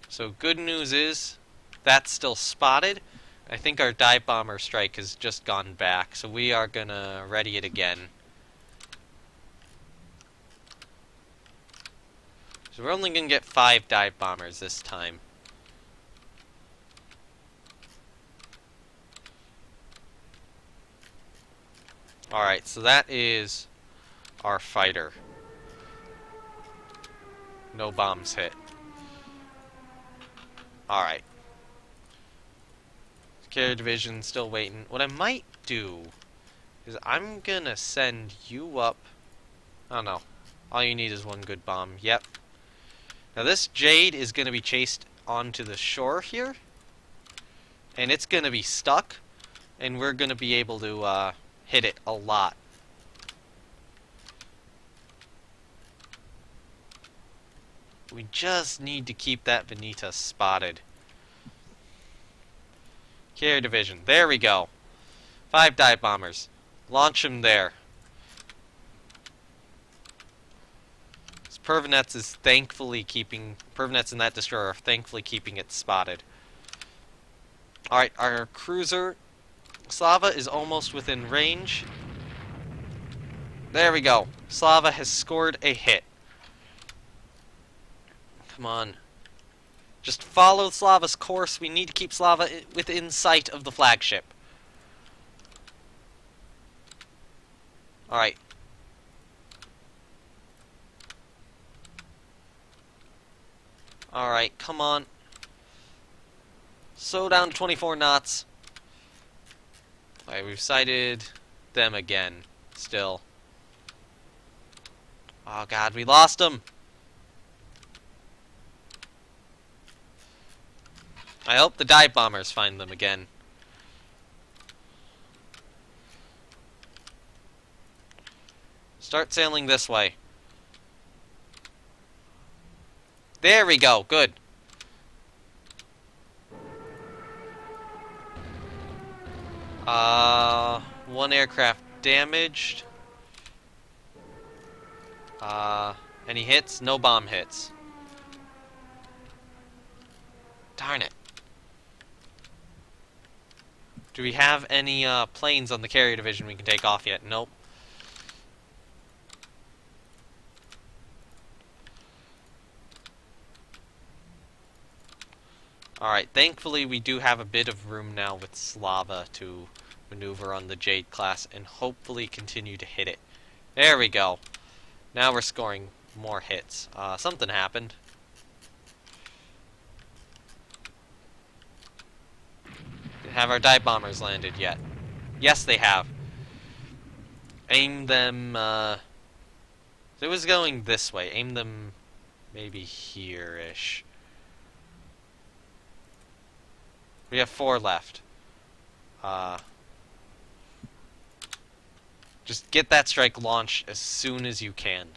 A: So good news is that's still spotted. I think our dive bomber strike has just gone back, so we are gonna ready it again. So we're only gonna get 5 dive bombers this time. Alright, so that is our fighter. No bombs hit. Alright. Carrier division still waiting. What I might do is I'm gonna send you up. Oh no. All you need is one good bomb. Yep. Now this Jade is gonna be chased onto the shore here. And it's gonna be stuck. And we're gonna be able to hit it a lot. We just need to keep that Veneta spotted. Carrier division. There we go. 5 dive bombers. Launch them there. Pervinets is thankfully keeping... Pervinets in that destroyer are thankfully keeping it spotted. Alright, our cruiser... Slava is almost within range. There we go. Slava has scored a hit. Come on. Just follow Slava's course. We need to keep Slava within sight of the flagship. Alright. Alright, come on. Slow down to 24 knots. Alright, we've sighted them again. Still. Oh god, we lost them! I hope the dive bombers find them again. Start sailing this way. There we go, good. One aircraft damaged. Any hits? No bomb hits. Darn it. Do we have any planes on the carrier division we can take off yet? Nope. Alright, thankfully we do have a bit of room now with Slava to maneuver on the Jade class and hopefully continue to hit it. There we go. Now we're scoring more hits. Something happened. Have our dive bombers landed yet? Yes, they have. Aim them, it was going this way. Aim them maybe here-ish. We have 4 left. Just get that strike launched as soon as you can.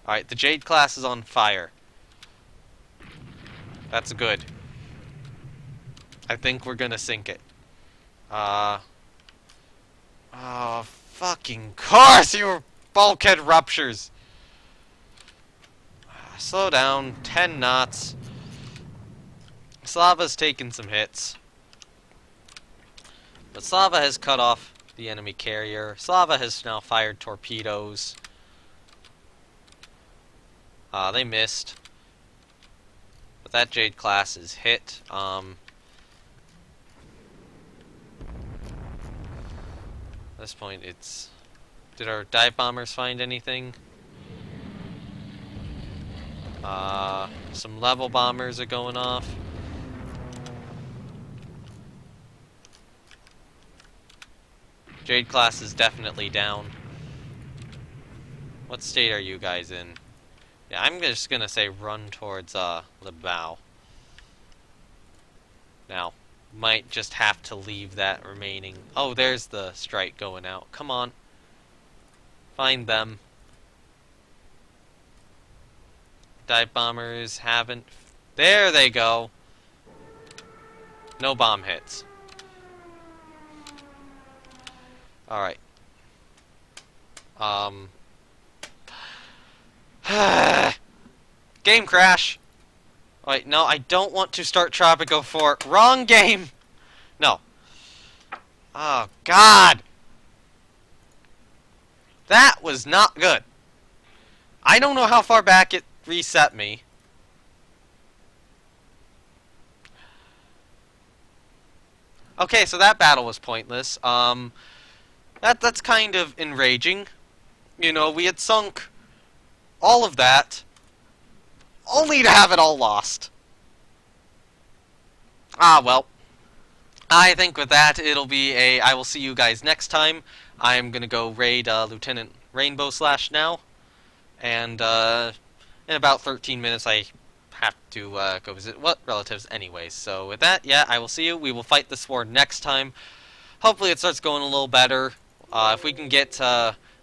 A: Alright, the Jade class is on fire. That's good. I think we're gonna sink it. Oh, fucking course, you bulkhead ruptures. Slow down, 10 knots. Slava's taken some hits. But Slava has cut off the enemy carrier. Slava has now fired torpedoes. They missed. But that Jade class is hit. At this point, it's... Did our dive bombers find anything? Some level bombers are going off. Jade class is definitely down. What state are you guys in? Yeah, I'm just gonna say run towards, Libau. Now, might just have to leave that remaining... Oh, there's the strike going out. Come on. Find them. Dive bombers haven't... There they go! No bomb hits. Alright. Game crash! Wait, no, I don't want to start Tropico 4. Wrong game! No. Oh, God! That was not good. I don't know how far back it reset me. Okay, so that battle was pointless. That's kind of enraging. You know, we had sunk all of that, only to have it all lost. Ah, well. I think with that, it'll be a... I will see you guys next time. I'm gonna go raid Lieutenant Rainbow Slash now. And, in about 13 minutes, I have to go visit what relatives anyways. So with that, yeah, I will see you. We will fight this war next time. Hopefully it starts going a little better. If we can get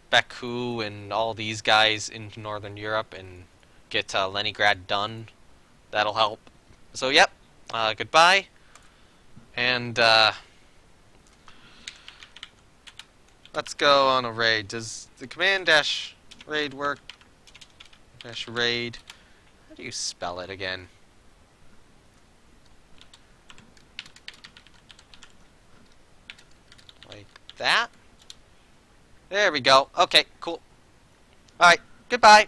A: Baku and all these guys into Northern Europe and get Leningrad done, that'll help. So, yep. Goodbye. And, let's go on a raid. Does the command dash raid work? Dash raid. How do you spell it again? Like that? There we go. Okay, cool. Alright, goodbye.